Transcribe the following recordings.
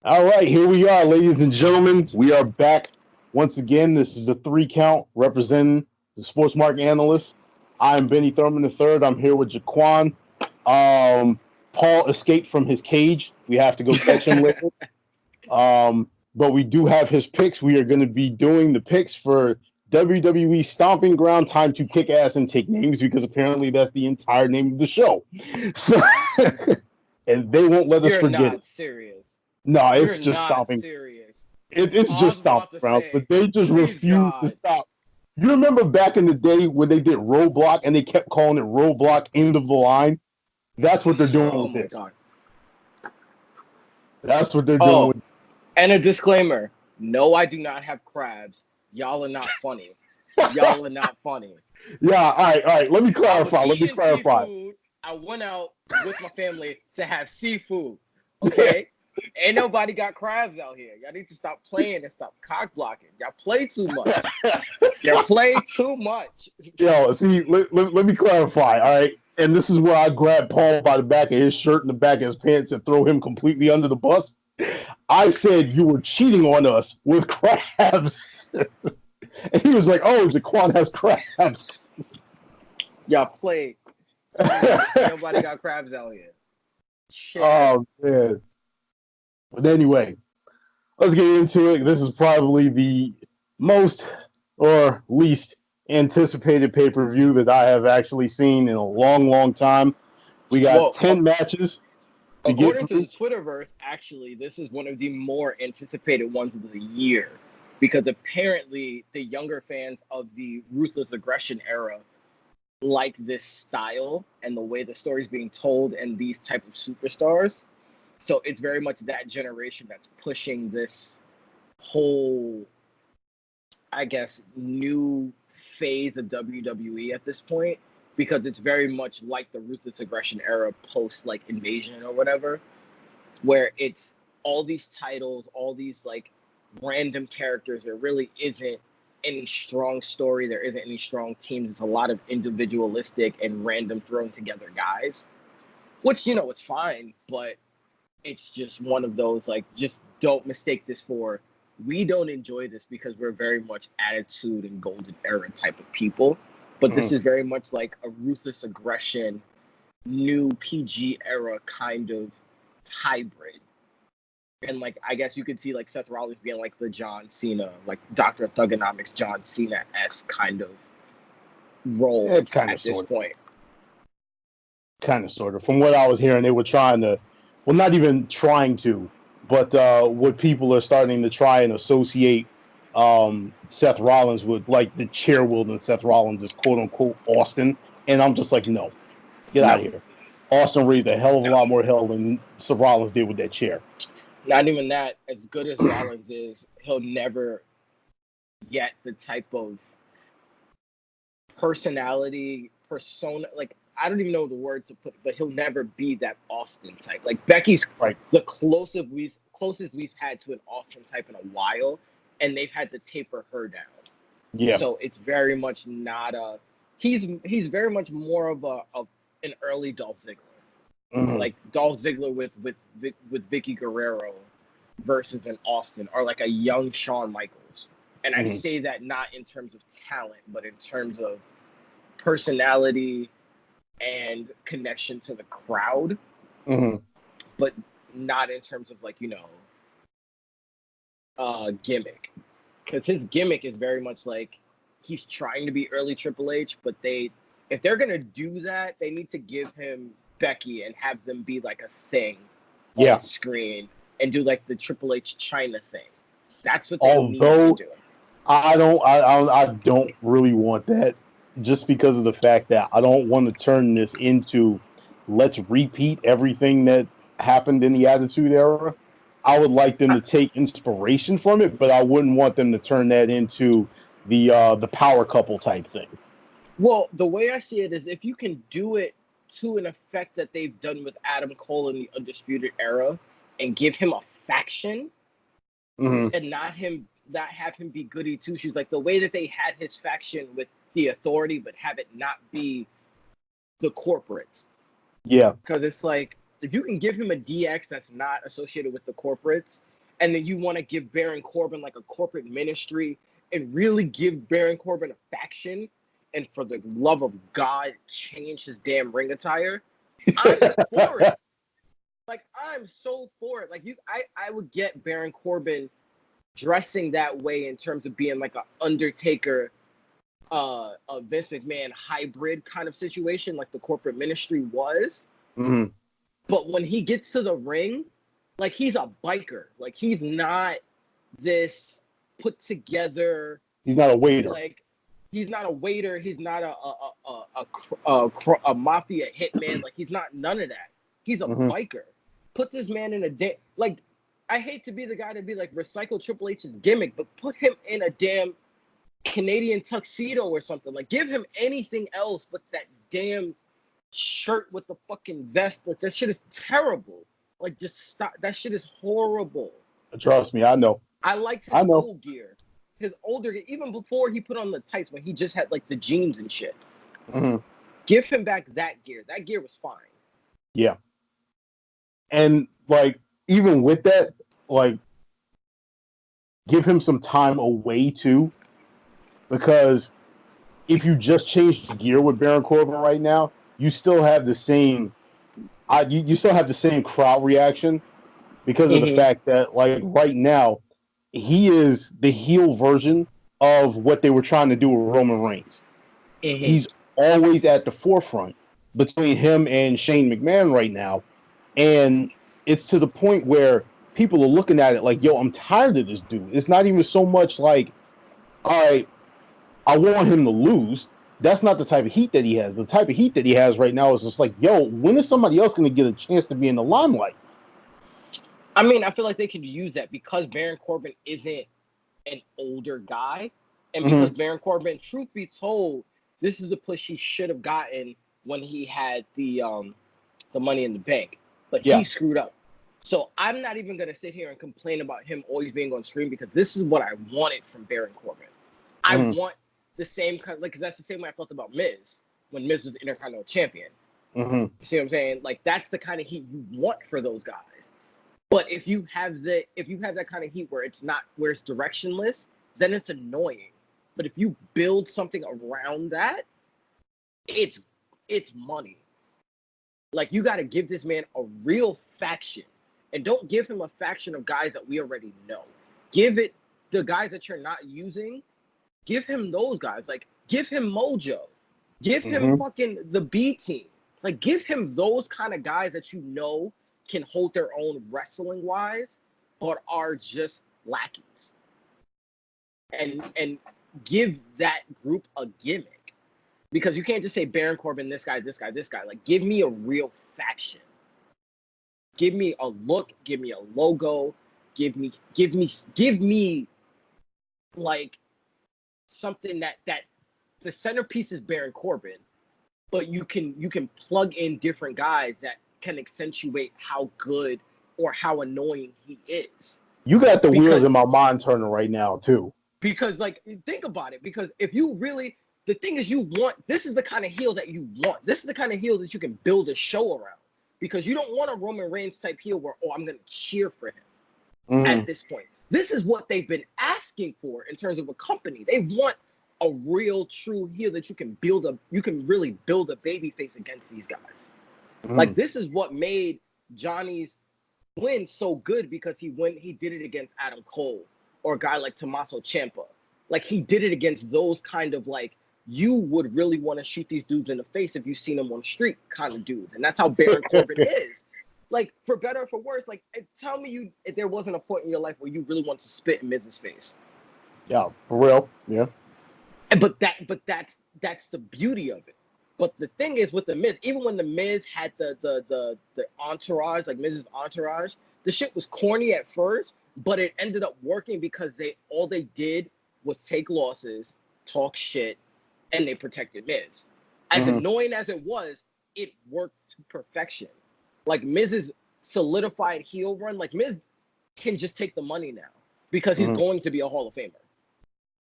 All right, here we are, ladies and gentlemen. We are back once again. This is the three count representing the sports market analyst. I'm Benny Thurman III. I'm here with Ja'Quawn. Paul escaped from his cage. We have to go catch him later. But we do have his picks. We are going to be doing the picks for WWE Stomping Ground. Time to kick ass and take names because apparently that's the entire name of the show. So, and they won't let us You're forget it. not serious. No, You're it's just not stomping. serious. It's I just was about stomping to grounds, but say, they just please refuse to God. stop. You remember back in the day when they did roadblock and they kept calling it roadblock end of the line? That's what they're doing Oh with my this. God. That's what they're doing Oh, with. and a disclaimer. No, I do not have crabs. Y'all are not funny. Y'all are not funny. Yeah, all right. Let me I was clarify. Let me eating clarify. seafood. I went out with my family to have seafood. Okay? Ain't nobody got crabs out here. Y'all need to stop playing and stop cock blocking. Y'all play too much. Y'all play too much. Yo, see, let me clarify. All right, and this is where I grab Paul by the back of his shirt and the back of his pants and throw him completely under the bus. I said you were cheating on us with crabs. And he was like, "Oh, Jaquan has crabs." Y'all play too much. Ain't nobody got crabs out here. Chill. Oh man. But anyway, let's get into it. This is probably the most or least anticipated pay per view that I have actually seen in a long, long time. We got Well, 10 matches to get according to the through. Twitterverse, actually, this is one of the more anticipated ones of the year because apparently the younger fans of the Ruthless Aggression era like this style and the way the story's being told and these type of superstars. So it's very much that generation that's pushing this whole, I guess, new phase of WWE at this point because it's very much like the Ruthless Aggression era post like Invasion or whatever, where it's all these titles, all these like random characters. There really isn't any strong story. There isn't any strong teams. It's a lot of individualistic and random thrown together guys, which, you know, it's fine, but it's just one of those like, just don't mistake this for, we don't enjoy this because we're very much attitude and golden era type of people. But this Mhm. is very much like a Ruthless Aggression, new PG era kind of hybrid. And like, I guess you could see like Seth Rollins being like the John Cena, like Doctor of Thugonomics, John Cena-esque kind of role It's kind of at this sort of, point. kind of sort of. From what I was hearing, they were trying to, well, not even trying to, but what people are starting to try and associate Seth Rollins with, like the chair wielding Seth Rollins is quote unquote Austin. And I'm just like, no, get out No, of here. Austin raised a hell of a no, lot more hell than Seth Rollins did with that chair. not even that. As good as Rollins is, he'll never get the type of personality, persona. Like, I don't even know the word to put, but he'll never be that Austin type. Like Becky's Right. the closest we've had to an Austin type in a while, and they've had to taper her down. Yeah. So it's very much not a. He's very much more of an early Dolph Ziggler, Hmm. like Dolph Ziggler with Vicky Guerrero versus an Austin, or like a young Shawn Michaels. And I Hmm. say that not in terms of talent, but in terms of personality and connection to the crowd, Hmm. but not in terms of like, gimmick. Because his gimmick is very much like he's trying to be early Triple H, but if they're gonna do that, they need to give him Becky and have them be like a thing on Yeah. screen and do like the Triple H China thing. That's what they need to Although do. I don't really want that, just because of the fact that I don't want to turn this into let's repeat everything that happened in the Attitude Era. I would like them to take inspiration from it, but I wouldn't want them to turn that into the power couple type thing. Well, the way I see it is if you can do it to an effect that they've done with Adam Cole in the Undisputed Era and give him a faction Hmm. and not have him be goody two shoes, like the way that they had his faction with the Authority, but have it not be the corporates. Yeah. Because it's like if you can give him a DX that's not associated with the corporates and then you want to give Baron Corbin like a corporate ministry and really give Baron Corbin a faction, and for the love of God, change his damn ring attire. I'm for it. Like, I'm so for it. Like, I would get Baron Corbin dressing that way in terms of being like an Undertaker, a Vince McMahon hybrid kind of situation, like the corporate ministry was. Mm-hmm. But when he gets to the ring, like, he's a biker. Like, he's not this put together. He's not a waiter. Like, he's not a waiter. He's not a mafia hitman. Like, he's not none of that. He's a biker. Put this man in a day. Like, I hate to be the guy to be like recycle Triple H's gimmick, but put him in a damn Canadian tuxedo or something. Like, give him anything else but that damn shirt with the fucking vest. Like, that shit is terrible. Like, just stop. That shit is horrible. Trust me, I know. I liked his old gear. His older gear, even before he put on the tights when he just had like the jeans and shit. Give him back that gear. That gear was fine. Yeah. And like, even with that, like, give him some time away too, because if you just change the gear with Baron Corbin right now, you still have the same, you still have the same crowd reaction because of the fact that, like, right now, he is the heel version of what they were trying to do with Roman Reigns. He's always at the forefront between him and Shane McMahon right now. And it's to the point where people are looking at it like, yo, I'm tired of this dude. It's not even so much like, all right, I want him to lose. That's not the type of heat that he has. The type of heat that he has right now is just like, yo, when is somebody else going to get a chance to be in the limelight? I mean, I feel like they could use that because Baron Corbin isn't an older guy. And because Baron Corbin, truth be told, this is the push he should have gotten when he had the Money in the Bank. But he screwed up. So I'm not even going to sit here and complain about him always being on screen, because this is what I wanted from Baron Corbin. I want the same kind, like, because that's the same way I felt about Miz when Miz was the Intercontinental Champion. You see what I'm saying? Like, that's the kind of heat you want for those guys. But if you have that kind of heat where it's directionless, then it's annoying. But if you build something around that, it's money. Like, you got to give this man a real faction. And don't give him a faction of guys that we already know. Give it the guys that you're not using. Give him those guys. Like, give him Mojo. Give him fucking the B team. Like, give him those kind of guys that you know can hold their own wrestling-wise, but are just lackeys. And give that group a gimmick. Because you can't just say Baron Corbin, this guy, this guy, this guy. Like, give me a real faction. Give me a look. Give me a logo. Give me like something that the centerpiece is Baron Corbin, but you can plug in different guys that can accentuate how good or how annoying he is. You got the wheels in my mind turning right now too. Because, like, think about it. Because if you really, the thing is, this is the kind of heel that you want. This is the kind of heel that you can build a show around. Because you don't want a Roman Reigns type heel where, oh, I'm going to cheer for him at this point. This is what they've been asking for in terms of a company. They want a real, true heel that you can really build a baby face against these guys. Like, this is what made Johnny's win so good, because he did it against Adam Cole or a guy like Tommaso Ciampa. Like, he did it against those kind of, like, you would really want to shoot these dudes in the face if you seen them on the street kind of dudes. And that's how Baron Corbin is. Like, for better or for worse, like, tell me if there wasn't a point in your life where you really want to spit in Miz's face. Yeah, for real. Yeah. But that's the beauty of it. But the thing is, with the Miz, even when the Miz had the entourage, like Miz's entourage, the shit was corny at first, but it ended up working because all they did was take losses, talk shit, and they protected Miz. As annoying as it was, it worked to perfection. Like, Miz's solidified heel run, like, Miz can just take the money now because he's going to be a Hall of Famer.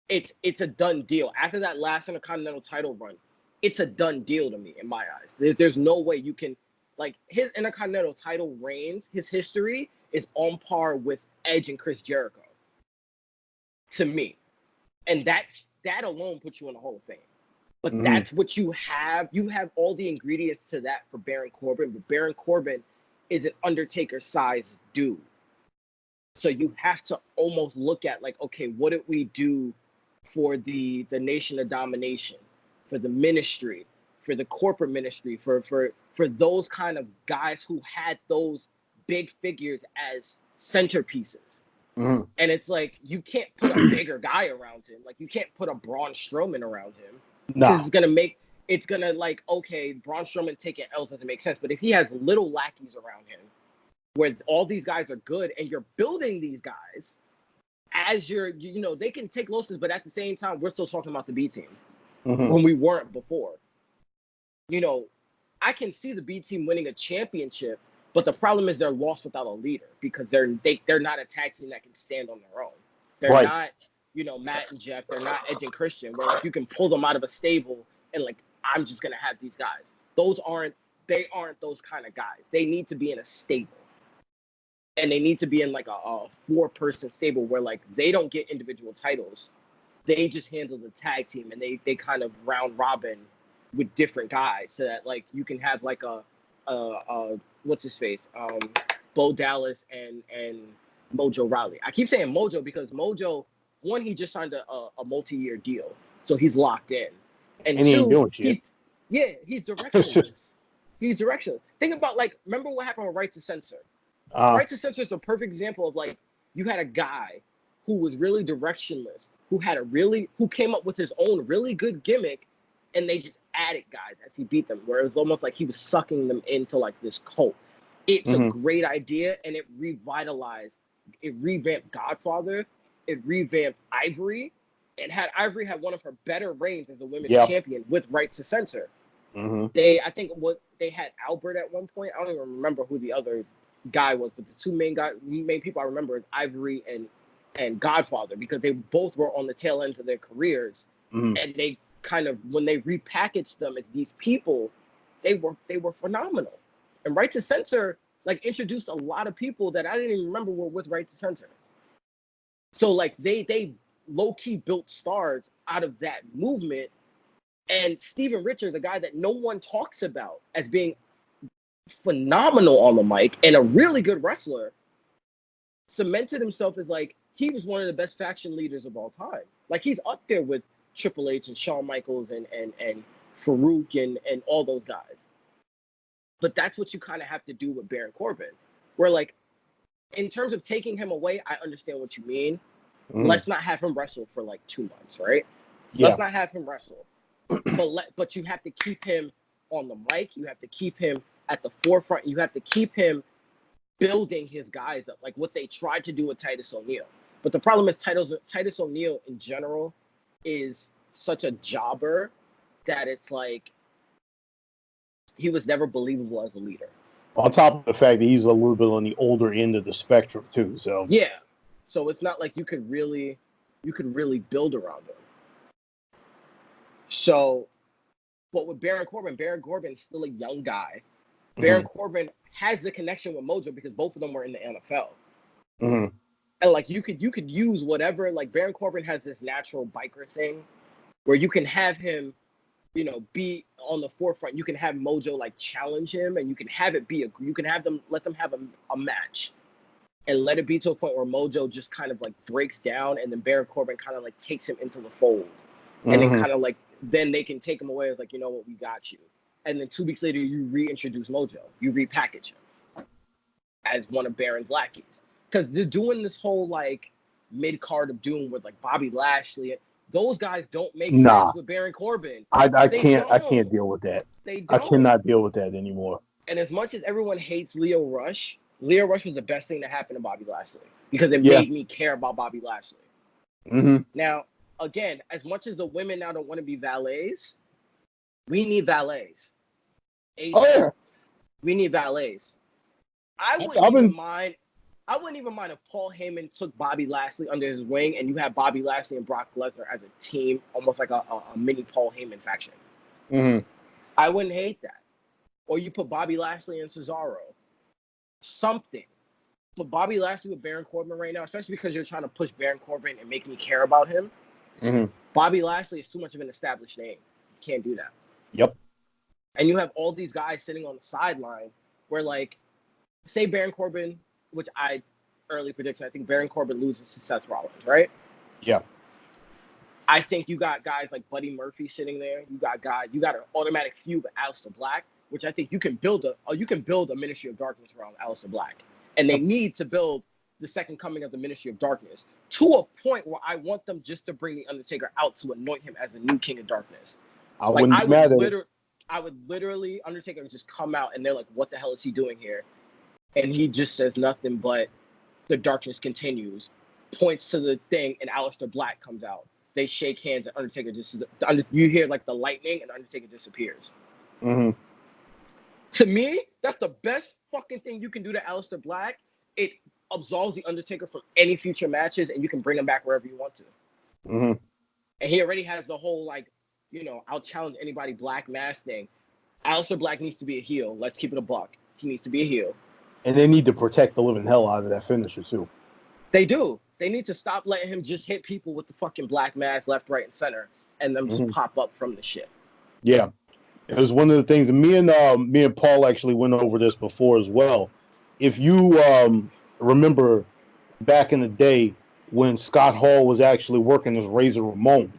It's a done deal. After that last Intercontinental title run, it's a done deal to me, in my eyes. There's no way you can, like, his Intercontinental title reigns, his history is on par with Edge and Chris Jericho. To me. And that alone puts you in the Hall of Fame. But that's what you have. You have all the ingredients to that for Baron Corbin. But Baron Corbin is an Undertaker-sized dude. So you have to almost look at, like, okay, what did we do for the Nation of Domination, for the ministry, for the corporate ministry, for those kind of guys who had those big figures as centerpieces. And it's like, you can't put a bigger guy around him. Like, you can't put a Braun Strowman around him. Because it's gonna like, okay, Braun Strowman taking L's doesn't make sense. But if he has little lackeys around him, where all these guys are good, and you're building these guys as they can take losses, but at the same time, we're still talking about the B team when we weren't before. I can see the B team winning a championship, but the problem is they're lost without a leader, because they're not a tag team that can stand on their own. They're not, Matt and Jeff. They're not Edge and Christian, where like you can pull them out of a stable and like, I'm just gonna have these guys. They aren't those kind of guys. They need to be in a stable, and they need to be in like a 4-person stable where like they don't get individual titles. They just handle the tag team, and they kind of round robin with different guys, so that like you can have like a what's his face, Bo Dallas and Mojo Rawley. I keep saying Mojo because Mojo, one, he just signed a multi-year deal, so he's locked in, and he two, ain't doing shit. He's directionless. He's directionless. Think about, like, remember what happened with Right to Censor? Right to Censor is a perfect example of like, you had a guy who was really directionless, who came up with his own really good gimmick, and they just added guys as he beat them, where it was almost like he was sucking them into like this cult. It's a great idea, and it revamped Godfather, it revamped Ivory, and had Ivory had one of her better reigns as a women's champion with Right to Censor. They had Albert at one point. I don't even remember who the other guy was, but the two main people I remember is Ivory and Godfather, because they both were on the tail ends of their careers, and they kind of, when they repackaged them as these people, they were phenomenal. And Right to Censor like introduced a lot of people that I didn't even remember were with Right to Censor. So like they low-key built stars out of that movement. And Steven Richards, a guy that no one talks about as being phenomenal on the mic and a really good wrestler, cemented himself as like, he was one of the best faction leaders of all time. Like, he's up there with Triple H and Shawn Michaels and Farouk and all those guys. But that's what you kind of have to do with Baron Corbin, where like, in terms of taking him away, I understand what you mean. Let's not have him wrestle for like 2 months, right? Yeah. Let's not have him wrestle. But you have to keep him on the mic. You have to keep him at the forefront. You have to keep him building his guys up, like what they tried to do with Titus O'Neil. But the problem is Titus O'Neil in general is such a jobber that it's like, he was never believable as a leader. On top of the fact that he's a little bit on the older end of the spectrum too. So yeah, so it's not like you could really build around him. So, but with Baron Corbin is still a young guy. Baron Corbin has the connection with Mojo because both of them were in the NFL. And like, you could use whatever, like Baron Corbin has this natural biker thing where you can have him, be on the forefront. You can have Mojo like challenge him, and you can have it be let them have a match, and let it be to a point where Mojo just kind of like breaks down, and then Baron Corbin kind of like takes him into the fold, and then kind of like, then they can take him away as like, you know what, we got you. And then 2 weeks later, you reintroduce Mojo, you repackage him as one of Baron's lackeys, because they're doing this whole like mid card of doom with like Bobby Lashley. Those guys don't make sense with Baron Corbin. I can't deal with that. They don't. I cannot deal with that anymore. And as much as everyone hates Leo Rush was the best thing that happened to Bobby Lashley, because it made me care about Bobby Lashley. Now, again, as much as the women now don't want to be valets, we need valets. We need valets. I wouldn't even mind if Paul Heyman took Bobby Lashley under his wing, and you have Bobby Lashley and Brock Lesnar as a team, almost like a mini Paul Heyman faction. I wouldn't hate that. Or you put Bobby Lashley and Cesaro. Something for Bobby Lashley with Baron Corbin right now, especially because you're trying to push Baron Corbin and make me care about him. Mm-hmm. Bobby Lashley is too much of an established name. You can't do that. Yep. And you have all these guys sitting on the sideline where, like, say Baron Corbin, which I early prediction, I think Baron Corbin loses to Seth Rollins, right? Yeah. I think you got guys like Buddy Murphy sitting there. You got an automatic feud with Aleister Black, which I think you can build a Ministry of Darkness around Aleister Black. And they need to build the second coming of the Ministry of Darkness to a point where I want them just to bring the Undertaker out to anoint him as the new King of Darkness. I would literally, Undertaker would just come out and they're like, what the hell is he doing here? And he just says nothing but the darkness continues, points to the thing, and Aleister Black comes out. They shake hands, and Undertaker you hear like the lightning, and Undertaker disappears. Mm-hmm. To me, that's the best fucking thing you can do to Aleister Black. It absolves the Undertaker from any future matches, and you can bring him back wherever you want to. Mm-hmm. And he already has the whole, like, I'll challenge anybody Black mass thing. Aleister Black needs to be a heel. Let's keep it a buck. He needs to be a heel. And they need to protect the living hell out of that finisher, too. They do. They need to stop letting him just hit people with the fucking black mass left, right, and center, and them just pop up from the shit. Yeah. It was one of the things, and me and Paul actually went over this before as well. If you remember back in the day when Scott Hall was actually working as Razor Ramon,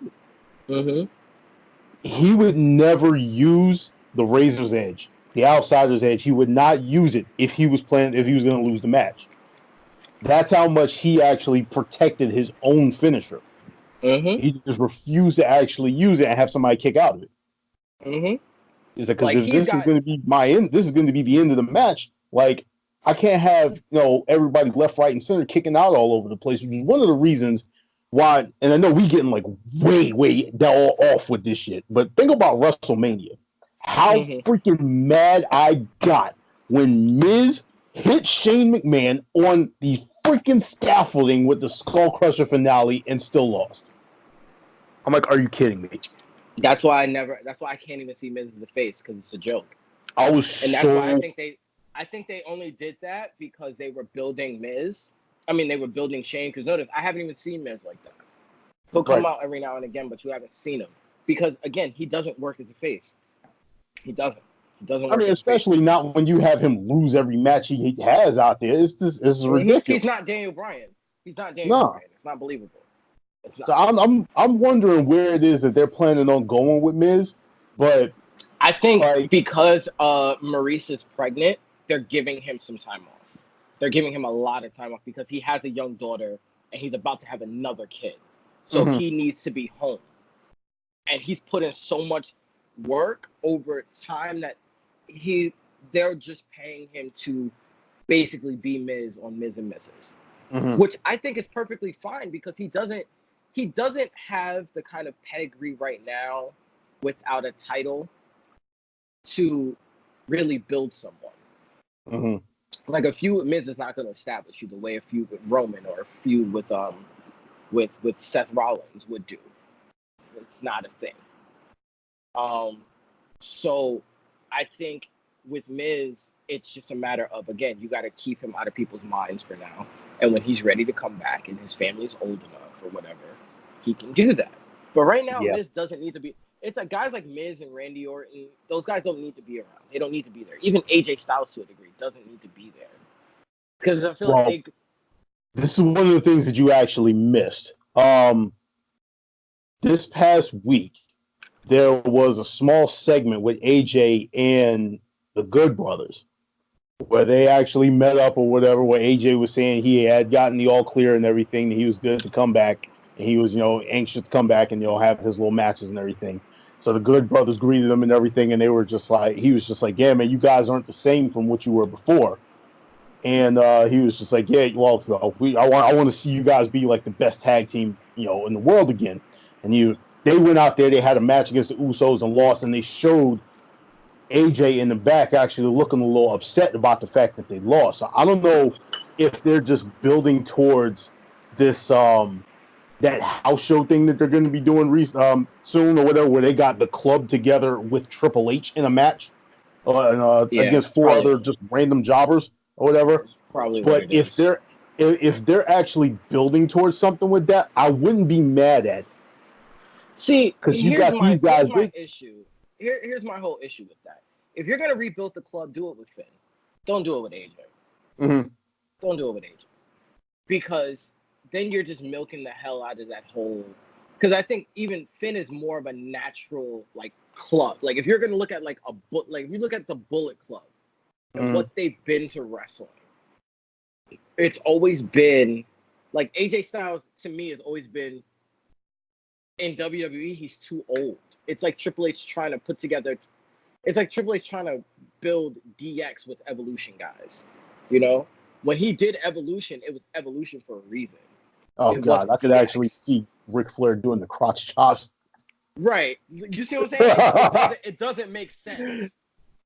he would never use the Razor's Edge, the Outsider's Edge. He would not use it if he was going to lose the match. That's how much he actually protected his own finisher. He just refused to actually use it and have somebody kick out of it. He's like, because if this is going to be my end, this is going to be the end of the match. Like, I can't have everybody left, right, and center kicking out all over the place, which is one of the reasons why. And I know we getting like way all off with this shit, but think about WrestleMania. How freaking mad I got when Miz hit Shane McMahon on the freaking scaffolding with the Skull Crusher finale and still lost. I'm like, are you kidding me? That's why I can't even see Miz as the face, because it's a joke. Why I think they only did that because they were building Miz. I mean, they were building Shane, because notice, I haven't even seen Miz like that. He'll come out every now and again, but you haven't seen him. Because, again, he doesn't work as a face. He doesn't. I mean, especially not when you have him lose every match he has out there. This is ridiculous. He's not Daniel Bryan. Bryan. It's not believable. So I'm wondering where it is that they're planning on going with Miz, but I think because Maurice is pregnant, they're giving him some time off. They're giving him a lot of time off because he has a young daughter and he's about to have another kid, so he needs to be home, and he's put in so much work over time that they're just paying him to basically be Miz on Miz and Mrs. Which I think is perfectly fine because he doesn't have the kind of pedigree right now without a title to really build someone. Like a feud with Miz is not going to establish you the way a feud with Roman or a feud with Seth Rollins would do. It's not a thing. So I think with Miz, it's just a matter of, again, you got to keep him out of people's minds for now. And when he's ready to come back and his family's old enough or whatever, he can do that. But right now, Miz doesn't need to be. It's like guys like Miz and Randy Orton, those guys don't need to be around. They don't need to be there. Even AJ Styles, to a degree, doesn't need to be there. Because I feel like this is one of the things that you actually missed. This past week, there was a small segment with AJ and the Good Brothers where they actually met up or whatever, where AJ was saying he had gotten the all clear and everything, and he was good to come back, and he was, anxious to come back and, have his little matches and everything. So the Good Brothers greeted him and everything, and he was just like, yeah, man, you guys aren't the same from what you were before. And he was just like, yeah, well, I want to see you guys be like the best tag team, in the world again. And they went out there, they had a match against the Usos and lost, and they showed AJ in the back actually looking a little upset about the fact that they lost. So I don't know if they're just building towards this that house show thing that they're going to be doing soon or whatever, where they got the club together with Triple H in a match against four other just random jobbers or whatever. Probably what But it is. if they're actually building towards something with that, I wouldn't be mad at it. See, Because you got these here's guys. my issue. Here's my whole issue with that. If you're gonna rebuild the club, do it with Finn. Don't do it with AJ. Mhm. Don't do it with AJ. Because then you're just milking the hell out of that whole. Because I think even Finn is more of a natural like club. Like if you're gonna look at like if you look at the Bullet Club and Mhm. what they've been to wrestling, it's always been like AJ Styles to me has always been in WWE. He's too old. It's like Triple H trying to put together. It's like Triple H trying to build DX with Evolution guys. You know, when he did Evolution, it was Evolution for a reason. Oh It God, I wasn't could actually DX. see Ric Flair doing the crotch chops. Right. You see what I'm saying? It doesn't make sense.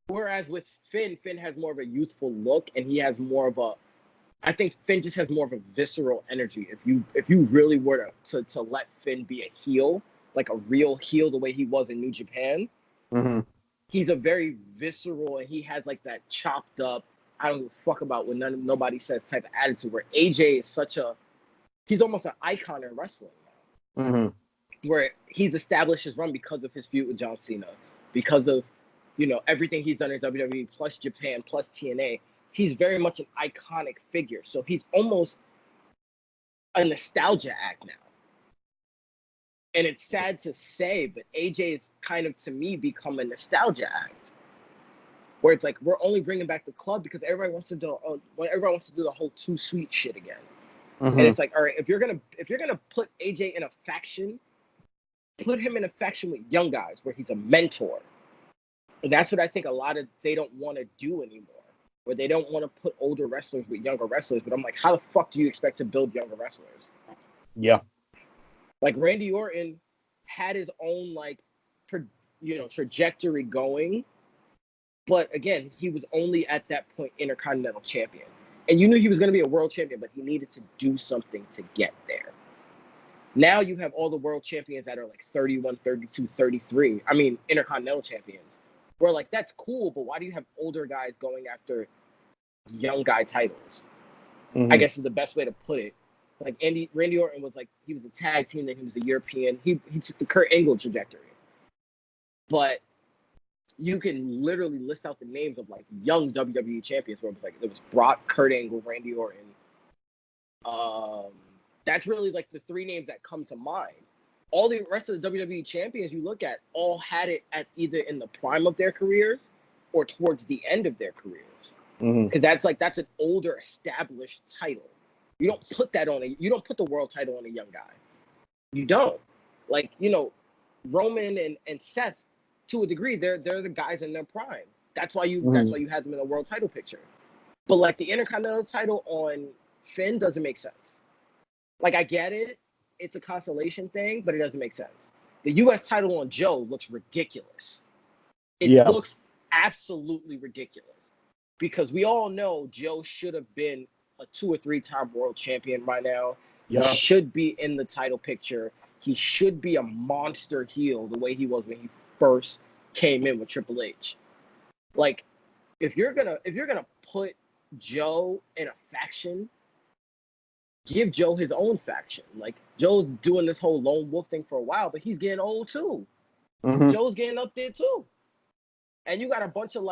Whereas with Finn has more of a youthful look, and he has more of a. I think Finn just has more of a visceral energy. If you really were to let Finn be a heel, like a real heel, the way he was in New Japan, Mhm. he's a very visceral, and he has like that chopped up. I don't give a fuck about what nobody says type of attitude. Where AJ is he's almost an icon in wrestling now. Mhm. Where he's established his run because of his feud with John Cena, because of everything he's done in WWE plus Japan plus TNA. He's very much an iconic figure, so he's almost a nostalgia act now. And it's sad to say, but AJ is kind of to me become a nostalgia act, where it's like we're only bringing back the club because everybody wants to do the whole too sweet shit again. And Mhm. it's like, all right, if you're gonna put AJ in a faction, put him in a faction with young guys where he's a mentor. And that's what I think a lot of they don't want to do anymore. Where they don't want to put older wrestlers with younger wrestlers. But I'm like, how the fuck do you expect to build younger wrestlers? Yeah. Like Randy Orton had his own trajectory going, but again, he was only at that point Intercontinental Champion. And you knew he was going to be a world champion, but he needed to do something to get there. Now you have all the world champions that are like 31, 32, 33. I mean, Intercontinental champions. We're like, that's cool, but why do you have older guys going after young guy titles? I Mhm. guess is the best way to put it. Like Randy Orton was like, he was a tag team, then he was a European. He took the Kurt Angle trajectory. But you can literally list out the names of like young WWE champions where it was like, there was Brock, Kurt Angle, Randy Orton. That's really like the three names that come to mind. All the rest of the WWE champions you look at all had it at either in the prime of their careers or towards the end of their careers. Mhm. Because that's an older established title. You don't put the world title on a young guy. You don't. Like, Roman and Seth, to a degree, they're the guys in their prime. That's why you Mhm. had them in a world title picture. But like the Intercontinental title on Finn doesn't make sense. Like I get it, it's a consolation thing, but it doesn't make sense. The U.S. title on Joe looks ridiculous. It Yeah. looks absolutely ridiculous because we all know Joe should have been a 2 or 3-time world champion by now. He Yeah. should be in the title picture. He should be a monster heel the way he was when he first came in with Triple H. Like if you're gonna put Joe in a faction, give Joe his own faction. Like Joe's doing this whole lone wolf thing for a while, but he's getting old too. Mhm. Joe's getting up there too. And you got a bunch of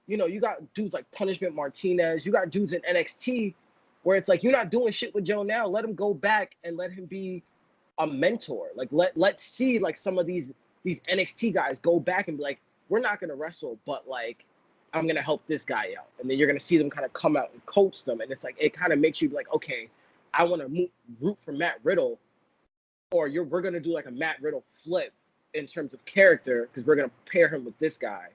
you got dudes like Punishment Martinez. You got dudes in NXT where it's like you're not doing shit with Joe now. Let him go back and let him be a mentor. Like let's see like some of these NXT guys go back and be like, we're not gonna wrestle, but like I'm gonna help this guy out. And then you're gonna see them kind of come out and coach them. And it's like it kind of makes you be like, okay, I want to root for Matt Riddle, or we're gonna do like a Matt Riddle flip in terms of character because we're gonna pair him with this guy,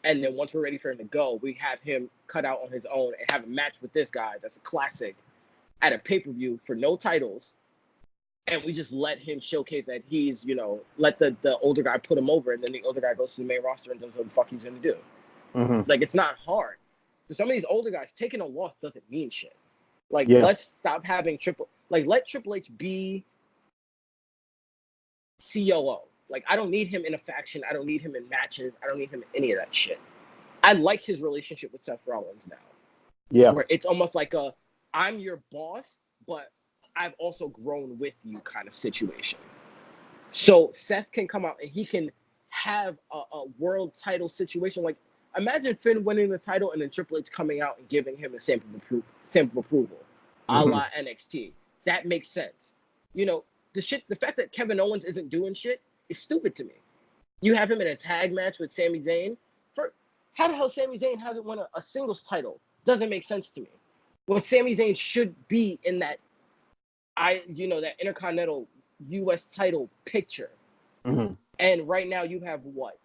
and then once we're ready for him to go, we have him cut out on his own and have a match with this guy that's a classic at a pay-per-view for no titles, and we just let him showcase that he's let the older guy put him over, and then the older guy goes to the main roster and does what the fuck he's gonna do. Mhm. Like it's not hard. For some of these older guys, taking a loss doesn't mean shit. Like Yeah. let's stop having let Triple H be COO. Like I don't need him in a faction. I don't need him in matches. I don't need him in any of that shit. I like his relationship with Seth Rollins now. Yeah. where it's almost like a I'm your boss, but I've also grown with you kind of situation. So Seth can come out and he can have a world title situation. Like, imagine Finn winning the title and then Triple H coming out and giving him a stamp of approval, a Hmm. la NXT. That makes sense. You know, the fact that Kevin Owens isn't doing shit is stupid to me. You have him in a tag match with Sami Zayn. For how the hell Sami Zayn hasn't won a singles title? Doesn't make sense to me. When Sami Zayn should be in that that Intercontinental U.S. title picture. Hmm. And right now you have what?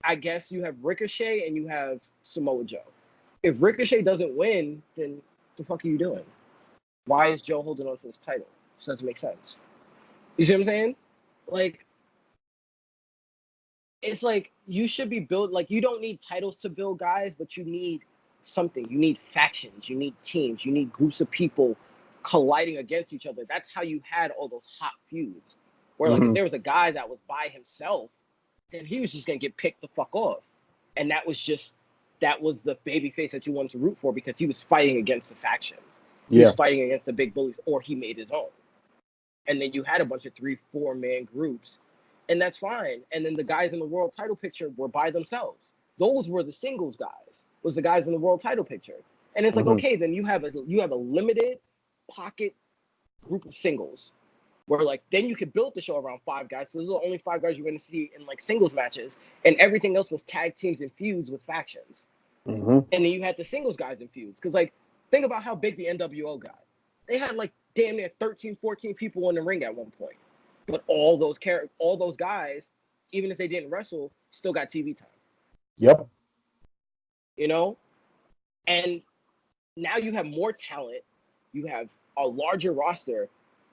I guess you have Ricochet and you have Samoa Joe. If Ricochet doesn't win, then the fuck are you doing? Why is Joe holding on to this title? This doesn't make sense. You see what I'm saying? Like, it's like you should be built like you don't need titles to build guys, but you need something. You need factions, you need teams, you need groups of people colliding against each other. That's how you had all those hot feuds. Where like if Hmm. there was a guy that was by himself, then he was just gonna get picked the fuck off. And that was the baby face that you wanted to root for because he was fighting against the factions. He was Yeah. fighting against the big bullies, or he made his own. And then you had a bunch of 3-4 man groups, and that's fine. And then the guys in the world title picture were by themselves. Those were the singles guys. Was the guys in the world title picture, and it's like, Hmm. okay, then you have a limited pocket group of singles where like then you could build the show around 5 guys. So those are the only 5 guys you're going to see in like singles matches, and everything else was tag teams and feuds with factions. Hmm. And then you had the singles guys and feuds because like think about how big the NWO got. They had like damn near 13, 14 people in the ring at one point. But all those guys, even if they didn't wrestle, still got TV time. Yep. You know? And now you have more talent, you have a larger roster,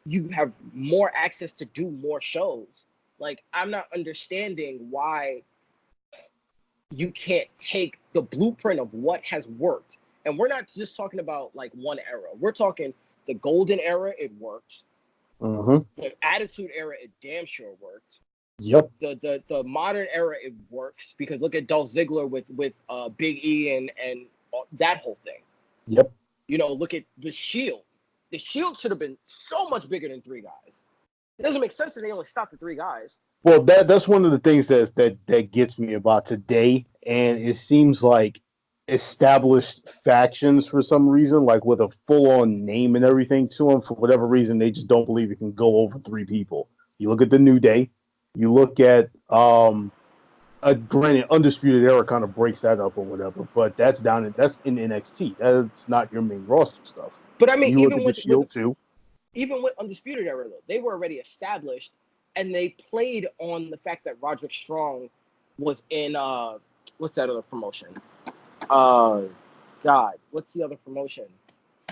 you have more access to do more shows. Like, I'm not understanding why you can't take the blueprint of what has worked. And we're not just talking about like one era. We're talking the golden era, it works. Hmm. The attitude era, it damn sure worked. Yep. The modern era, it works because look at Dolph Ziggler with Big E and that whole thing. Yep. You know, look at the Shield. The Shield should have been so much bigger than 3 guys. It doesn't make sense that they only stopped at 3 guys. Well, that's one of the things that gets me about today, and it seems like established factions for some reason, like with a full on name and everything to them, for whatever reason, they just don't believe it can go over 3 people. You look at the New Day, you look at granted, Undisputed Era kind of breaks that up or whatever, but that's in NXT. That's not your main roster stuff. But I And mean, you look at the Shield too. even with Undisputed Era, though, they were already established, and they played on the fact that Roderick Strong was in what's that other promotion? Uh, God, what's the other promotion?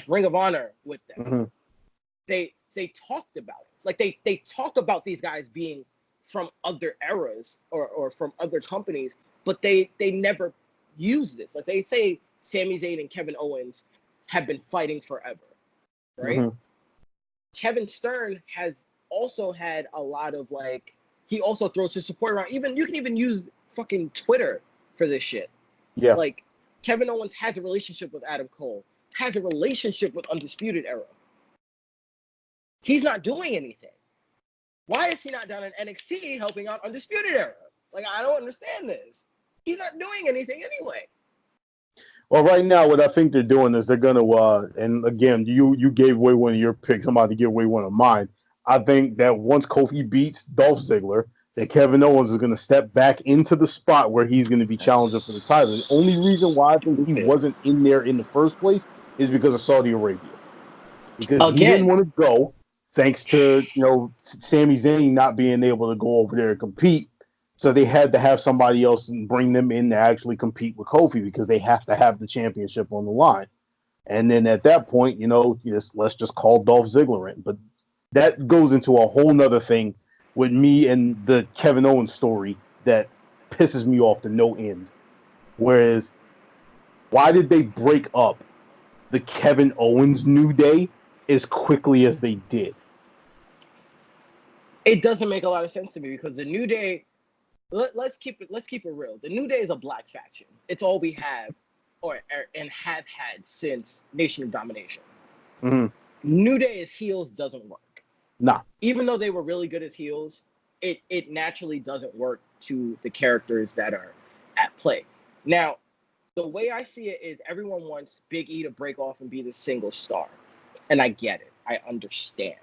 Ring of Honor with them. Hmm. They talked about it. Like they talk about these guys being from other eras or from other companies, but they never use this. Like they say Sami Zayn and Kevin Owens have been fighting forever, right? Hmm. Kevin Stern has also had a lot of like he also throws his support around. Even you can even use fucking Twitter for this shit. Yeah. Like Kevin Owens has a relationship with Adam Cole, has a relationship with Undisputed Era. He's not doing anything. Why is he not down in NXT helping out Undisputed Era? Like I don't understand this. He's not doing anything anyway. Well, right now, what I think they're doing is they're gonna, and again, you gave away one of your picks. I'm about to give away one of mine. I think that once Kofi beats Dolph Ziggler, that Kevin Owens is gonna step back into the spot where he's gonna be challenging for the title. The only reason why I think he Stupid. wasn't in there in the first place is because of Saudi Arabia, because he didn't Again, want to go, thanks to Sami Zayn not being able to go over there and compete. So they had to have somebody else and bring them in to actually compete with Kofi because they have to have the championship on the line. And then at that point, let's just call Dolph Ziggler in. But that goes into a whole nother thing with me and the Kevin Owens story that pisses me off to no end. Whereas, why did they break up the Kevin Owens New Day as quickly as they did? it doesn't make a lot of sense to me because the New Day. Let's keep it real. The New Day is a black faction. It's all we have and have had since Nation of Domination. Mm-hmm. New Day as heels doesn't work. Nah. Even though they were really good as heels, it naturally doesn't work to the characters that are at play. Now, the way I see it is everyone wants Big E to break off and be the single star. And I get it. I understand.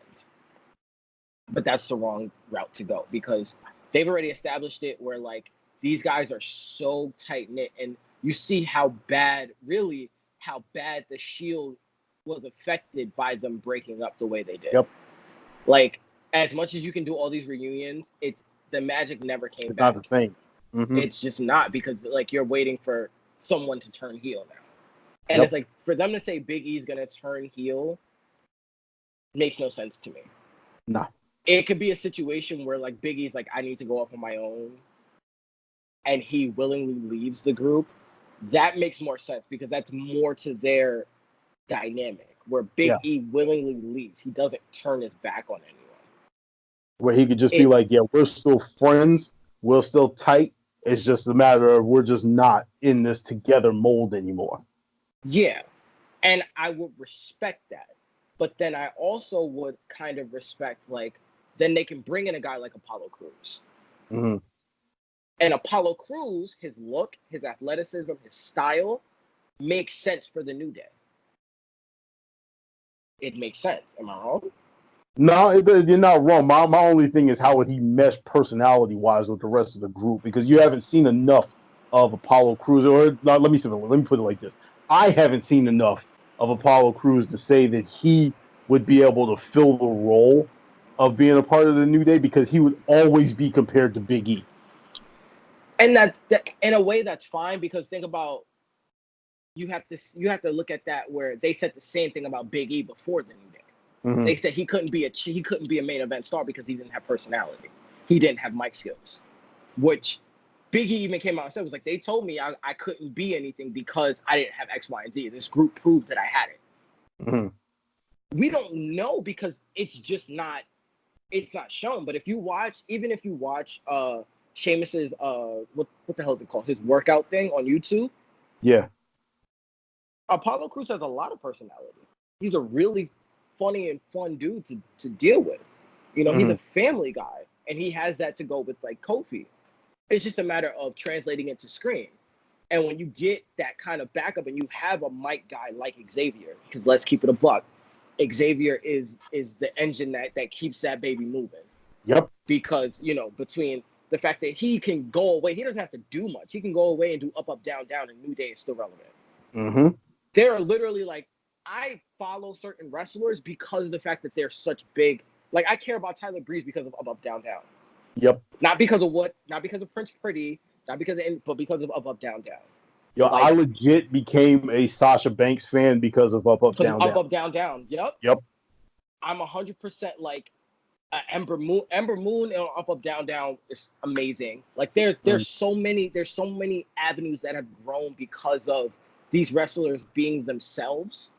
But that's the wrong route to go because they've already established it where like these guys are so tight knit and you see how bad the Shield was affected by them breaking up the way they did. Yep. Like as much as you can do all these reunions, the magic never came It's back. not the same. Mm-hmm. It's just not because like you're waiting for someone to turn heel now. And it's like for them to say Big E's gonna turn heel makes no sense to me. Nah. It could be a situation where like Big E's like, I need to go off on my own and he willingly leaves the group. That makes more sense because that's more to their dynamic where Big E willingly leaves. He doesn't turn his back on anyone. Where he could just be like, yeah, we're still friends. We're still tight. It's just a matter of we're just not in this together mold anymore. Yeah. And I would respect that. But then I also would kind of respect, like, then they can bring in a guy like Apollo Crews. Mm-hmm. And Apollo Crews, his look, his athleticism, his style makes sense for the New Day. It makes sense. Am I wrong? No, you're not wrong. My only thing is how would he mesh personality-wise with the rest of the group? Because you haven't seen enough of Apollo Crews. Or no, let me put it like this. I haven't seen enough of Apollo Crews to say that he would be able to fill the role of being a part of the New Day because he would always be compared to Big E. And that in a way that's fine because think about you have to look at that where they said the same thing about Big E before the New Day. Mm-hmm. They said he couldn't be a main event star because he didn't have personality. He didn't have mic skills, which Big E even came out and said was like they told me I couldn't be anything because I didn't have X, Y, and Z. This group proved that I had it. Mm-hmm. We don't know because it's just not shown. But if you watch Sheamus's what the hell is it called? His workout thing on YouTube. Yeah. Apollo Crews has a lot of personality. He's a really funny and fun dude to deal with. You know, he's a family guy, and he has that to go with like Kofi. It's just a matter of translating it to screen. And when you get that kind of backup and you have a mic guy like Xavier, because let's keep it a buck, Xavier is the engine that keeps that baby moving. Yep. Because, you know, between the fact that he can go away, he doesn't have to do much. He can go away and do up, up, down, down, and New Day is still relevant. Mm-hmm. There are literally like, I follow certain wrestlers because of the fact that they're such big. Like, I care about Tyler Breeze because of Up, Up, Down, Down. Yep. Not because of Prince Pretty, but because of Up, Up, Down, Down. Yo, like, I legit became a Sasha Banks fan because of Up, Up, Down, Down. Up, Up, Down, Down. Yep. I'm 100% like Ember Moon. Ember Moon and Up, Up, Down, Down is amazing. Like, there's so many avenues that have grown because of these wrestlers being themselves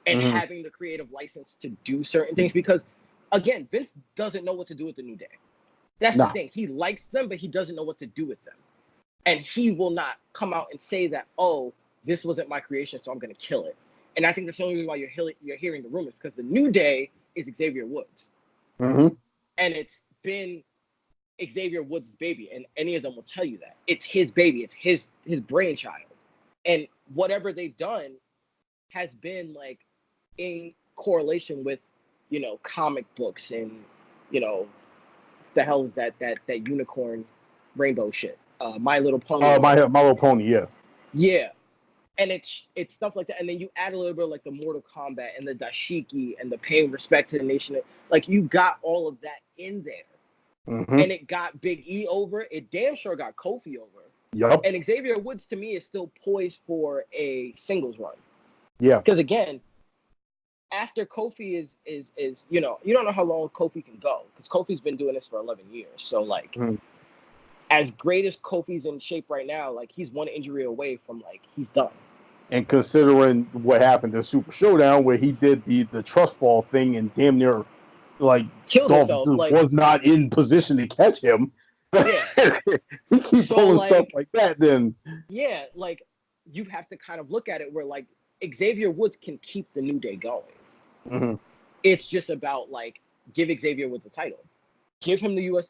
and having the creative license to do certain things. Because, again, Vince doesn't know what to do with the New Day. That's the thing. He likes them, but he doesn't know what to do with them. And he will not come out and say that, oh, this wasn't my creation, so I'm going to kill it. And I think that's the only reason why you're hearing the rumors, because the New Day is Xavier Woods. Mm-hmm. And it's been Xavier Woods' baby, and any of them will tell you that. It's his baby. It's his brainchild. And whatever they've done has been, like, in correlation with, you know, comic books and, you know, the hell is that unicorn rainbow shit? My Little Pony. My Little Pony, yeah. Yeah. And it's stuff like that. And then you add a little bit of like the Mortal Kombat and the dashiki and the paying respect to the nation. Like, you got all of that in there. Mm-hmm. And it got Big E over. It damn sure got Kofi over. Yep. And Xavier Woods, to me, is still poised for a singles run. Yeah. Because, again, after Kofi is you know, you don't know how long Kofi can go. Because Kofi's been doing this for 11 years. So, like, as great as Kofi's in shape right now, like, he's one injury away from, like, he's done. And considering what happened in Super Showdown, where he did the trust fall thing and damn near, like, killed himself, like, was not in position to catch him. Yeah. He keeps pulling stuff like that, then. Yeah, like, you have to kind of look at it where like Xavier Woods can keep the New Day going. Mm-hmm. It's just about like give Xavier Woods the title, give him the U.S.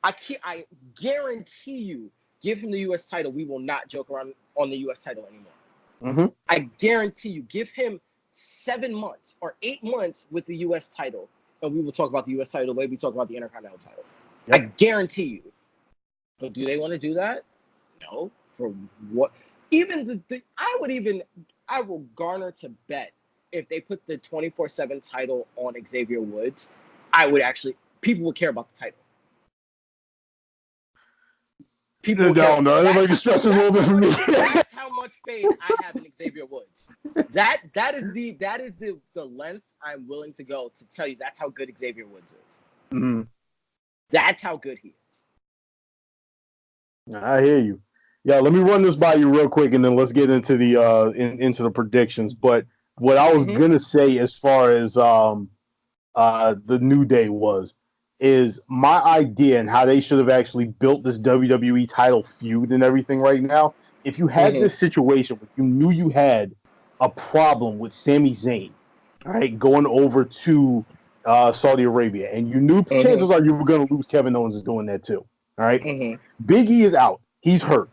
I guarantee you, give him the U.S. title. We will not joke around on the U.S. title anymore. Mm-hmm. I guarantee you, give him 7 months or 8 months with the U.S. title, and we will talk about the U.S. title the way we talk about the Intercontinental title. Yep. I guarantee you. But do they want to do that? No. For what? Even I will garner to bet if they put the 24/7 title on Xavier Woods, people would care about the title. People would care. No, everybody stretches a little bit for me. That's how much faith I have in Xavier Woods. That is the length I'm willing to go to tell you that's how good Xavier Woods is. Mm-hmm. That's how good he is. I hear you. Yeah, let me run this by you real quick, and then let's get into the predictions. But what I was gonna say, as far as the New Day is my idea and how they should have actually built this WWE title feud and everything right now. If you had this situation where you knew you had a problem with Sami Zayn, all right, going over to Saudi Arabia, and you knew chances are you were going to lose Kevin Owens is doing that too, all right? Big E is out. He's hurt.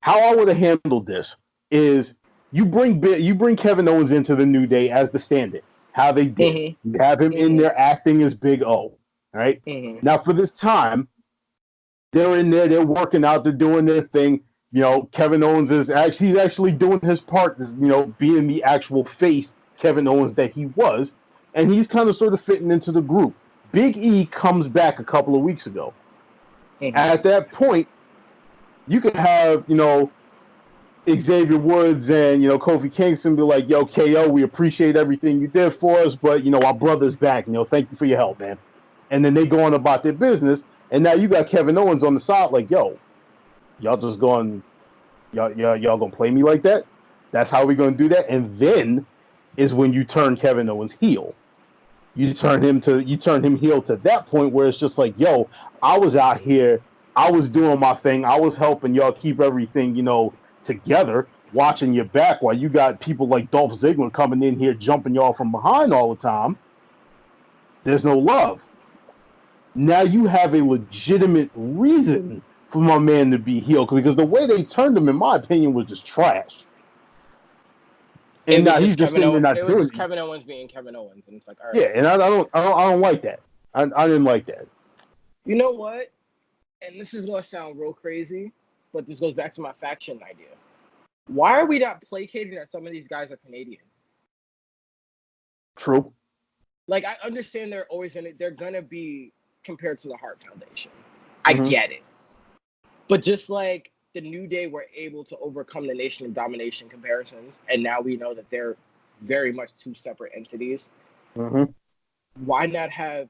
How I would have handled this is you bring Kevin Owens into the New Day as the stand-in. How they did. You have him in there acting as Big O. Right? Now, for this time, they're in there, they're working out, they're doing their thing. You know, Kevin Owens he's actually doing his part, being the actual face Kevin Owens that he was, and he's kind of sort of fitting into the group. Big E comes back a couple of weeks ago. At that point, you could have, Xavier Woods and, Kofi Kingston be like, yo, KO, we appreciate everything you did for us, but, our brother's back. Thank you for your help, man. And then they go on about their business, and now you got Kevin Owens on the side like, yo, y'all gonna play me like that? That's how we gonna do that? And then is when you turn Kevin Owens heel. You turn him heel to that point where it's just like, yo, I was out here, I was doing my thing, I was helping y'all keep everything, together, watching your back while you got people like Dolph Ziggler coming in here jumping y'all from behind all the time. There's no love. Now you have a legitimate reason for my man to be healed, because the way they turned him, in my opinion, was just trash. And now he's just sitting there not doing it. It was just Kevin Owens being Kevin Owens, and it's like, all right. Yeah, and I don't like that. I didn't like that. You know what? And this is gonna sound real crazy, but this goes back to my faction idea. Why are we not placated that some of these guys are Canadian? True. Like, I understand they're gonna be compared to the Hart Foundation. I get it. But just like the New Day were able to overcome the Nation of Domination comparisons, and now we know that they're very much two separate entities. Why not have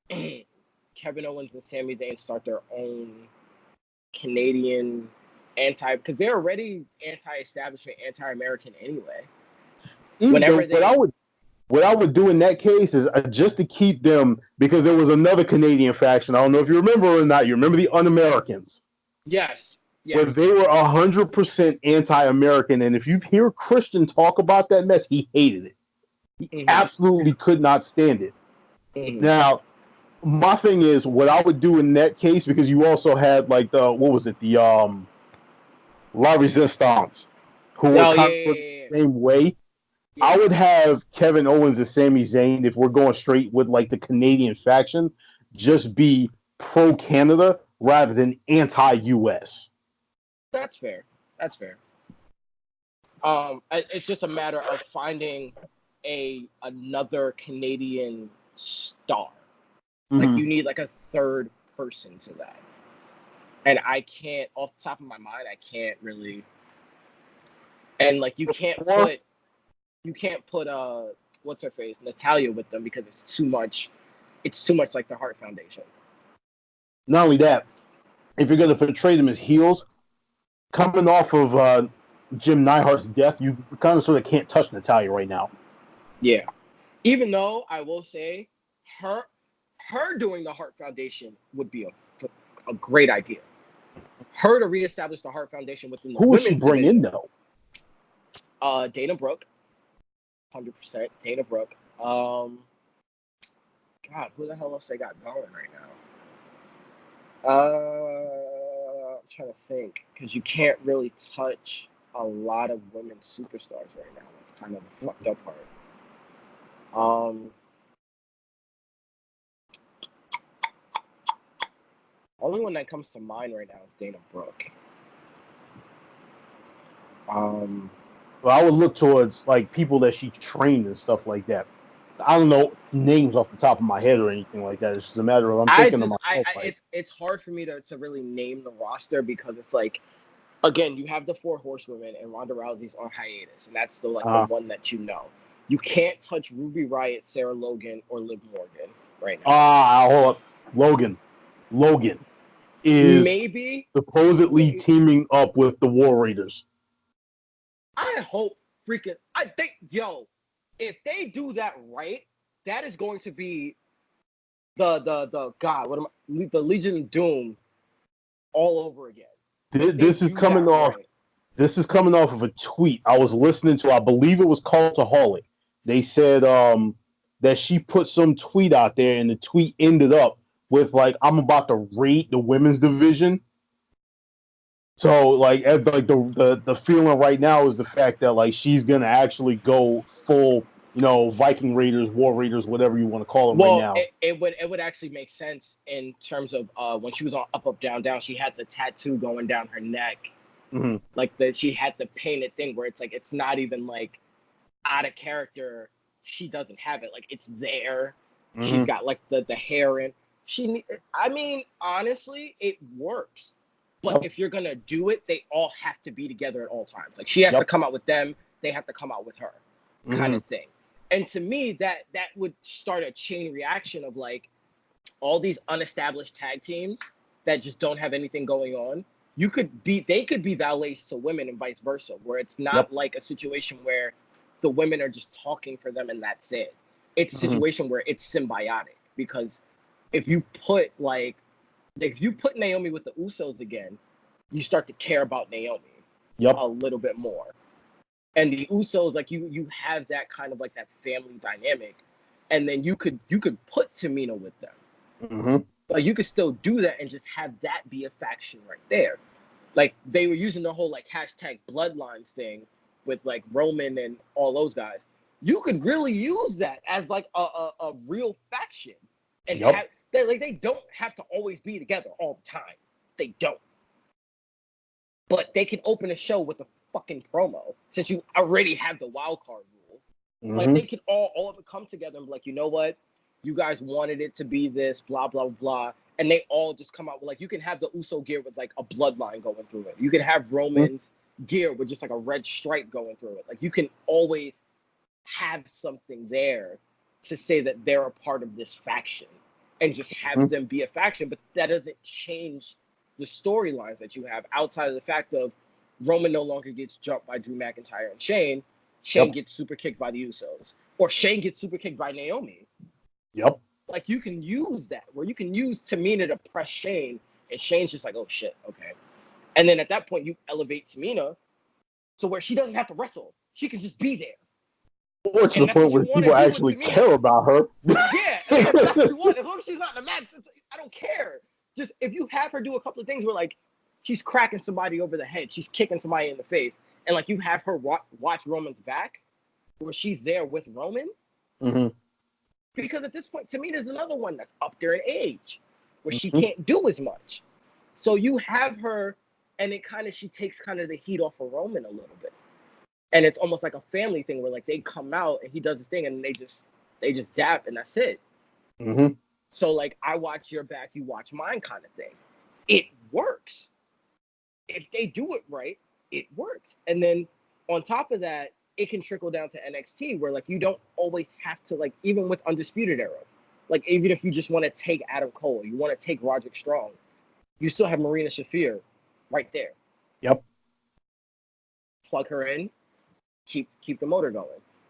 Kevin Owens and Sami Zayn start their own Canadian because they're already anti-establishment, anti-American anyway. What I would do in that case is just to keep them, because there was another Canadian faction. I don't know if you remember or not. You remember the Un-Americans? Yes. Where they were 100% anti-American, and if you hear Christian talk about that mess, he hated it. He absolutely could not stand it. Now, my thing is, what I would do in that case, because you also had like the La Resistance, who was kind of the same way. Yeah. I would have Kevin Owens and Sami Zayn, if we're going straight with like the Canadian faction, just be pro-Canada rather than anti-US. That's fair. It's just a matter of finding another Canadian star. Like, you need like a third person to that. And I can't, off the top of my mind, I can't really. And like, you can't put what's her face, Natalya, with them, because it's too much like the Hart Foundation. Not only that, if you're gonna portray them as heels, coming off of Jim Neidhart's death, you kind of sort of can't touch Natalya right now. Yeah. Even though I will say her doing the Hart Foundation would be a great idea. Her to reestablish the Hart Foundation within the would she bring in though? Dana Brooke, 100% Dana Brooke. God, who the hell else they got going right now? I'm trying to think because you can't really touch a lot of women superstars right now. That's kind of the fucked up part. Only one that comes to mind right now is Dana Brooke. Well, I would look towards like people that she trained and stuff like that. I don't know names off the top of my head or anything like that. It's just a matter of I'm thinking to myself. It's hard for me to really name the roster because it's like, again, you have the 4 horsewomen and Ronda Rousey's on hiatus, and that's the the one that you know. You can't touch Ruby Riott, Sarah Logan, or Liv Morgan right now. Hold up. Logan is maybe supposedly teaming up with the War Raiders. I hope if they do that right, that is going to be the Legion of Doom all over again. This is coming off. Right. This is coming off of a tweet I was listening to. I believe it was Cultaholic. They said that she put some tweet out there, and the tweet ended up with like, "I'm about to raid the women's division." So like the feeling right now is the fact that like she's gonna actually go full, Viking Raiders, War Raiders, whatever you want to call them right now. It would actually make sense in terms of when she was on Up Up Down Down, she had the tattoo going down her neck. Mm-hmm. Like she had the painted thing where it's like it's not even like out of character. She doesn't have it, like it's there. Mm-hmm. She's got like the hair in. Honestly, it works. But if you're gonna do it, they all have to be together at all times. Like she has to come out with them, they have to come out with her, kind of thing. And to me, that would start a chain reaction of like all these unestablished tag teams that just don't have anything going on. They could be valets to women and vice versa, where it's not like a situation where the women are just talking for them and that's it. It's a situation where it's symbiotic, because if you put Naomi with the Usos again, you start to care about Naomi a little bit more. And the Usos, like you have that kind of like that family dynamic, and then you could put Tamina with them. Mm-hmm. Like you could still do that and just have that be a faction right there. Like they were using the whole like hashtag bloodlines thing with like Roman and all those guys. You could really use that as like a real faction, and they don't have to always be together all the time. They don't. But they can open a show with a fucking promo, since you already have the wild card rule. Mm-hmm. Like they can all of it come together and be like, you know what? You guys wanted it to be this, blah, blah, blah. And they all just come out with like, you can have the Uso gear with like a bloodline going through it. You can have Roman's gear with just like a red stripe going through it. Like you can always have something there to say that they're a part of this faction and just have them be a faction. But that doesn't change the storylines that you have outside of the fact of Roman no longer gets jumped by Drew McIntyre and Shane. Shane gets super kicked by the Usos, or Shane gets super kicked by Naomi. Yep. Like you can use that, where you can use Tamina to press Shane, and Shane's just like, oh shit, okay. And then at that point, you elevate Tamina to where she doesn't have to wrestle; she can just be there. Or to the point where people actually care about her. Yeah, that's what you want. As long as she's not in the match, I don't care. Just if you have her do a couple of things where like she's cracking somebody over the head, she's kicking somebody in the face, and like you have her watch Roman's back, where she's there with Roman. Mm-hmm. Because at this point, Tamina's another one that's up there in age, where she can't do as much. So you have her, and she takes kind of the heat off of Roman a little bit. And it's almost like a family thing where like they come out and he does his thing and they just dap and that's it. Mm-hmm. So like I watch your back, you watch mine kind of thing. It works. If they do it right, it works. And then on top of that, it can trickle down to NXT where like you don't always have to, like, even with Undisputed Era, like even if you just want to take Adam Cole, you want to take Roderick Strong, you still have Marina Shafir right there. Yep. Plug her in, keep the motor going.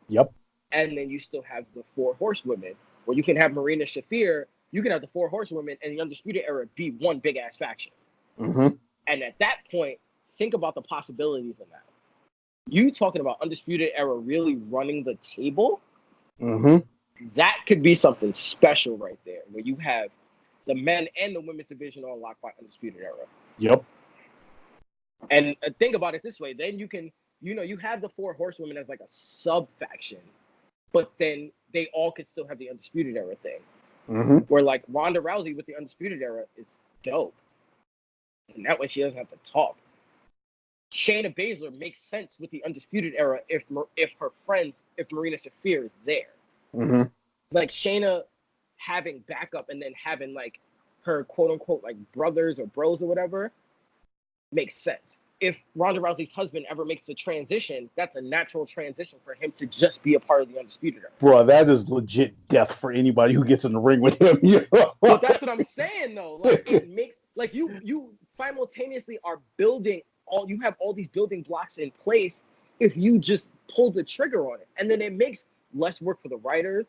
Yep. And then you still have the 4 horsewomen, where you can have Marina Shafir, you can have the 4 horsewomen and the Undisputed Era be one big ass faction. Mm-hmm. And at that point, think about the possibilities in that. You talking about Undisputed Era really running the table? Mm-hmm. That could be something special right there, where you have the men and the women's division on lock by Undisputed Era. Yep. And think about it this way: then you can, you have the four horsewomen as like a sub faction, but then they all could still have the Undisputed Era thing. Mm-hmm. Where like Ronda Rousey with the Undisputed Era is dope, and that way she doesn't have to talk. Shayna Baszler makes sense with the Undisputed Era if Marina Shafir is there. Mm-hmm. Like Shayna having backup and then having like her quote unquote like brothers or bros or whatever makes sense. If Ronda Rousey's husband ever makes the transition, that's a natural transition for him to just be a part of the Undisputed Era. Bro, that is legit death for anybody who gets in the ring with him. But that's what I'm saying though. Like it makes like you simultaneously are building you have all these building blocks in place if you just pull the trigger on it. And then it makes less work for the writers,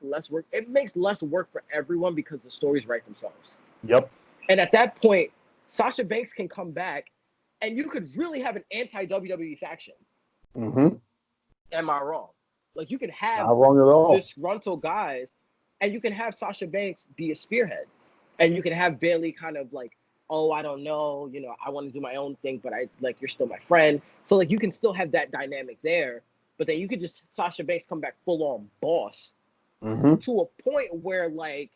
it makes less work for everyone because the stories write themselves. Yep. And at that point, Sasha Banks can come back and you could really have an anti-WWE faction. Mm-hmm. Am I wrong? Like you can have Not wrong at all. disgruntled guys and you can have Sasha Banks be a spearhead. And you can have Bayley kind of like, oh, I don't know, I want to do my own thing, but you're still my friend. So like you can still have that dynamic there, but then you could just Sasha Banks come back full on boss to a point where like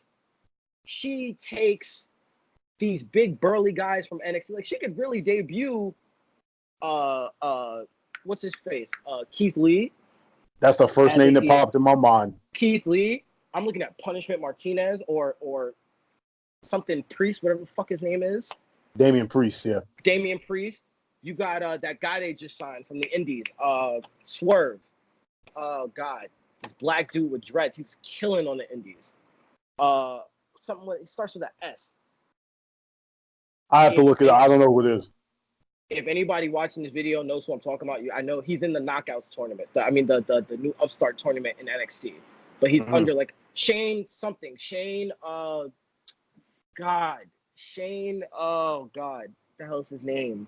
she takes these big burly guys from NXT. Like she could really debut what's his face? Keith Lee. That's the first name that popped in my mind. Keith Lee. I'm looking at Punishment Martinez or something Priest, whatever the fuck his name is. Damian Priest, yeah. Damian Priest. You got that guy they just signed from the Indies, Swerve. Oh God, this black dude with dreads. He was killing on the Indies. It starts with an S. I have to look it up. I don't know who it is. If anybody watching this video knows who I'm talking about, I know he's in the Knockouts tournament. The new Upstart tournament in NXT, but he's under like Shane something. Shane. Oh God, the hell's his name?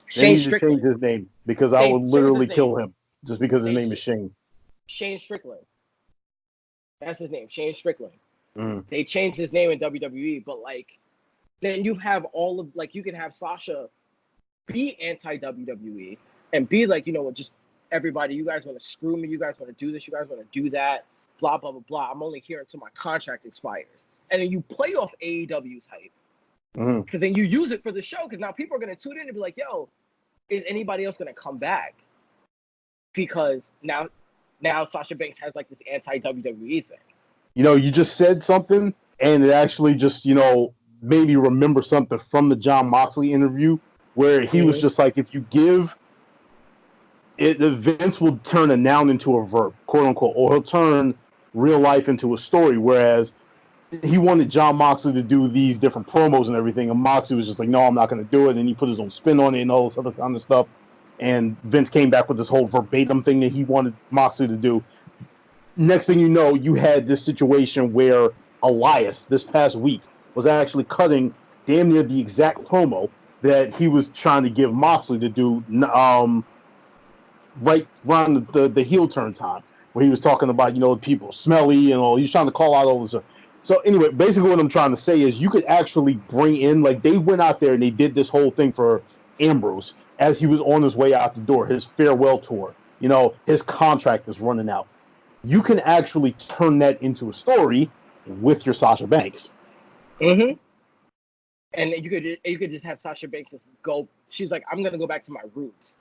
Shane Strickland. Change his name because I would literally kill him just because his name is Shane. Shane Strickland. That's his name, Shane Strickland. They changed his name in WWE, but like, then you have you can have Sasha be anti-WWE and be like, just everybody, you guys want to screw me, you guys want to do this, you guys want to do that, blah, blah, blah, blah. I'm only here until my contract expires. And then you play off AEW's hype. Because then you use it for the show, because now people are going to tune in and be like, yo, is anybody else going to come back? Because now Sasha Banks has like this anti-WWE thing. You just said something, and it actually just, made me remember something from the Jon Moxley interview, where he was just like, if you give it, Vince will turn a noun into a verb, quote unquote, or he'll turn real life into a story, whereas he wanted Jon Moxley to do these different promos and everything, and Moxley was just like, no, I'm not going to do it, and he put his own spin on it and all this other kind of stuff, and Vince came back with this whole verbatim thing that he wanted Moxley to do. Next thing you know, you had this situation where Elias, this past week, was actually cutting damn near the exact promo that he was trying to give Moxley to do right around the heel turn time, where he was talking about, people smelly and all. He was trying to call out all this stuff. So anyway, basically what I'm trying to say is you could actually bring in, like they went out there and they did this whole thing for Ambrose as he was on his way out the door, his farewell tour. His contract is running out. You can actually turn that into a story with your Sasha Banks. And you could just have Sasha Banks go. She's like, I'm gonna go back to my roots,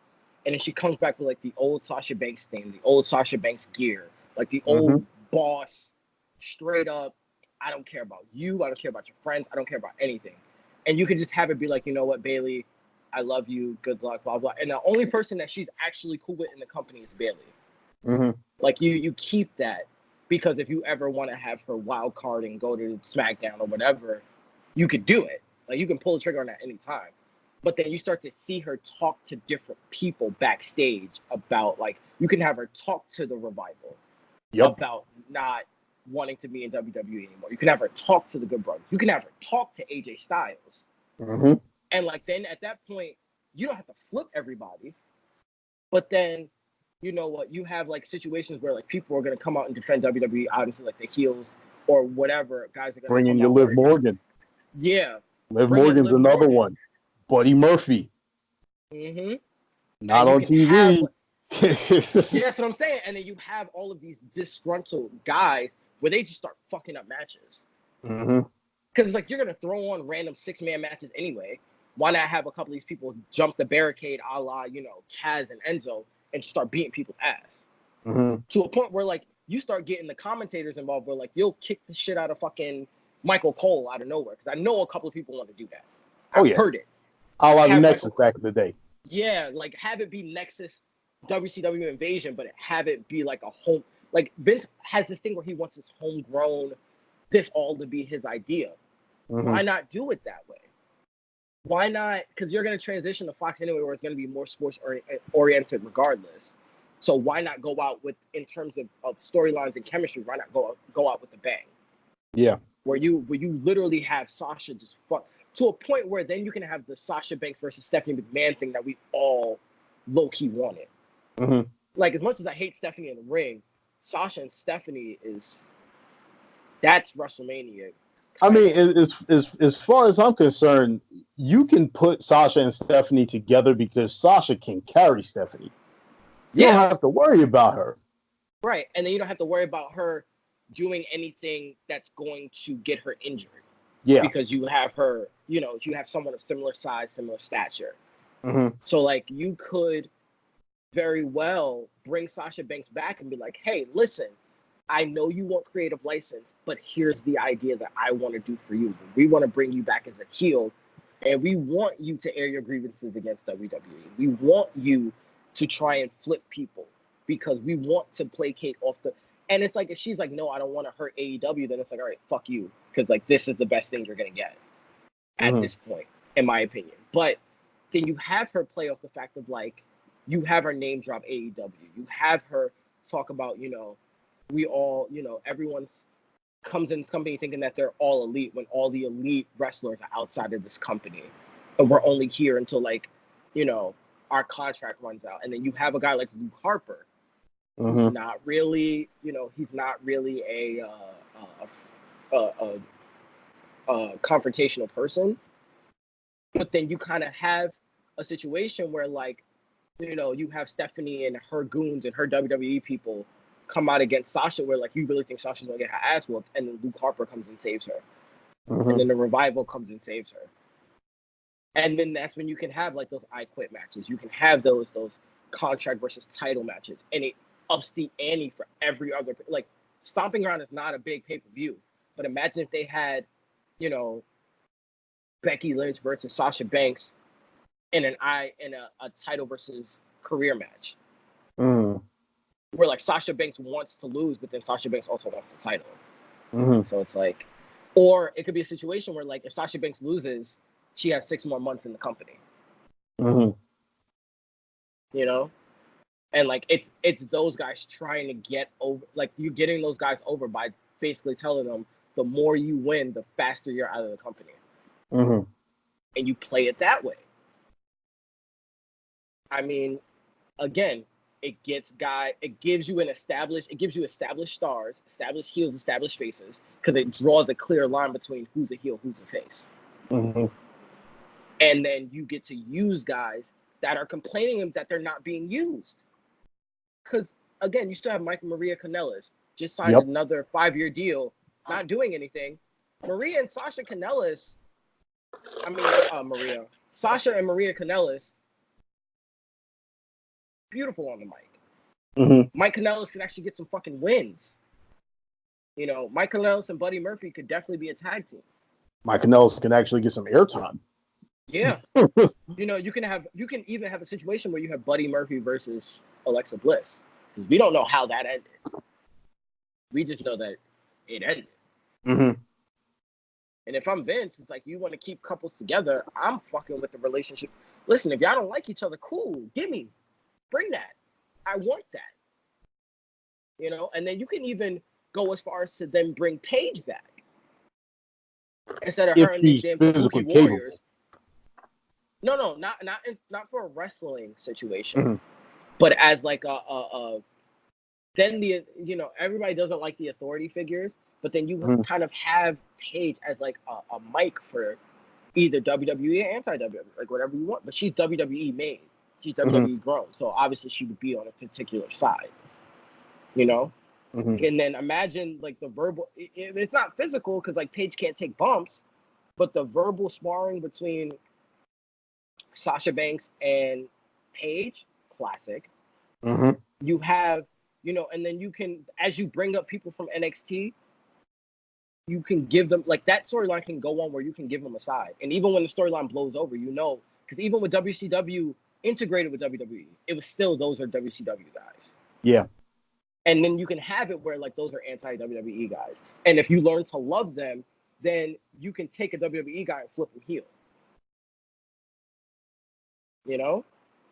and then she comes back with like the old Sasha Banks thing, the old Sasha Banks gear, like the old boss, straight up. I don't care about you. I don't care about your friends. I don't care about anything. And you could just have it be like, you know what, Bayley, I love you. Good luck, blah, blah. And the only person that she's actually cool with in the company is Bayley. Like you keep that, because if you ever want to have her wild card and go to SmackDown or whatever, you could do it. Like you can pull the trigger on that anytime. But then you start to see her talk to different people backstage about, like, you can have her talk to the Revival about not wanting to be in WWE anymore. You can have her talk to the Good Brothers. You can have her talk to AJ Styles. And like then at that point, you don't have to flip everybody. But then, you know what? You have like situations where like people are gonna come out and defend WWE, obviously like the heels or whatever. Guys are gonna Bring in come your out Liv where, Morgan. yeah, Liv bring in Morgan's Liv another Morgan. one. Buddy Murphy. Mm-hmm. Not And you on can have, TV. yeah, that's what I'm saying. And then you have all of these disgruntled guys where they just start fucking up matches. Mm-hmm. Because it's like you're gonna throw on random 6-man matches anyway. Why not have a couple of these people jump the barricade, a la Kaz and Enzo, and just start beating people's ass Mm-hmm. to a point where like you start getting the commentators involved, where like you'll kick the shit out of fucking Michael Cole out of nowhere. Because I know a couple of people want to do that. Oh, I've yeah. heard it. A la the Have Nexus Michael, back in the day. yeah, like have it be Nexus WCW Invasion, but have it be like a home. Like Vince has this thing where he wants his homegrown, this all to be his idea. Mm-hmm. Why not do it that way? Why not? Because you're going to transition to Fox anyway, where it's going to be more sports oriented regardless. So why not go out with, in terms of storylines and chemistry, why not go out with a bang? Yeah. Where you literally have Sasha just fuck to a point where then you can have the Sasha Banks versus Stephanie McMahon thing that we all low key wanted. Mm-hmm. Like, as much as I hate Stephanie in the ring, Sasha and Stephanie that's WrestleMania. I mean, as far as I'm concerned, you can put Sasha and Stephanie together because Sasha can carry Stephanie. You don't have to worry about her. Right. And then you don't have to worry about her doing anything that's going to get her injured. Yeah. Because you have her, you have someone of similar size, similar stature. Mm-hmm. So, like, you could very well bring Sasha Banks back and be like, hey, listen, I know you want creative license, but here's the idea that I want to do for you. We want to bring you back as a heel, and we want you to air your grievances against WWE. We want you to try and flip people because we want to placate off the. And it's like, if she's like, no, I don't want to hurt AEW, then it's like, all right, fuck you, because like this is the best thing you're gonna get at this point, in my opinion. But then you have her play off the fact of like, you have her name drop AEW. You have her talk about, we all, everyone comes in this company thinking that they're all elite when all the elite wrestlers are outside of this company. And we're only here until like, our contract runs out. And then you have a guy like Luke Harper, who's not really, he's not really a confrontational person. But then you kind of have a situation where like, you have Stephanie and her goons and her WWE people come out against Sasha, where like you really think Sasha's gonna get her ass whooped, and then Luke Harper comes and saves her, and then the Revival comes and saves her, and then that's when you can have like those I Quit matches. You can have those contract versus title matches, and it ups the ante for every other. Like, Stomping Ground is not a big pay-per-view, but imagine if they had, Becky Lynch versus Sasha Banks in a title versus career match. Where like Sasha Banks wants to lose, but then Sasha Banks also wants the title. So it's like, or it could be a situation where like if Sasha Banks loses, she has 6 more months in the company. And like it's those guys trying to get over, like you're getting those guys over by basically telling them the more you win, the faster you're out of the company. And you play it that way. I mean, again, it gives you established stars, established heels, established faces, because it draws a clear line between who's a heel, who's a face. And then you get to use guys that are complaining that they're not being used. Because again, you still have Maria Kanellis, just signed another 5-year deal, not doing anything. Maria and Sasha Kanellis, Sasha and Maria Kanellis, beautiful on the mic. Mike Kanellis could actually get some fucking wins. Mike Kanellis and Buddy Murphy could definitely be a tag team. Mike Kanellis can actually get some airtime. Yeah. You can even have a situation where you have Buddy Murphy versus Alexa Bliss. Because we don't know how that ended. We just know that it ended. And if I'm Vince, it's like, you want to keep couples together, I'm fucking with the relationship. Listen, if y'all don't like each other, cool. Bring that. I want that. And then you can even go as far as to then bring Paige back. Instead of her and these damn Kabuki Warriors. No, not for a wrestling situation. but as like then everybody doesn't like the authority figures, but then you kind of have Paige as like a mic for either WWE or anti-WWE, like whatever you want. But she's WWE made. She's WWE grown. So obviously she would be on a particular side, you know? And then imagine like the verbal, it's not physical because like Paige can't take bumps, but the verbal sparring between Sasha Banks and Paige, classic. You have, and then you can, as you bring up people from NXT, you can give them, like that storyline can go on where you can give them a side. And even when the storyline blows over, because even with WCW integrated with WWE, it was still, those are WCW guys. Yeah. And then you can have it where like those are anti-WWE guys. And if you learn to love them, then you can take a WWE guy and flip him heel.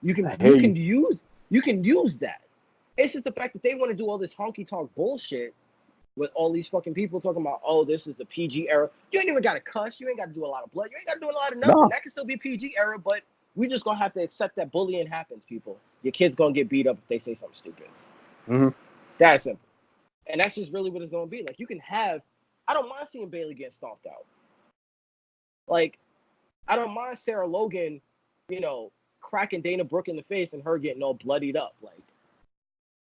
You can use that. It's just the fact that they want to do all this honky tonk bullshit with all these fucking people talking about, oh, this is the PG era. You ain't even got to cuss. You ain't got to do a lot of blood. You ain't got to do a lot of nothing. No. That can still be PG era, but we just gonna have to accept that bullying happens, people. Your kid's gonna get beat up if they say something stupid. That's simple. And that's just really what it's gonna be. Like, you can have, I don't mind seeing Bayley get stomped out. Like, I don't mind Sarah Logan, cracking Dana Brooke in the face and her getting all bloodied up. Like,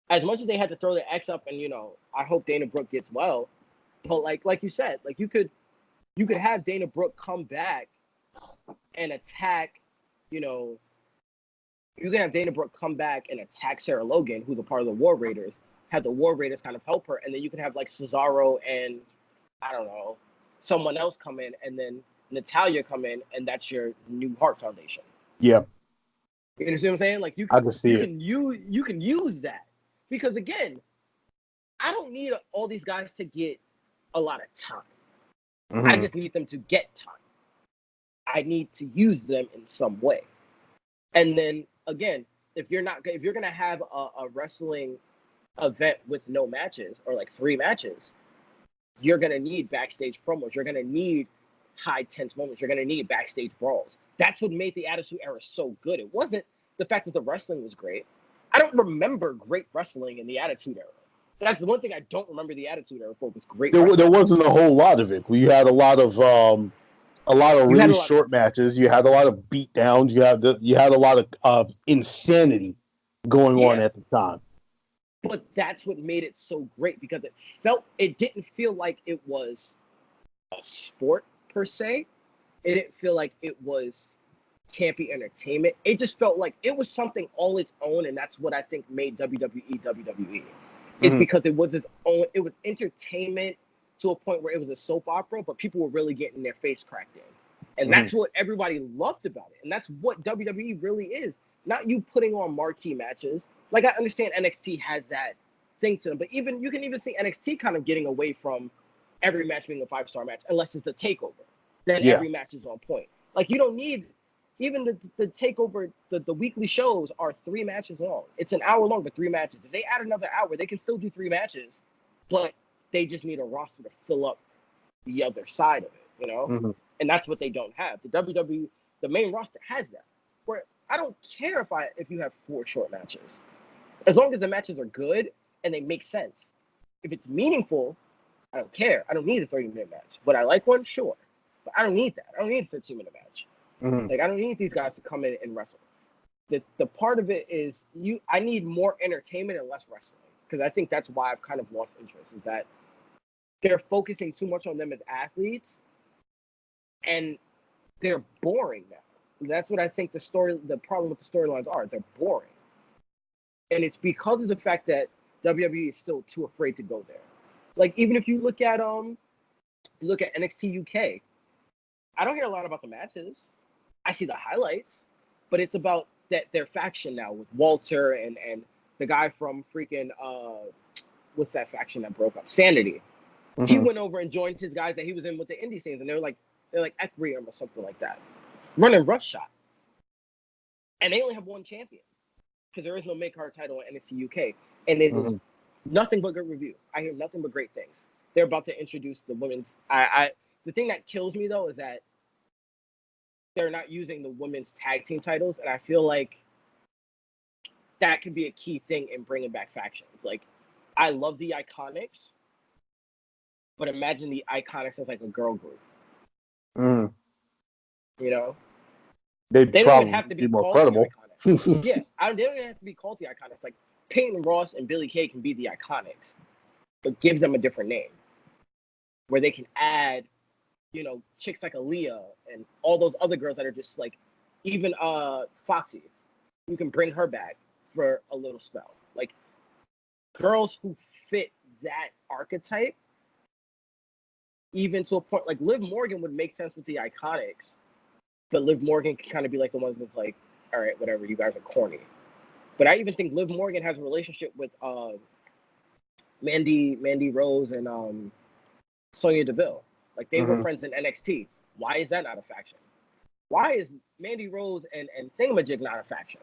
as much as they had to throw the X up, and I hope Dana Brooke gets well, but like you said, like you could have Dana Brooke come back and attack, you can have Dana Brooke come back and attack Sarah Logan, who's a part of the War Raiders, have the War Raiders kind of help her, and then you can have like Cesaro and I don't know, someone else come in, and then Natalya come in, and that's your new Heart Foundation. Yeah. You understand what I'm saying? Like, you can use that. Because again, I don't need all these guys to get a lot of time. I just need them to get time. I need to use them in some way. And then again, if you're gonna have a wrestling event with no matches or like 3 matches, you're gonna need backstage promos. You're gonna need high tense moments. You're gonna need backstage brawls. That's what made the Attitude Era so good. It wasn't the fact that the wrestling was great. I don't remember great wrestling in the Attitude Era. That's the one thing I don't remember the Attitude Era for, was great wrestling. There wasn't a whole lot of it. We had a lot of really short matches. You had a lot of beat downs. You had a lot of insanity going on at the time. But that's what made it so great, because it didn't feel like it was a sport per se. It didn't feel like it was campy entertainment. It just felt like it was something all its own, and that's what I think made WWE. It's because it was its own. It was entertainment to a point where it was a soap opera, but people were really getting their face cracked in, and that's what everybody loved about it. And that's what WWE really is. Not you putting on marquee matches. Like, I understand NXT has that thing to them, but you can even see NXT kind of getting away from every match being a 5-star match, unless it's the takeover. Then every match is on point. Like, you don't need. Even the takeover, the weekly shows are 3 matches long. It's an hour long, but 3 matches. If they add another hour, they can still do 3 matches, but they just need a roster to fill up the other side of it, And that's what they don't have. The WWE, the main roster has that. Where I don't care if you have 4 short matches, as long as the matches are good and they make sense. If it's meaningful, I don't care. I don't need a 30-minute match. But I like one, sure, but I don't need that. I don't need a 15-minute match. Like, I don't need these guys to come in and wrestle. The part of it is I need more entertainment and less wrestling, because I think that's why I've kind of lost interest, is that they're focusing too much on them as athletes, and they're boring now. And that's what I think the problem with the storylines are. They're boring, and it's because of the fact that WWE is still too afraid to go there. Like, even if you look at NXT UK, I don't hear a lot about the matches. I see the highlights, but it's about their faction now with Walter and the guy from freaking what's that faction that broke up? Sanity. He went over and joined his guys that he was in with the indie scenes, and they're like Equilibrium or something like that, running roughshod. And they only have 1 champion, because there is no mid card title in NXT UK, and it is nothing but good reviews. I hear nothing but great things. They're about to introduce the women's. The thing that kills me though is that they're not using the women's tag team titles, and I feel like that could be a key thing in bringing back factions. Like, I love the Iconics, but imagine the Iconics as like a girl group. Mm. You know, They don't probably even have to be be more called credible. the Iconics. Yeah, they don't even have to be called the Iconics. Like Peyton Ross and Billie Kay can be the Iconics, but give them a different name where they can add, you know, chicks like Aaliyah and all those other girls that are just like, even Foxy. You can bring her back for a little spell. Like girls who fit that archetype, even to a point like Liv Morgan would make sense with the Iconics, but Liv Morgan can kind of be like the ones that's like, all right, whatever, you guys are corny. But I even think Liv Morgan has a relationship with Mandy Rose and Sonya Deville. Like they were friends in NXT. Why is that not a faction? Why is Mandy Rose and Thingamajig not a faction?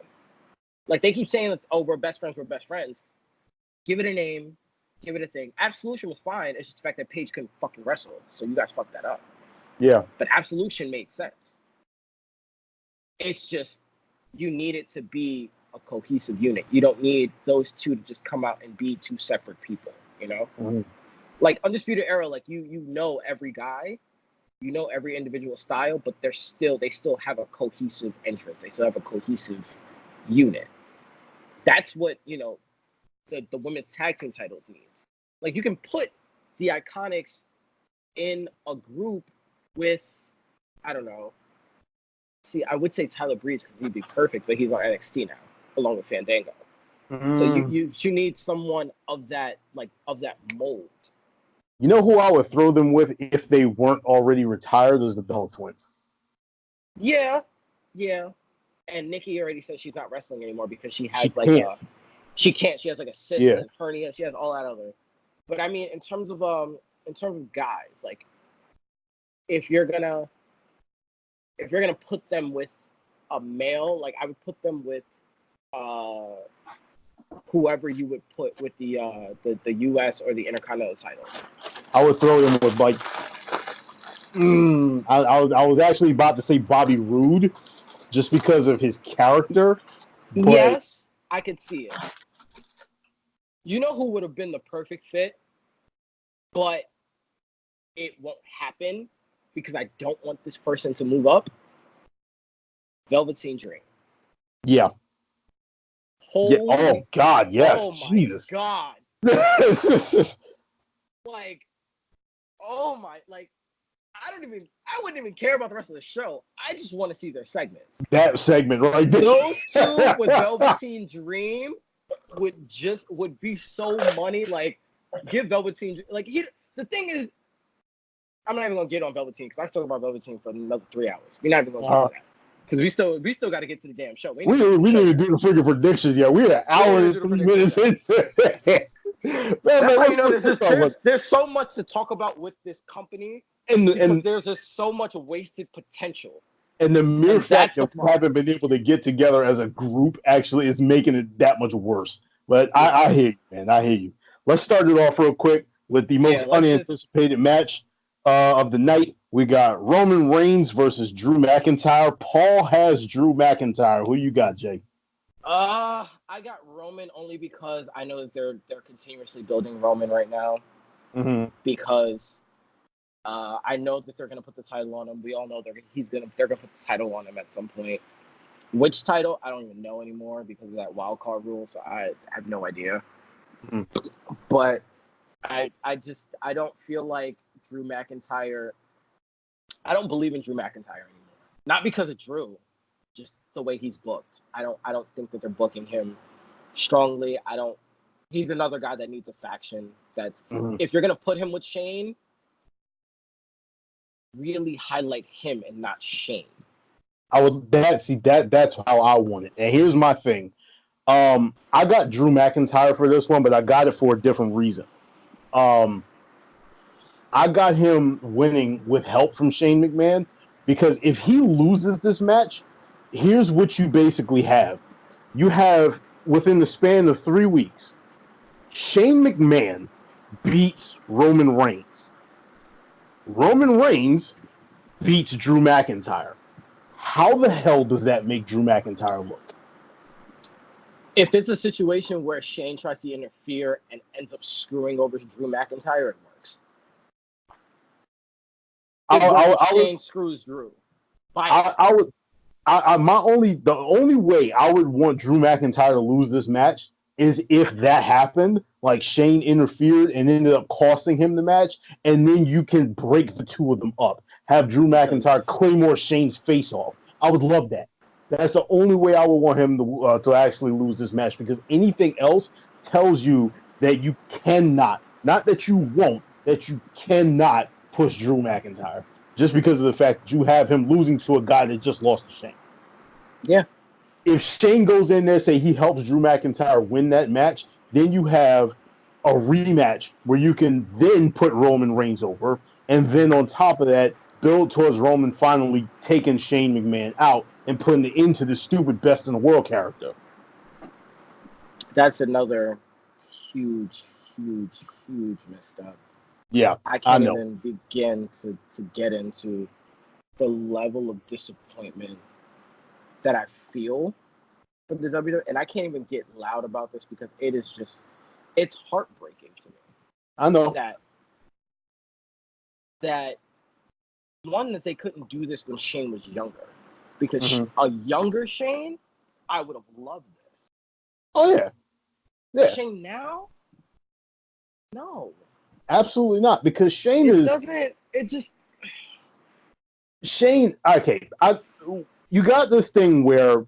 Like they keep saying that, oh, we're best friends. Give it a name, give it a thing. Absolution was fine. It's just the fact that Paige couldn't fucking wrestle, so you guys fucked that up. Yeah. But Absolution made sense. It's just you need it to be a cohesive unit. You don't need those two to just come out and be two separate people, you know? Mm-hmm. Like Undisputed Era, like you know every guy, you know every individual style, but they still have a cohesive entrance. They still have a cohesive unit. That's what, you know, the women's tag team titles means. Like you can put the Iconics in a group with, I don't know. See, I would say Tyler Breeze because he'd be perfect, but he's on NXT now, along with Fandango. So you need someone of that mold. You know who I would throw them with if they weren't already retired? Is the Bella Twins. Yeah. And Nikki already said she's not wrestling anymore because she has she can't. She has like a cyst and hernia. She has all that other. But I mean, in terms of guys, like if you're gonna put them with a male, like I would put them with whoever you would put with the US or the Intercontinental title. I would throw them with like I was actually about to say Bobby Roode just because of his character. But yes, I could see it. You know who would have been the perfect fit, but it won't happen because I don't want this person to move up? Velveteen Dream. Yeah. Holy, oh God, yes. Oh Jesus. my God. Like, oh my, like, I wouldn't even care about the rest of the show. I just want to see their segments. That segment right there. Those two with Velveteen Dream would be so money. Like, give Velveteen, like, the thing is, I'm not even gonna get on Velveteen because I talk about Velveteen for another 3 hours. We're not even gonna get to that because we still got to get to the damn show. We need to do the freaking predictions. Yeah, we're an hour and 3 minutes into it. There's so much to talk about with this company, and there's just so much wasted potential. And the mere fact that we haven't been able to get together as a group actually is making it that much worse. But yeah. I hear you, man. I hear you. Let's start it off real quick with the most unanticipated match of the night. We got Roman Reigns versus Drew McIntyre. Paul has Drew McIntyre. Who you got, Jay? I got Roman only because I know that they're continuously building Roman right now. Mm-hmm. Because I know that they're gonna put the title on him. We all know they're gonna put the title on him at some point. Which title? I don't even know anymore because of that wild card rule. So I have no idea. Mm-hmm. But I don't feel like Drew McIntyre. I don't believe in Drew McIntyre anymore. Not because of Drew, just the way he's booked. I don't think that they're booking him strongly. He's another guy that needs a faction. That if you're gonna put him with Shane, really highlight him and not Shane. That's how I want it. And here's my thing. I got Drew McIntyre for this one, but I got it for a different reason. I got him winning with help from Shane McMahon because if he loses this match, here's what you basically have. You have, within the span of 3 weeks, Shane McMahon beats Roman Reigns. Roman Reigns beats Drew McIntyre. How the hell does that make Drew McIntyre look? If it's a situation where Shane tries to interfere and ends up screwing over Drew McIntyre, it works. Shane screws Drew. The only way I would want Drew McIntyre to lose this match is if that happened, like Shane interfered and ended up costing him the match, and then you can break the two of them up. Have Drew McIntyre Claymore Shane's face off. I would love that. That's the only way I would want him to actually lose this match, because anything else tells you that you cannot, not that you won't, that you cannot push Drew McIntyre just because of the fact that you have him losing to a guy that just lost to Shane. Yeah. If Shane goes in there, say he helps Drew McIntyre win that match, then you have a rematch where you can then put Roman Reigns over, and then on top of that, build towards Roman finally taking Shane McMahon out and putting it into the stupid best in the world character. That's another huge messed up. Yeah, I can't even begin to get into the level of disappointment that I feel for the WWE, and I can't even get loud about this because it is just, it's heartbreaking to me. I know that one, that they couldn't do this when Shane was younger, because a younger Shane, I would have loved this. Oh yeah. Shane now, no, absolutely not, because Shane Shane. Okay, you got this thing where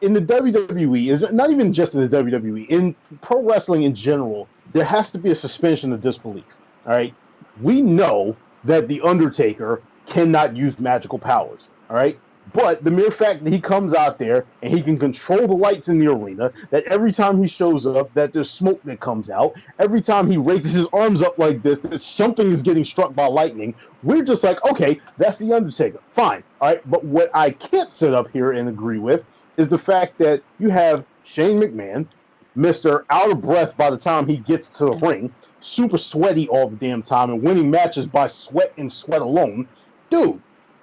in the WWE, is not even just in the WWE, in pro wrestling in general, there has to be a suspension of disbelief. All right, we know that the Undertaker cannot use magical powers. All right, but the mere fact that he comes out there and he can control the lights in the arena, that every time he shows up, that there's smoke that comes out, every time he raises his arms up like this, that something is getting struck by lightning, we're just like, okay, that's the Undertaker. Fine. All right. But what I can't sit up here and agree with is the fact that you have Shane McMahon, Mr. out of breath by the time he gets to the ring, super sweaty all the damn time, and winning matches by sweat and sweat alone. Dude,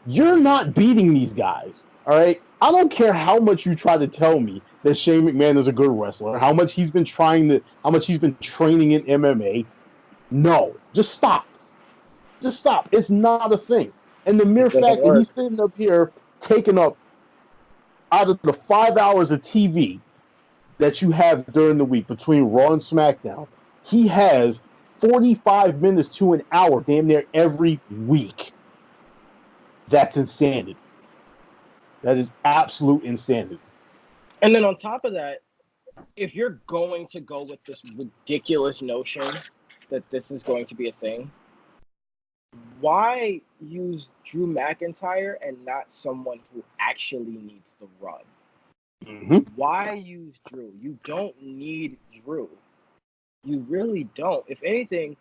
you're not beating these guys, all right? I don't care how much you try to tell me that Shane McMahon is a good wrestler, how much he's been training in MMA. No, just stop. Just stop. It's not a thing. And the mere fact that he's sitting up here taking up out of the 5 hours of TV that you have during the week between Raw and SmackDown, he has 45 minutes to an hour damn near every week. That's insanity. That is absolute insanity. And then on top of that, if you're going to go with this ridiculous notion that this is going to be a thing, why use Drew McIntyre and not someone who actually needs the run? Why use Drew? You don't need Drew. You really don't. If anything,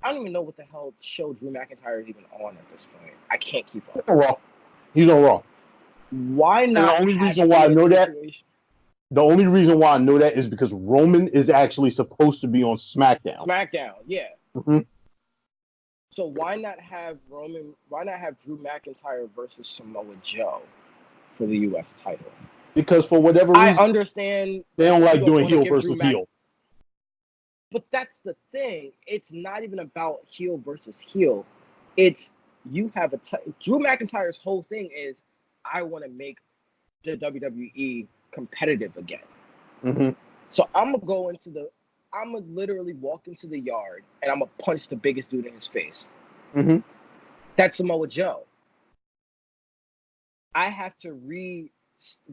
I don't even know what the hell show Drew McIntyre is even on at this point. I can't keep up. Raw. He's on Raw. Why not? The only reason why I know that. The only reason why I know that is because Roman is actually supposed to be on SmackDown. SmackDown, yeah. So why not have Roman? Why not have Drew McIntyre versus Samoa Joe for the U.S. title? Because for whatever reason, I understand they don't like doing heel versus heel. But that's the thing. It's not even about heel versus heel. It's you have Drew McIntyre's whole thing is, I want to make the WWE competitive again. So I'm gonna literally walk into the yard and I'm gonna punch the biggest dude in his face. That's Samoa Joe. I have to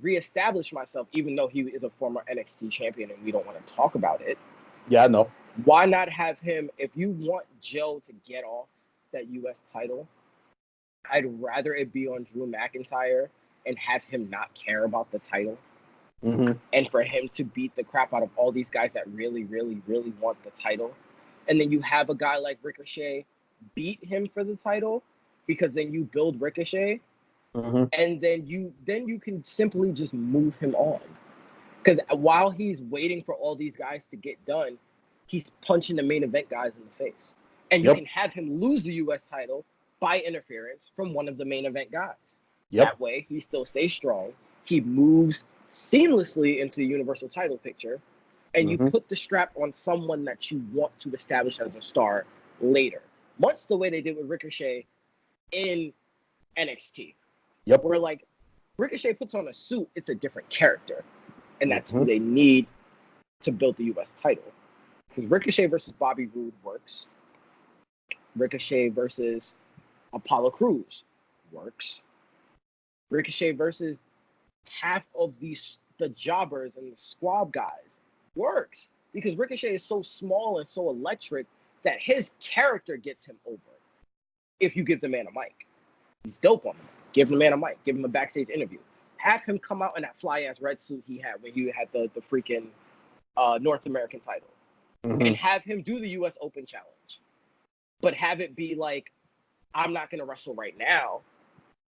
reestablish myself, even though he is a former NXT champion and we don't want to talk about it. Yeah, I know. Why not have him? If you want Joe to get off that U.S. title, I'd rather it be on Drew McIntyre and have him not care about the title. And for him to beat the crap out of all these guys that really, really, really want the title. And then you have a guy like Ricochet beat him for the title, because then you build Ricochet. And then you can simply just move him on. Because while he's waiting for all these guys to get done, he's punching the main event guys in the face. And you can have him lose the U.S. title by interference from one of the main event guys. That way, he still stays strong. He moves seamlessly into the Universal title picture, and you Mhm. put the strap on someone that you want to establish as a star later. Much the way they did with Ricochet in NXT, Yep. where like Ricochet puts on a suit, it's a different character, and that's who Mhm. they need to build the U.S. title. Because Ricochet versus Bobby Roode works. Ricochet versus Apollo Crews works. Ricochet versus half of the jobbers and the squad guys works, because Ricochet is so small and so electric that his character gets him over. If you give the man a mic, he's dope on the mic. Give the man a mic. Give him a backstage interview. Have him come out in that fly ass red suit he had when he had the freaking North American title, and Mhm. have him do the U.S. Open Challenge, but have it be like, I'm not gonna wrestle right now,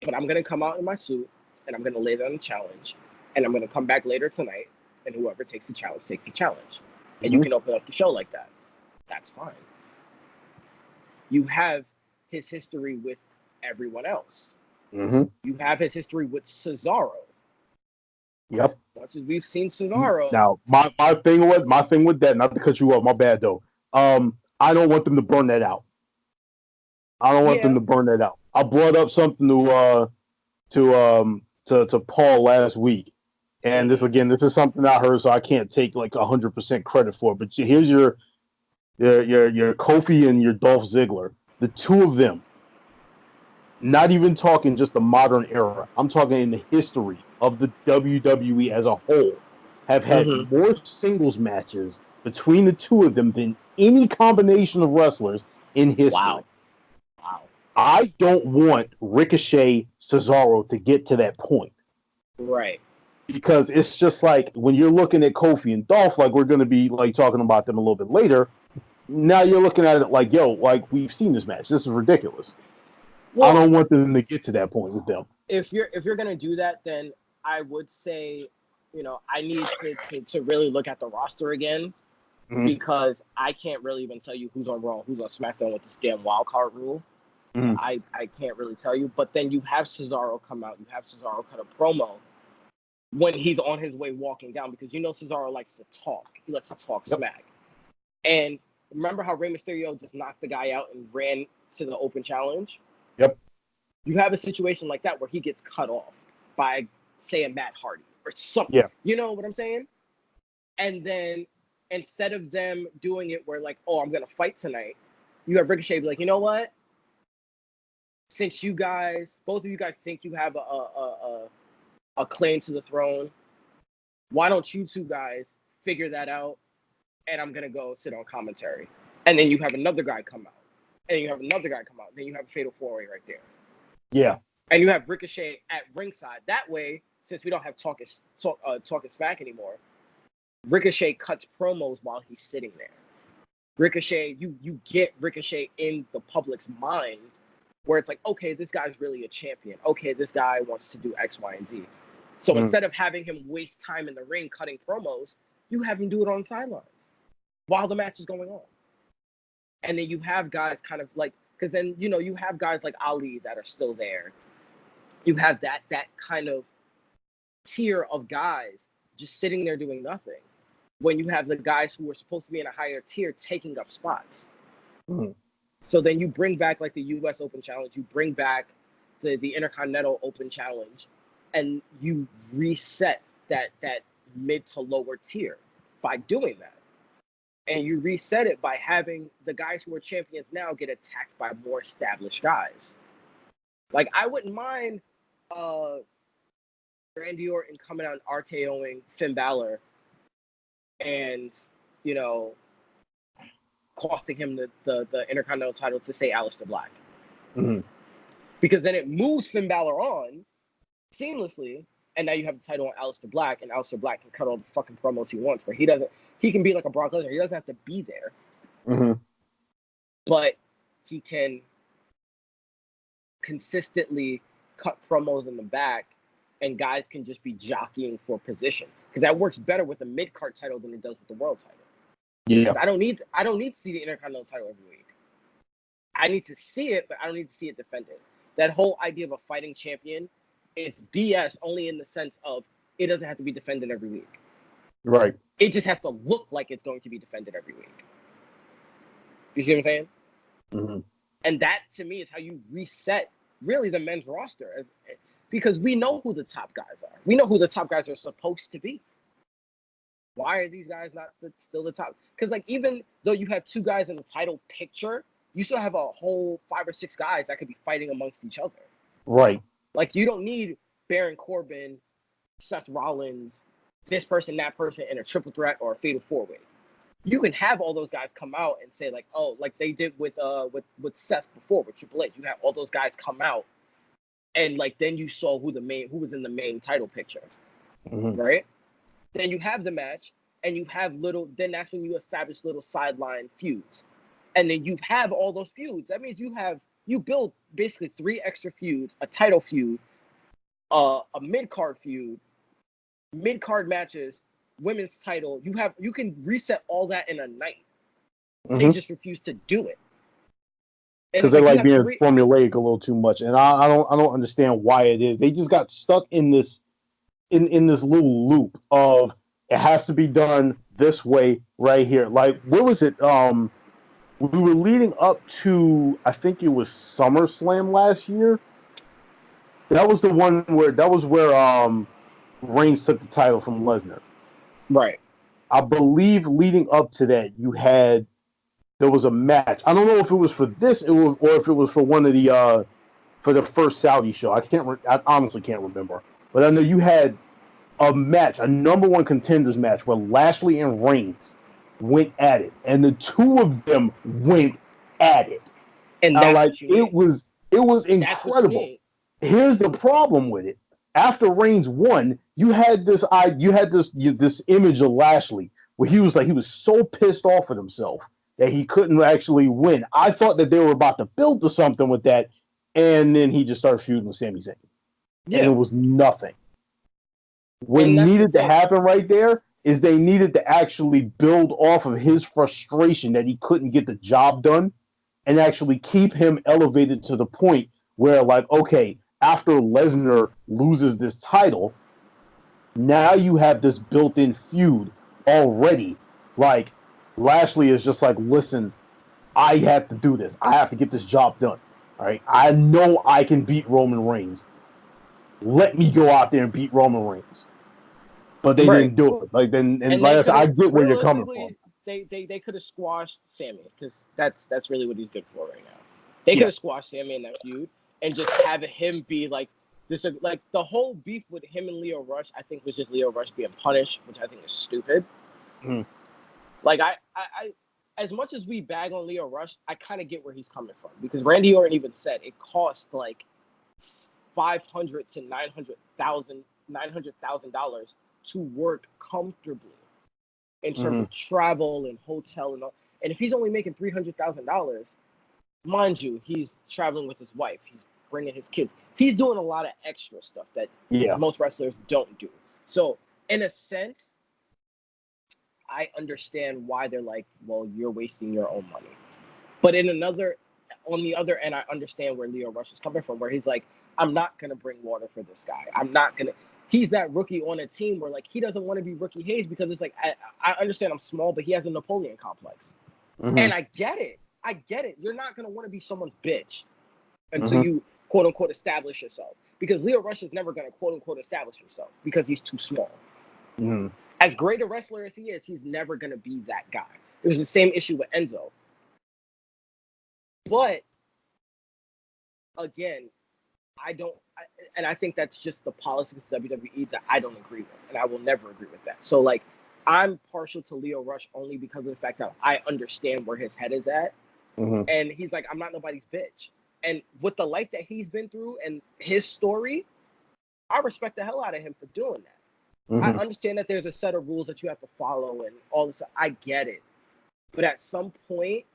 but I'm gonna come out in my suit and I'm gonna lay down the challenge, and I'm gonna come back later tonight, and whoever takes the challenge takes the challenge, and you Mhm. can open up the show like that. That's fine. You have his history with everyone else. Mhm. You have his history with Cesaro. Yep. Much as we've seen Cesaro, Now, my thing with that, not to cut you off, my bad though. I don't want them to burn that out. I don't want them yeah, to burn that out. I brought up something to Paul last week, and mm-hmm. this is something I heard, so I can't take like 100% credit for it. But here's your Kofi and your Dolph Ziggler, the two of them. Not even talking just the modern era. I'm talking in the history of the WWE as a whole. Have had Mm-hmm. more singles matches between the two of them than any combination of wrestlers in history. Wow, wow, I don't want Ricochet Cesaro to get to that point, right. because it's just like when you're looking at Kofi and Dolph, like we're going to be like talking about them a little bit later. Now you're looking at it like, yo, like we've seen this match. This is ridiculous. I Well, don't want them to get to that point with them. if you're gonna do that, then I would say, I need to really look at the roster again, Mm-hmm. because I can't really even tell you who's on Raw, who's on SmackDown with this damn wild card rule. So Mm-hmm. I can't really tell you. But then you have Cesaro come out, you have Cesaro cut a promo when he's on his way walking down, because Cesaro likes to talk. He likes to talk Yep. smack. And remember how Rey Mysterio just knocked the guy out and ran to the open challenge? Yep. You have a situation like that where he gets cut off by, say, a Matt Hardy or something. Yeah. You know what I'm saying? And then instead of them doing it where like, oh, I'm gonna fight tonight, you have Ricochet be like, you know what? Since both of you guys think you have a claim to the throne, why don't you two guys figure that out? And I'm gonna go sit on commentary. And then you have another guy come out, and you have another guy come out. Then you have a fatal four-way right there. Yeah. And you have Ricochet at ringside. That way, since we don't have talking smack anymore, Ricochet cuts promos while he's sitting there. Ricochet, you get Ricochet in the public's mind, where it's like, okay, this guy's really a champion. Okay, this guy wants to do X, Y, and Z. So instead of having him waste time in the ring cutting promos, you have him do it on the sidelines while the match is going on. And then you have guys kind of like, because then, you have guys like Ali that are still there. You have that kind of tier of guys just sitting there doing nothing, when you have the guys who were supposed to be in a higher tier taking up spots. Mm-hmm. So then you bring back like the U.S. Open Challenge, you bring back the Intercontinental Open Challenge, and you reset that mid to lower tier by doing that. And you reset it by having the guys who are champions now get attacked by more established guys. Like, I wouldn't mind Randy Orton coming out and RKOing Finn Balor and, costing him the Intercontinental title to, say, Aleister Black. Mm-hmm. Because then it moves Finn Balor on seamlessly, and now you have the title on Aleister Black, and Aleister Black can cut all the fucking promos he wants, where he can be like a Brock Lesnar. He doesn't have to be there, Mm-hmm. but he can consistently cut promos in the back, and guys can just be jockeying for position, because that works better with the mid-card title than it does with the world title. Yeah. I don't need to see the Intercontinental title every week. I need to see it, but I don't need to see it defended. That whole idea of a fighting champion is BS, only in the sense of it doesn't have to be defended every week. Right. It just has to look like it's going to be defended every week. You see what I'm saying? Mm-hmm. And that, to me, is how you reset, really, the men's roster. Because we know who the top guys are. We know who the top guys are supposed to be. Why are these guys not still the top? Because, like, even though you have 2 guys in the title picture, you still have a whole 5 or 6 guys that could be fighting amongst each other. Right. Like, you don't need Baron Corbin, Seth Rollins, this person, that person, in a triple threat or a fatal 4-way. You can have all those guys come out and say, like, oh, like they did with Seth before, with Triple H. You have all those guys come out, and, like, then you saw who was in the main title picture, right? Then you have the match, and you have then that's when you establish little sideline feuds. And then you have all those feuds. That means you build basically 3 extra feuds, a title feud, a mid-card feud, mid-card matches, women's title. You can reset all that in a night. They just refuse to do it. Because they like being formulaic a little too much. And I don't understand why it is. They just got stuck in this this little loop of it has to be done this way right here. Like, what was it? We were leading up to, I think it was SummerSlam last year. That was the one where Reigns took the title from Lesnar. Right. I believe leading up to that, there was a match. I don't know if it was for this, or if it was for one of the for the first Saudi show. I honestly can't remember. But I know you had a match, a number 1 contenders match, where Lashley and Reigns went at it, and the 2 of them went at it. And that's what you need. It was incredible. Here's the problem with it. After Reigns won, you had this image of Lashley where he was so pissed off at himself that he couldn't actually win. I thought that they were about to build to something with that, and then he just started feuding with Sami Zayn. Yeah. And it was nothing. What needed to happen right there is they needed to actually build off of his frustration that he couldn't get the job done and actually keep him elevated to the point where, like, okay, after Lesnar loses this title, now you have this built-in feud already. Like, Lashley is just like, listen, I have to do this. I have to get this job done. All right, I know I can beat Roman Reigns. Let me go out there and beat Roman Reigns. But they didn't do it. Like, then, and like I said, I get where you're coming from. They could have squashed Sami, because that's really what he's good for right now. They could have squashed Sami in that feud and just have him be like this. Like, the whole beef with him and Lio Rush, I think, was just Lio Rush being punished, which I think is stupid. Like, I as much as we bag on Lio Rush, I kind of get where he's coming from, because Randy Orton even said it cost like $500,000 to $900,000 to work comfortably in terms of travel and hotel and all. And if he's only making $300,000, mind you, he's traveling with his wife, he's bringing his kids, he's doing a lot of extra stuff that most wrestlers don't do. So in a sense, I understand why they're like, well, you're wasting your own money. But on the other end, I understand where Lio Rush is coming from, where he's like, I'm not going to bring water for this guy. He's that rookie on a team where, like, he doesn't want to be Rookie Hayes, because it's like, I understand I'm small, but he has a Napoleon complex. And I get it. You're not going to want to be someone's bitch until you, quote unquote, establish yourself. Because Lio Rush is never going to, quote unquote, establish himself because he's too small. As great a wrestler as he is, he's never going to be that guy. It was the same issue with Enzo. But, again, I think that's just the politics of WWE that I don't agree with, and I will never agree with that. So, like, I'm partial to Lio Rush only because of the fact that I understand where his head is at, and he's like, I'm not nobody's bitch. And with the life that he's been through and his story, I respect the hell out of him for doing that. I understand that there's a set of rules that you have to follow and all this. I get it, but at some point,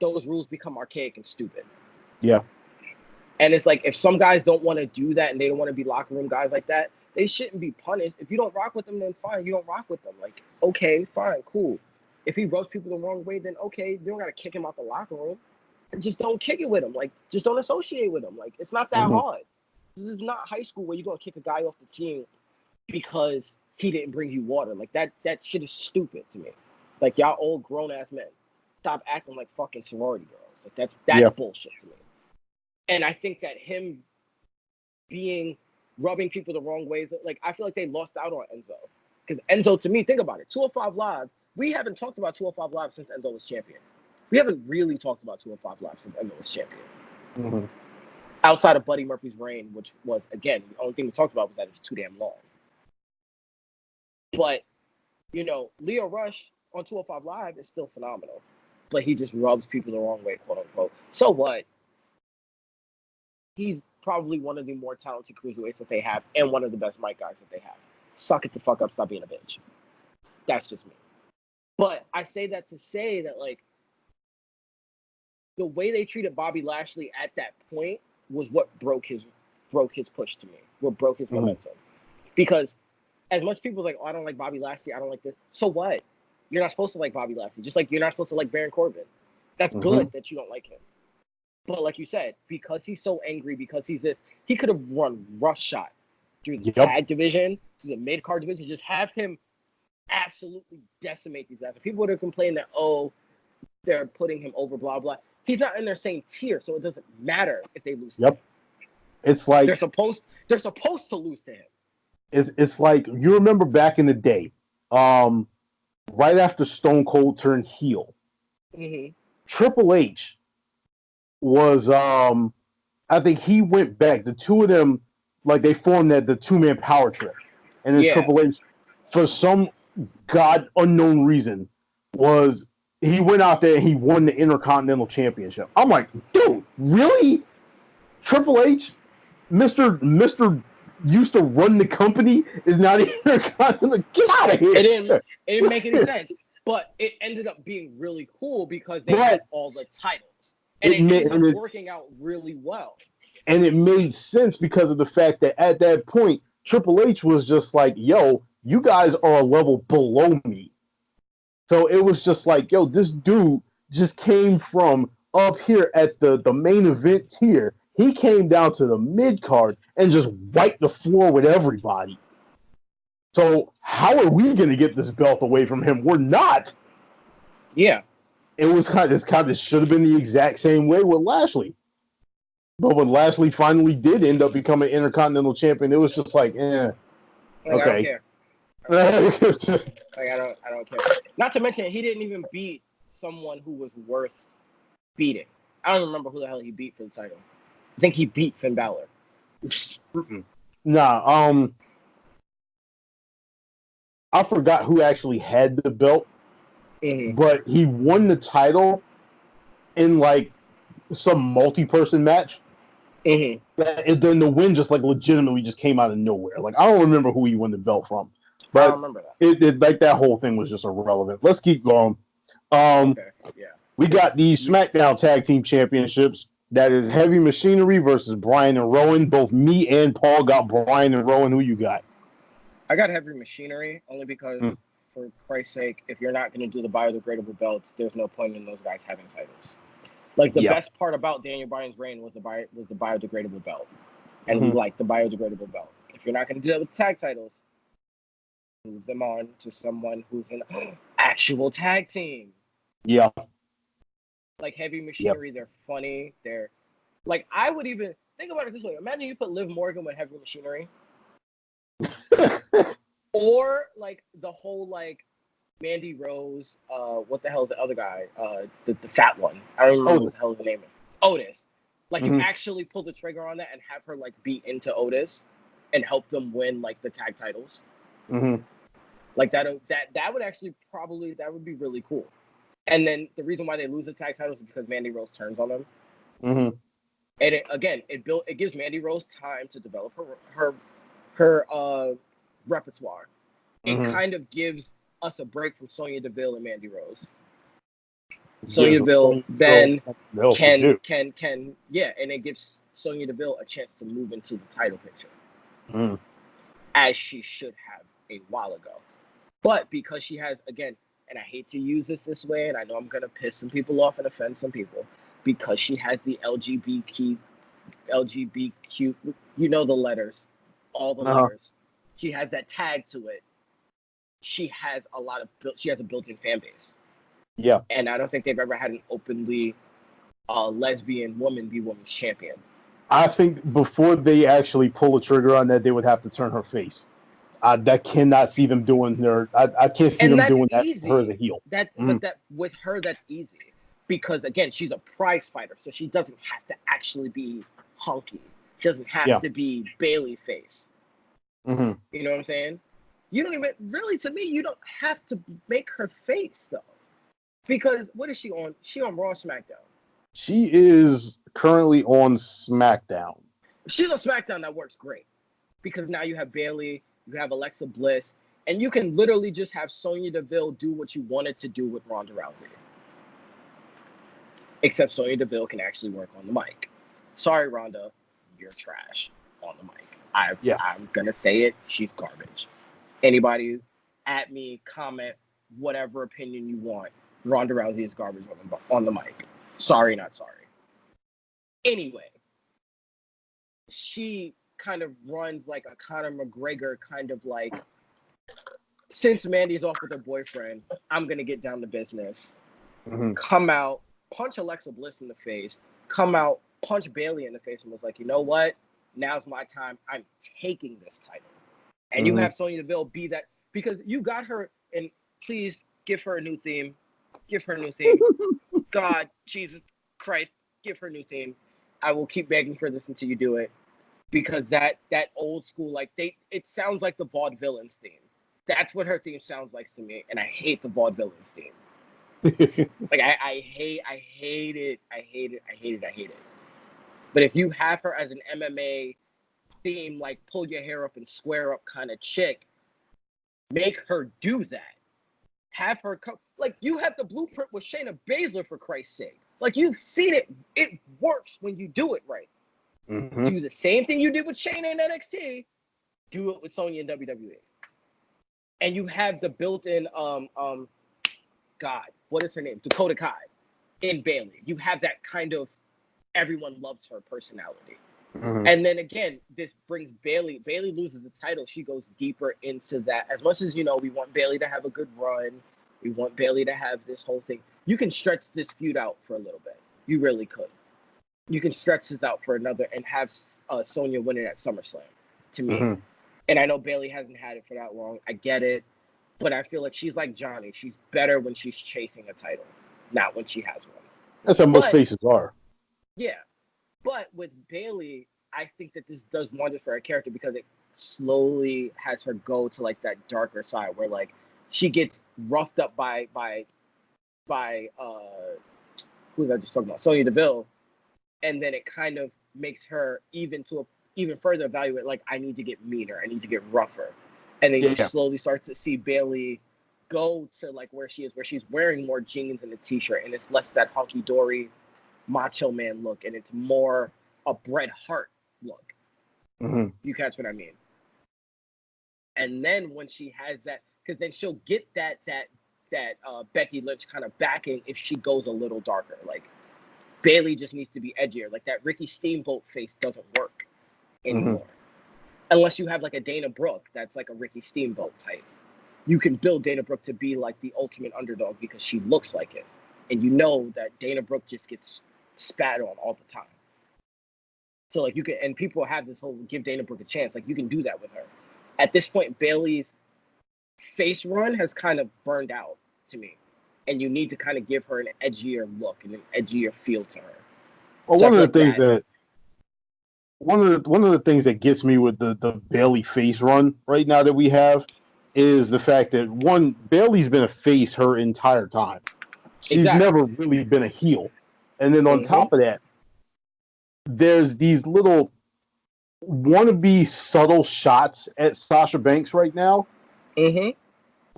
those rules become archaic and stupid. Yeah. And it's like, if some guys don't want to do that and they don't want to be locker room guys like that, they shouldn't be punished. If you don't rock with them, then fine, you don't rock with them. Like, okay, fine, cool. If he rubs people the wrong way, then okay, you don't got to kick him out the locker room. Just don't kick it with him. Like, just don't associate with him. Like, it's not that hard. This is not high school where you're going to kick a guy off the team because he didn't bring you water. Like that shit is stupid to me. Like y'all old grown ass men, stop acting like fucking sorority girls. Like that's bullshit to me. And I think that him rubbing people the wrong ways, like I feel like they lost out on Enzo. Because Enzo, to me, think about it, 205 Live, we haven't talked about 205 Live since Enzo was champion. We haven't really talked about 205 Live since Enzo was champion. Mm-hmm. Outside of Buddy Murphy's reign, which was, again, the only thing we talked about was that it was too damn long. But, you know, Leo Rush on 205 Live is still phenomenal. But he just rubs people the wrong way, quote unquote. So what? He's probably one of the more talented cruiserweights that they have and one of the best mic guys that they have. Suck it the fuck up, stop being a bitch. That's just me. But I say that to say that, like, the way they treated Bobby Lashley at that point was what broke his push to me, what broke his momentum. Because as much people like, oh, I don't like Bobby Lashley, I don't like this. So what? You're not supposed to like Bobby Lashley, just like you're not supposed to like Baron Corbin. That's good that you don't like him. But like you said, because he's so angry, because he's this, he could have run roughshod through the tag division, through the mid-card division, just have him absolutely decimate these guys. And people would have complained that, oh, they're putting him over, blah, blah. He's not in their same tier, so it doesn't matter if they lose to him. It's like they're supposed to lose to him. It's like, you remember back in the day, right after Stone Cold turned heel, Triple H was I think he went back. The two of them, like, they formed the 2-man power trip. And then Triple H, for some god unknown reason, he went out there and he won the Intercontinental Championship. I'm like, dude, really? Triple H, Mr. used to run the company, is not Intercontinental. Get out of here. It didn't make any sense. But it ended up being really cool because they had all the titles. And it ended up working out really well. And it made sense because of the fact that at that point, Triple H was just like, yo, you guys are a level below me. So it was just like, yo, this dude just came from up here at the main event tier. He came down to the mid-card and just wiped the floor with everybody. So how are we going to get this belt away from him? We're not. Yeah. It should have been the exact same way with Lashley. But when Lashley finally did end up becoming Intercontinental Champion, it was just like, okay. I don't care. I don't care. Not to mention, he didn't even beat someone who was worth beating. I don't remember who the hell he beat for the title. I think he beat Finn Balor. Nah, I forgot who actually had the belt, but he won the title in like some multi-person match. And then the win just like legitimately just came out of nowhere. Like, I don't remember who he won the belt from, but I don't remember that. It like that whole thing was just irrelevant. Let's keep going. We got the SmackDown Tag Team Championships. That is Heavy Machinery versus Bryan and Rowan. Both me and Paul got Bryan and Rowan. Who you got? I got Heavy Machinery only because, for Christ's sake, if you're not going to do the biodegradable belts, there's no point in those guys having titles. Like, the best part about Daniel Bryan's reign was the biodegradable belt. And we like the biodegradable belt. If you're not going to do that with tag titles, move them on to someone who's an actual tag team. Yeah. Like, Heavy Machinery, they're funny. They're, like, I would even, think about it this way. Imagine you put Liv Morgan with Heavy Machinery. Or, like, the whole, like, Mandy Rose, what the hell is the other guy? The fat one. I don't remember what the hell the name is. Otis. Like, you actually pull the trigger on that and have her, like, beat into Otis and help them win, like, the tag titles. Like, that would actually probably, that would be really cool. And then the reason why they lose the tag titles is because Mandy Rose turns on them. And it gives Mandy Rose time to develop her repertoire. It kind of gives us a break from Sonya Deville and Mandy Rose. Sonya Deville then can, and it gives Sonya Deville a chance to move into the title picture. As she should have a while ago. But because she has, again, and I hate to use this way, and I know I'm going to piss some people off and offend some people, because she has the LGBTQ, you know the letters, all the letters, she has that tag to it. She has a built-in fan base. Yeah. And I don't think they've ever had an openly lesbian woman be women's champion. I think before they actually pull a trigger on that, they would have to turn her face. I cannot see them doing her. I can't see them doing that for her as a heel. But that with her, that's easy because again, she's a prize fighter, so she doesn't have to actually be hunky. She doesn't have to be Bailey face. Mm-hmm. You know what I'm saying? You don't even really, to me, you don't have to make her face though, because what is she on? She on Raw, SmackDown. She is currently on SmackDown. If she's on SmackDown, that works great because now you have Bailey, you have Alexa Bliss, and you can literally just have Sonya Deville do what you wanted to do with Ronda Rousey. Except Sonya Deville can actually work on the mic. Sorry, Ronda, you're trash on the mic. I'm gonna say it. She's garbage. Anybody at me, comment, whatever opinion you want. Ronda Rousey is garbage on the mic. Sorry, not sorry. Anyway, she kind of runs like a Conor McGregor kind of like, since Mandy's off with her boyfriend, I'm going to get down to business. Mm-hmm. Come out, punch Alexa Bliss in the face, come out, punch Bailey in the face, and was like, you know what? Now's my time. I'm taking this title. And you have Sonya Deville be that, because you got her, and please give her a new theme. Give her a new theme. God, Jesus Christ, give her a new theme. I will keep begging for this until you do it. Because that old school, like it sounds like the Vaudevillains theme. That's what her theme sounds like to me, and I hate the Vaudevillains theme. Like I hate it. But if you have her as an MMA theme, like pull your hair up and square up kind of chick, make her do that. Have her come, like you have the blueprint with Shayna Baszler, for Christ's sake. Like you've seen it. It works when you do it right. Mm-hmm. Do the same thing you did with Shayna in NXT. Do it with Sonya in WWE. And you have the built-in God, what is her name? Dakota Kai in Bailey. You have that kind of everyone loves her personality. Mm-hmm. And then again, this brings Bailey. Bailey loses the title. She goes deeper into that. As much as, you know, we want Bailey to have a good run. We want Bailey to have this whole thing. You can stretch this feud out for a little bit. You really could. You can stretch this out for another and have Sonya win it at SummerSlam, to me. Mm-hmm. And I know Bailey hasn't had it for that long. I get it. But I feel like she's like Johnny. She's better when she's chasing a title, not when she has one. That's how most faces are. Yeah. But with Bailey, I think that this does wonders for her character because it slowly has her go to like that darker side where like she gets roughed up by who was I just talking about? Sonya Deville. And then it kind of makes her even further evaluate, like, I need to get meaner. I need to get rougher. And then you slowly start to see Bailey go to like where she is, where she's wearing more jeans and a t-shirt. And it's less that hunky-dory macho man look. And it's more a Bret Hart look. Mm-hmm. You catch what I mean? And then when she has that, because then she'll get that Becky Lynch kind of backing if she goes a little darker. Like, Bailey just needs to be edgier. Like, that Ricky Steamboat face doesn't work anymore. Mm-hmm. Unless you have, like, a Dana Brooke that's like a Ricky Steamboat type. You can build Dana Brooke to be, like, the ultimate underdog because she looks like it. And you know that Dana Brooke just gets spat on all the time. So, like, you can, and people have this whole give Dana Brooke a chance. Like, you can do that with her. At this point, Bailey's face run has kind of burned out to me. And you need to kind of give her an edgier look and an edgier feel to her. Well, one of the things that gets me with the Bailey face run right now that we have is the fact that one, Bailey's been a face her entire time. She's never really been a heel. And then on top of that, there's these little wannabe subtle shots at Sasha Banks right now,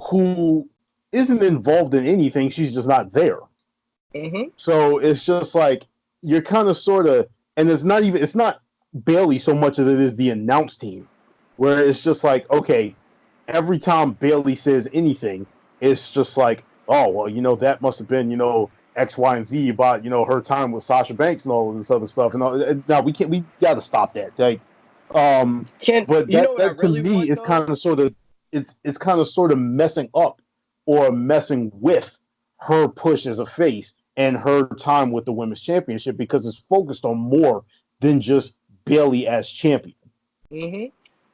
who isn't involved in anything. She's just not there. So it's just like you're kind of sort of, and it's not Bailey so much as it is the announce team, where it's just like, okay, every time Bailey says anything, it's just like, oh, well, you know, that must have been, you know, X, Y, and Z about, you know, her time with Sasha Banks and all of this other stuff. And all, now we got to stop that. Like, Can But you know what I that to really me want is though? kind of sort of it's kind of sort of messing up or messing with her push as a face and her time with the women's championship because it's focused on more than just Bailey as champion. hmm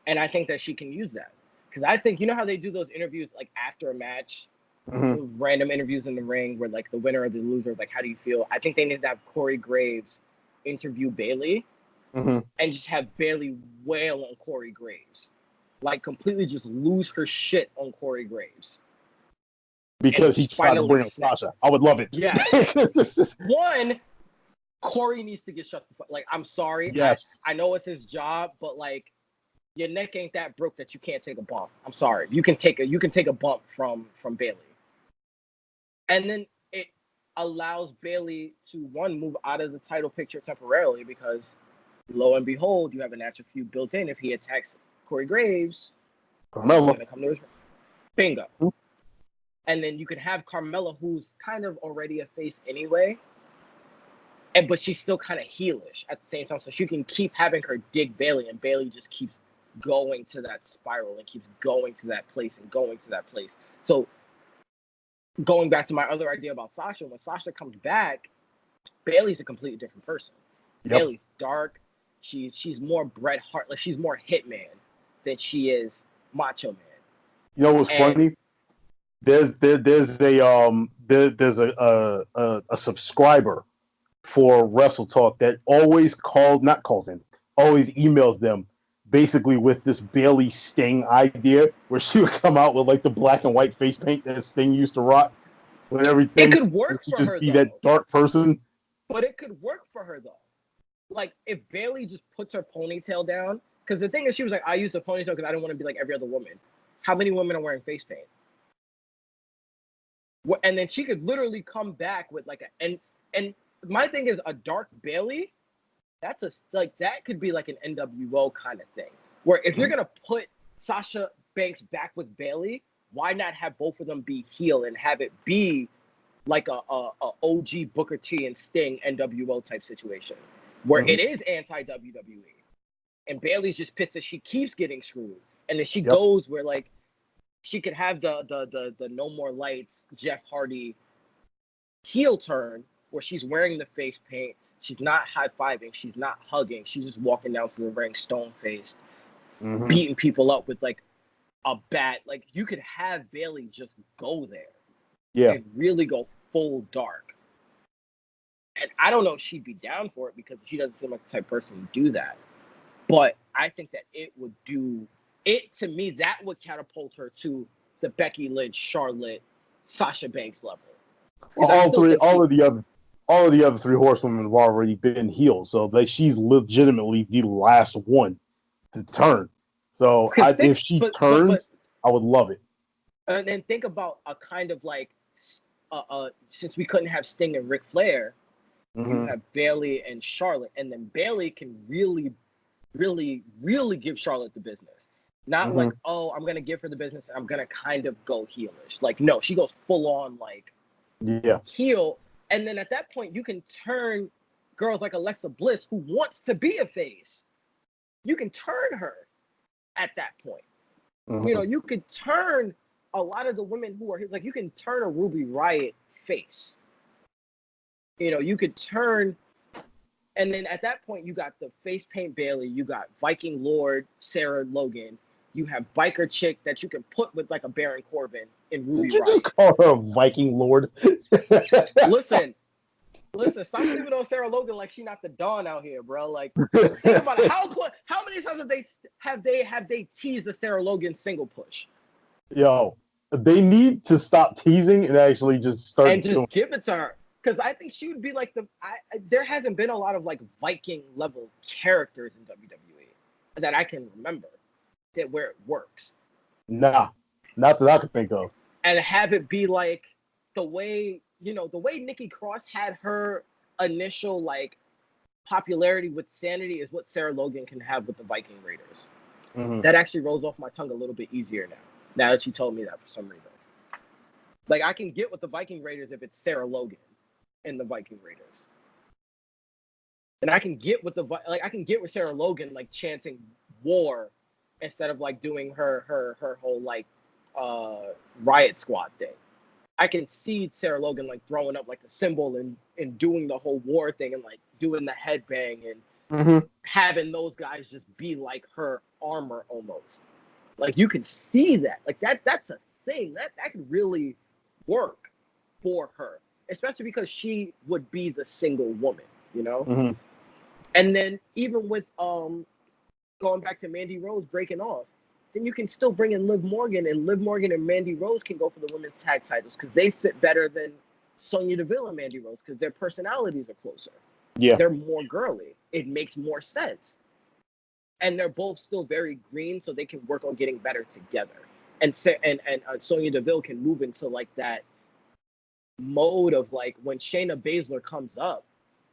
And I think that she can use that because I think you know how they do those interviews like after a match, Hmm. random interviews in the ring where like the winner or the loser, like how do you feel? I think they need to have Corey Graves interview Bailey Hmm. and just have Bailey wail on Corey Graves, like completely just lose her shit on Corey Graves and Because he just tried to finally bring up snap. Sasha. I would love it. Yes, one Corey needs to get shut the fuck. Like I'm sorry, Yes. I know it's his job, but like your neck ain't that broke that you can't take a bump. I'm sorry. You can take a bump from Bailey. And then it allows Bailey to one move out of the title picture temporarily because lo and behold, you have a natural feud built in. If he attacks Corey Graves, he's Carmella. gonna come to his bingo. And then you could have Carmella, who's kind of already a face anyway, but she's still kind of heelish at the same time. So she can keep having her dig Bailey, and Bailey just keeps going to that spiral and keeps going to that place and going to that place. So going back to my other idea about Sasha, when Sasha comes back, Bailey's a completely different person. Yep. Bailey's dark. She's more Bret Hart, like she's more Hitman than she is Macho Man. You know what's And funny? There's a subscriber for Wrestle Talk that always not calls in, always emails them basically with this Bailey Sting idea where she would come out with like the black and white face paint that Sting used to rock with it everything. could And work she for just her be that though. dark person. But it could work for her though. Like if Bailey just puts her ponytail down, because the thing is, she was like, I use a ponytail because I don't want to be like every other woman. How many women are wearing face paint? And then she could literally come back with like and my thing is a dark Bailey. That's a like that could be like an NWO kind of thing. Where if you're gonna put Sasha Banks back with Bailey, why not have both of them be heel and have it be like a OG Booker T and Sting NWO type situation where Mm-hmm. it is anti WWE and Bailey's just pissed that she keeps getting screwed and then she Yep. goes where like she could have the No More Lights Jeff Hardy heel turn where she's wearing the face paint, she's not high fiving, she's not hugging, she's just walking down to the ring stone faced, Mm-hmm. beating people up with like a bat. Like you could have Bailey just go there Yeah. and really go full dark. And I don't know if she'd be down for it because she doesn't seem like the type of person to do that. But I think that it would do it to me. That would catapult her to the Becky Lynch, Charlotte, Sasha Banks level. Well, Because I still think she. all of the other three horsewomen have already been healed, so like she's legitimately the last one to turn. So Because think, if she but turns, I would love it. and then think about a kind of like, since we couldn't have Sting and Ric Flair, you Mm-hmm. have Bailey and Charlotte, and then Bailey can really, really, really give Charlotte the business. Not Mm-hmm. like, oh, I'm gonna give her the business. I'm gonna kind of go heelish. Like, no, she goes full on like Yeah. heel, and then at that point, you can turn girls like Alexa Bliss, who wants to be a face. You can turn her at that point. You know, Mm-hmm. you could turn a lot of the women who are like, you can turn a Ruby Riott face. You know, you could turn. And then at that point, you got the face paint Bailey, you got Viking Lord, Sarah Logan, you have biker chick that you can put with like a Baron Corbin in Ruby Did you just Riott. call her a Viking Lord? Listen, stop sleeping on Sarah Logan like she not the Dawn out here, bro. Like, think about it. How many times have they teased the Sarah Logan single push Yo, they need to stop teasing and actually just and start just doing. give it to her? Because I think she would be like there hasn't been a lot of like Viking level characters in WWE that I can remember that where it works. Nah, not that I could think of. And have it be like the way Nikki Cross had her initial like popularity with Sanity is what Sarah Logan can have with the Viking Raiders. Mm-hmm. That actually rolls off my tongue a little bit easier now that she told me that for some reason. Like I can get with the Viking Raiders if it's Sarah Logan in the Viking Raiders. And I can get with I can get with Sarah Logan like chanting war instead of like doing her whole like riot squad thing. I can see Sarah Logan like throwing up like the symbol and doing the whole war thing and like doing the headbang and having those guys just be like her armor almost. Like you can see that. Like that's a thing. That could really work for her. Especially because she would be the single woman, you know? And then even with going back to Mandy Rose breaking off, then you can still bring in Liv Morgan, and Liv Morgan and Mandy Rose can go for the women's tag titles because they fit better than Sonya Deville and Mandy Rose because their personalities are closer. Yeah. They're more girly. It makes more sense. And they're both still very green, so they can work on getting better together. And Sonya Deville can move into like that mode of like when Shayna Baszler comes up,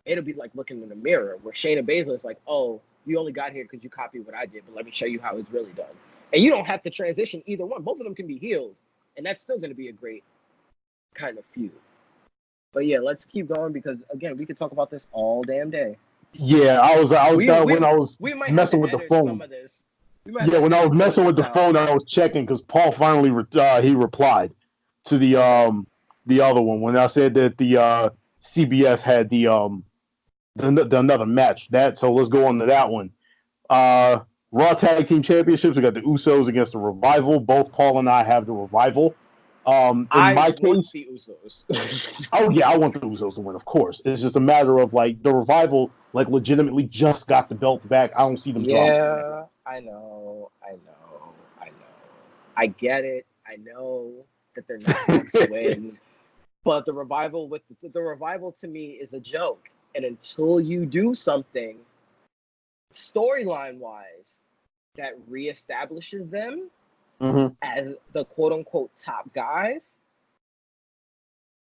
it'll be like looking in the mirror where Shayna Baszler is like, oh, you only got here because you copied what I did, but let me show you how it's really done. And you don't have to transition either one. Both of them can be heels, and that's still going to be a great kind of feud. But yeah, let's keep going because again, we could talk about this all damn day. Yeah, when I was we might messing have to with the edit phone. some of this. Yeah, when I was messing with the phone, I was checking because Paul finally he replied to the other one when I said that the CBS had the another match. So let's go on to that one. Raw Tag Team Championships. We got the Usos against the Revival. Both Paul and I have the Revival. In my case, the Usos. Oh yeah, I want the Usos to win, of course. It's just a matter of like the Revival, like legitimately just got the belts back. I don't see them dropping. Yeah, I know. I get it. I know that they're not going to win, but the Revival the Revival to me is a joke. And until you do something storyline wise that reestablishes them as the quote unquote top guys,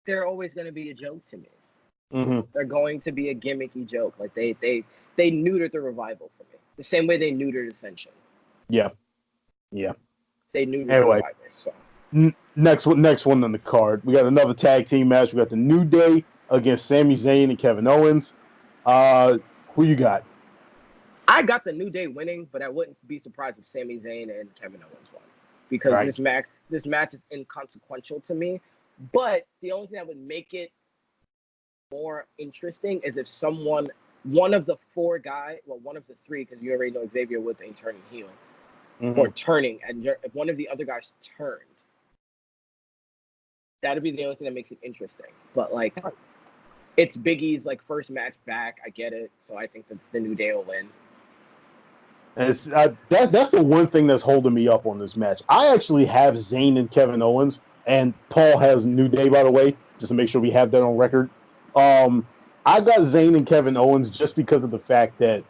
they're always going to be a joke to me. They're going to be a gimmicky joke. Like they neutered the Revival for me, the same way they neutered Ascension. Yeah. They neutered the Revival. So next one on the card, we got another tag team match. We got the New Day against Sami Zayn and Kevin Owens. Who you got? I got the New Day winning, but I wouldn't be surprised if Sami Zayn and Kevin Owens won because this match is inconsequential to me. But the only thing that would make it more interesting is if one of the three, because you already know Xavier Woods ain't turning heel or turning, and if one of the other guys turned, that'd be the only thing that makes it interesting. But like, it's Big E's like first match back. I get it, so I think the New Day will win. And that's the one thing that's holding me up on this match. I actually have Zayn and Kevin Owens, and Paul has New Day, by the way, just to make sure we have that on record. I got Zayn and Kevin Owens just because of the fact that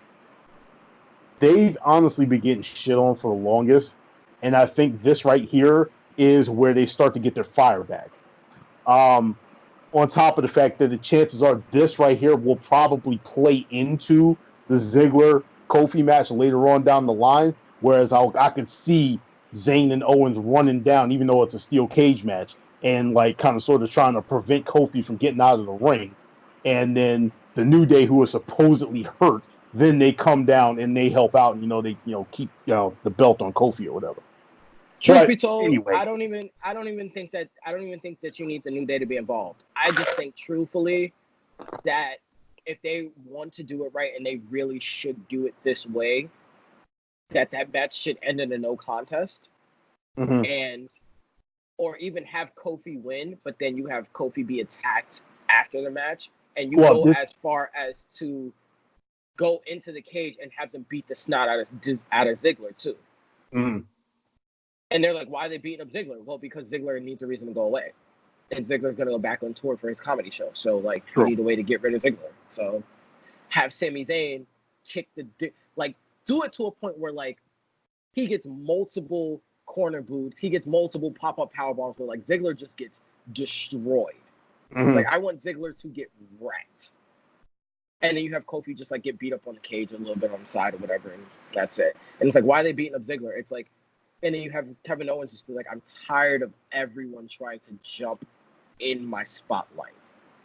they've honestly been getting shit on for the longest, and I think this right here is where they start to get their fire back. On top of the fact that the chances are this right here will probably play into the Ziggler Kofi match later on down the line, whereas I could see Zayn and Owens running down, even though it's a steel cage match, and like kind of sort of trying to prevent Kofi from getting out of the ring. And then the New Day, who is supposedly hurt, then they come down and they help out, and they keep the belt on Kofi or whatever. Truth be told, anyway. I don't even think that you need the New Day to be involved. I just think truthfully that if they want to do it right, and they really should do it this way, that match should end in a no contest, or even have Kofi win, but then you have Kofi be attacked after the match, and you go as far as to go into the cage and have them beat the snot out of Ziggler too. And they're like, why are they beating up Ziggler? Well, because Ziggler needs a reason to go away. And Ziggler's going to go back on tour for his comedy show. So, like, you need a way to get rid of Ziggler. So, have Sami Zayn kick do it to a point where, like, he gets multiple corner boots. He gets multiple pop-up powerbombs where, like, Ziggler just gets destroyed. Like, I want Ziggler to get wrecked. And then you have Kofi just, like, get beat up on the cage a little bit on the side or whatever, and that's it. And it's like, why are they beating up Ziggler? It's like, and then you have Kevin Owens just be like, I'm tired of everyone trying to jump in my spotlight.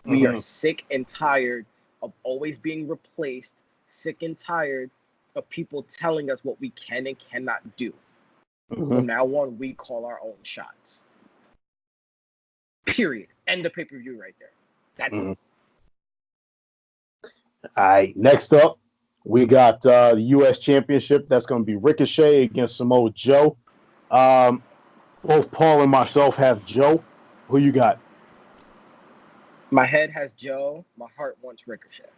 We are sick and tired of always being replaced, sick and tired of people telling us what we can and cannot do. Mm-hmm. From now on, we call our own shots. Period. End the pay-per-view right there. That's it. All right. Next up, we got the U.S. Championship. That's going to be Ricochet against Samoa Joe. Both Paul and myself have Joe. Who you got? My head has Joe. My heart wants Ricochet.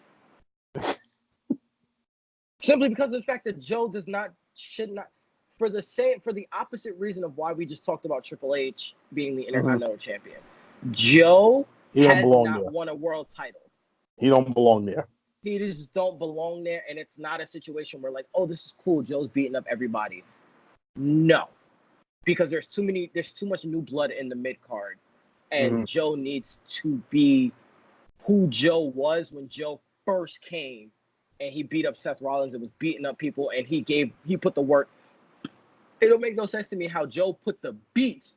Simply because of the fact that Joe should not, for the opposite reason of why we just talked about Triple H being the Intercontinental Champion. Joe has not won a world title. He don't belong there. He just don't belong there, and it's not a situation where like, oh, this is cool. Joe's beating up everybody. No, because there's too much new blood in the mid card, and Joe needs to be who Joe was when Joe first came, and he beat up Seth Rollins and was beating up people, and he put the work. It don't make no sense to me how Joe put the beats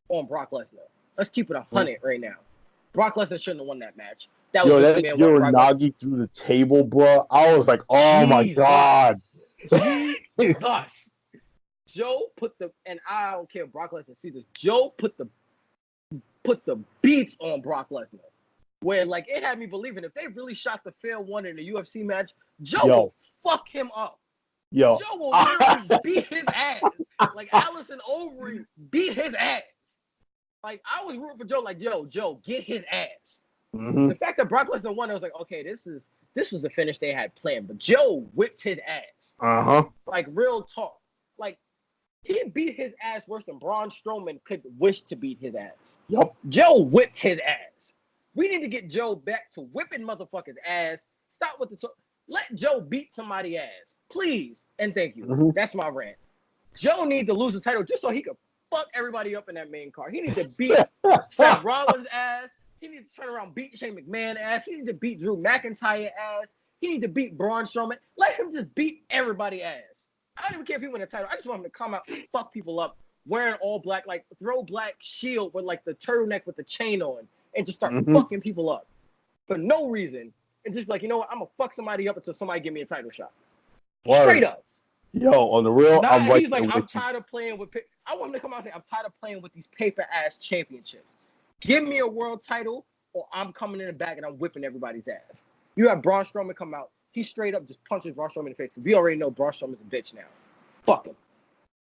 on Brock Lesnar. Let's keep it 100 right now. Brock Lesnar shouldn't have won that match. That Uranagi through the table, bro. I was like, oh my God. Jesus. Joe put and I don't care if Brock Lesnar sees this. Joe put the beats on Brock Lesnar. Where like it had me believing if they really shot the fair one in a UFC match, Joe will fuck him up. Joe will literally beat his ass. Like Allison Overy beat his ass. Like I was rooting for Joe, like, Joe, get his ass. The fact that Brock Lesnar won, I was like, okay, this was the finish they had planned. But Joe whipped his ass. Like real talk. Like he beat his ass worse than Braun Strowman could wish to beat his ass. Yep. Joe whipped his ass. We need to get Joe back to whipping motherfuckers' ass. Stop with the talk. Let Joe beat somebody's ass, please, and thank you. That's my rant. Joe needs to lose the title just so he could fuck everybody up in that main card. He needs to beat Seth Rollins' ass. He needs to turn around, beat Shane McMahon ass. He needs to beat Drew McIntyre ass. He needs to beat Braun Strowman. Let him just beat everybody ass. I don't even care if he win a title. I just want him to come out and fuck people up wearing all black, like throw black shield with like the turtleneck with the chain on and just start fucking people up for no reason. And just like, you know what? I'm going to fuck somebody up until somebody give me a title shot. Straight up. Yo, on the real, he's like, I'm tired of playing with... I want him to come out and say, I'm tired of playing with these paper-ass championships. Give me a world title or I'm coming in the back and I'm whipping everybody's ass. You have Braun Strowman come out. He straight up just punches Braun Strowman in the face. We already know Braun Strowman's a bitch now. Fuck him.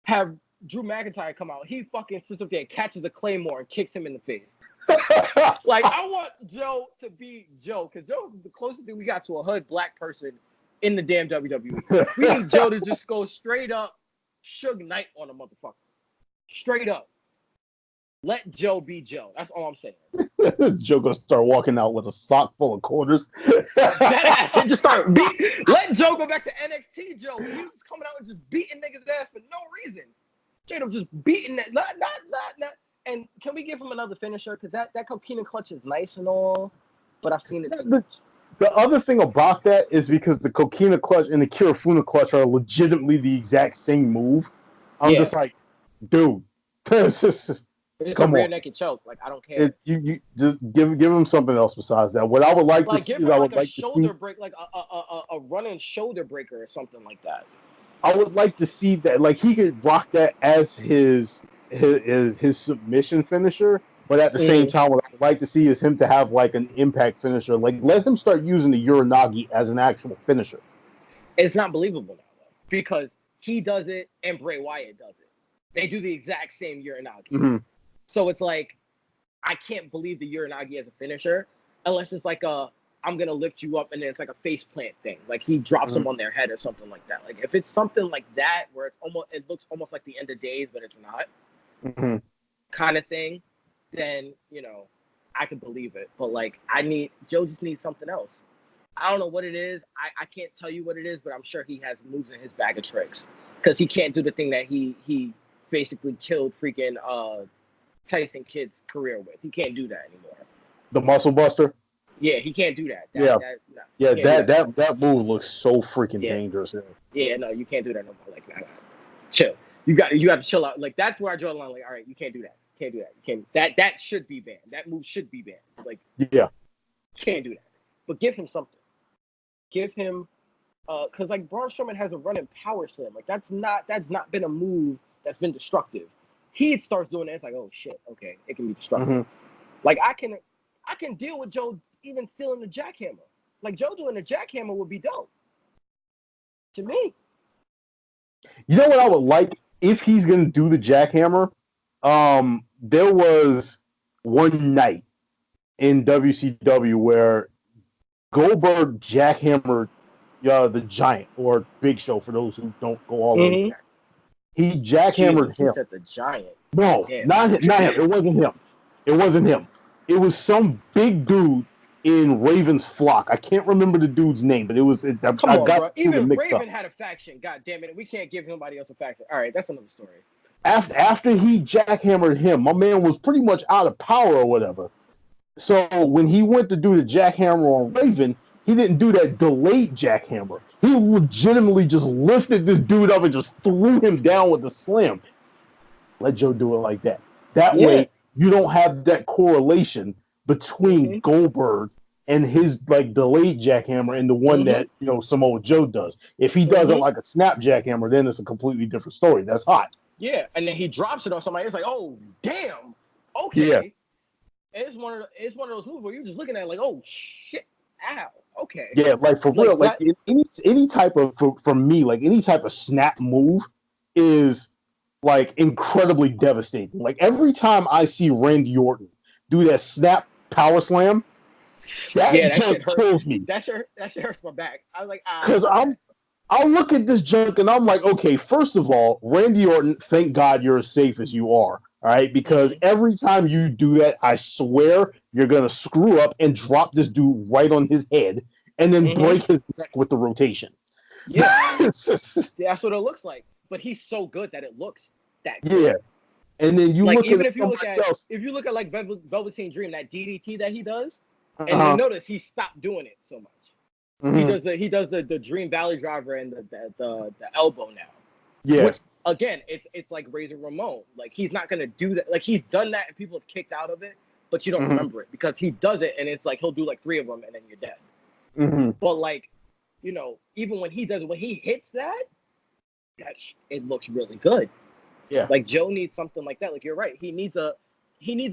Have Drew McIntyre come out. He fucking sits up there, catches a claymore and kicks him in the face. Like, I want Joe to be Joe, because Joe is the closest thing we got to a hood black person in the damn WWE. We need Joe to just go straight up Suge Knight on a motherfucker. Straight up. Let Joe be Joe. That's all I'm saying. Joe gonna start walking out with a sock full of quarters. That ass and just start beat. Let Joe go back to NXT Joe. He was just coming out and just beating niggas' ass for no reason. Straight up just beating that. Not. And can we give him another finisher? Because that coquina clutch is nice and all, but I've seen it too much. The other thing about that is because the coquina clutch and the Kirifuna clutch are legitimately the exact same move. I'm just like, dude, it's a rear naked choke. Like, I don't care. You just give him something else besides that. What I would like to see is I would like to see break, like a running shoulder breaker or something like that. I would like to see that, like, he could rock that as his submission finisher, but at the same time, what I would like to see is him to have like an impact finisher. Like, let him start using the Uranagi as an actual finisher. It's not believable now, though, because he does it and Bray Wyatt does it. They do the exact same Uranagi. So it's like, I can't believe the Uranagi as a finisher unless it's like I'm going to lift you up and then it's like a face plant thing. Like he drops them on their head or something like that. Like if it's something like that where it looks almost like the end of days, but it's not kind of thing, then, you know, I could believe it. But like Joe just needs something else. I don't know what it is. I can't tell you what it is, but I'm sure he has moves in his bag of tricks because he can't do the thing that he basically killed freaking Tyson Kidd's career with. He can't do that anymore. The Muscle Buster? Yeah, he can't do that. That move looks so freaking dangerous. Yeah, no, you can't do that no more. Like, nah. Chill. You got to chill out. Like, that's where I draw the line. Like, all right, you can't do that. Can't do that. You can't. That should be banned. That move should be banned. Like, can't do that. But give him something. Give him because like Braun Strowman has a running power slam. Like that's not been a move that's been destructive. He starts doing it. It's like, oh shit, okay, it can be destructive. Like I can deal with Joe even stealing the jackhammer. Like Joe doing the jackhammer would be dope to me. You know what I would like if he's going to do the jackhammer? There was one night in WCW where Goldberg jackhammered the Giant, or Big Show for those who don't go all the way back. He jackhammered him. He said the Giant. No, not him. It wasn't him. It was some big dude in Raven's flock. I can't remember the dude's name, but it was. Come on, bro. Even Raven had a faction. God damn it. We can't give anybody else a faction. All right, that's another story. After he jackhammered him, my man was pretty much out of power or whatever. So when he went to do the jackhammer on Raven, he didn't do that delayed jackhammer. He legitimately just lifted this dude up and just threw him down with the slam. Let Joe do it like that. That way, you don't have that correlation between Goldberg and his like delayed jackhammer and the one that Samoa Joe does. If he does it like a snap jackhammer, then it's a completely different story. That's hot. Yeah, and then he drops it on somebody. It's like, oh damn, okay. Yeah. It's one of those moves where you're just looking at it like, oh shit, ow, okay. Yeah, like for real, like any type of for me, like any type of snap move is like incredibly devastating. Like every time I see Randy Orton do that snap power slam, that shit kills me. That shit hurts my back. I was like, because I'll look at this junk and I'm like, okay, first of all, Randy Orton, thank God you're as safe as you are. All right, because every time you do that, I swear you're gonna screw up and drop this dude right on his head and then break his neck with the rotation. Yeah, that's what it looks like. But he's so good that it looks that good. Yeah, and then you like look even at if you look at else. If you look at like Velveteen Dream, that DDT that he does, and you notice he stopped doing it so much. He does the Dream Valley Driver and the elbow now. Yeah. Which, again, it's like Razor Ramon. Like he's not gonna do that. Like he's done that and people have kicked out of it, but you don't remember it because he does it and it's like he'll do like 3 of them and then you're dead. But like, even when he does it, when he hits that it looks really good. Yeah. Like Joe needs something like that. Like you're right. He needs a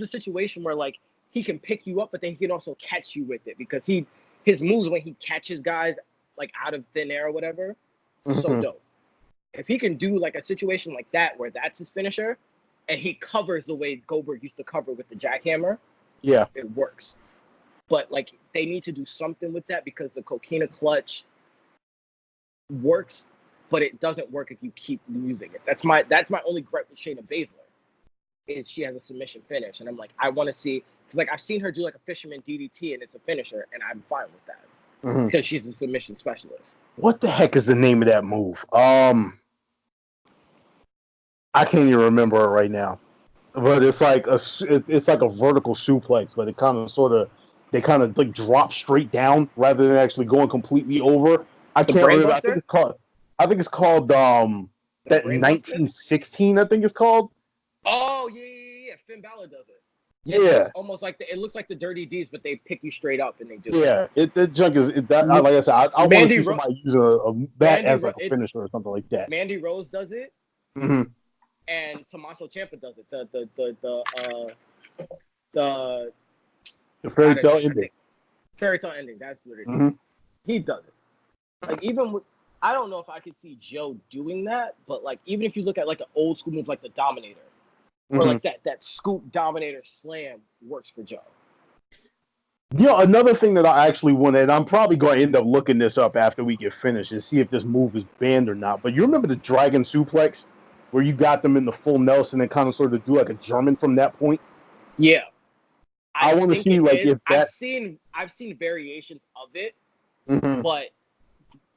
situation where like he can pick you up, but then he can also catch you with it because his moves when he catches guys like out of thin air or whatever, so dope. If he can do like a situation like that where that's his finisher and he covers the way Goldberg used to cover with the jackhammer, it works. But like they need to do something with that because the coquina clutch works, but it doesn't work if you keep using it. That's my only gripe with Shayna Baszler is she has a submission finish. And I'm like, I want to see, because like I've seen her do like a fisherman DDT and it's a finisher and I'm fine with that because she's a submission specialist. What the heck is the name of that move? I can't even remember it right now, but it's like a vertical suplex, but they kind of like drop straight down rather than actually going completely over. I can't remember. I think it's called that 1916. I think it's called. Oh yeah. Finn Balor does it. Yeah, it's almost like it looks like the Dirty Deeds, but they pick you straight up and they do. Yeah, that junk is that. Like I said, I want to see somebody use that as like a finisher or something like that. Mandy Rose does it. And Tommaso Ciampa does it. The fairy tale ending. Fairy tale ending. That's what it is. He does it. Like even with, I don't know if I could see Joe doing that, but like even if you look at like an old school move like the Dominator, or like that scoop Dominator slam works for Joe. Another thing that I actually wanted, and I'm probably going to end up looking this up after we get finished and see if this move is banned or not. But you remember the Dragon Suplex? Where you got them in the full Nelson and kind of sort of do like a German from that point. Yeah, I want to see like if that. I've seen variations of it, but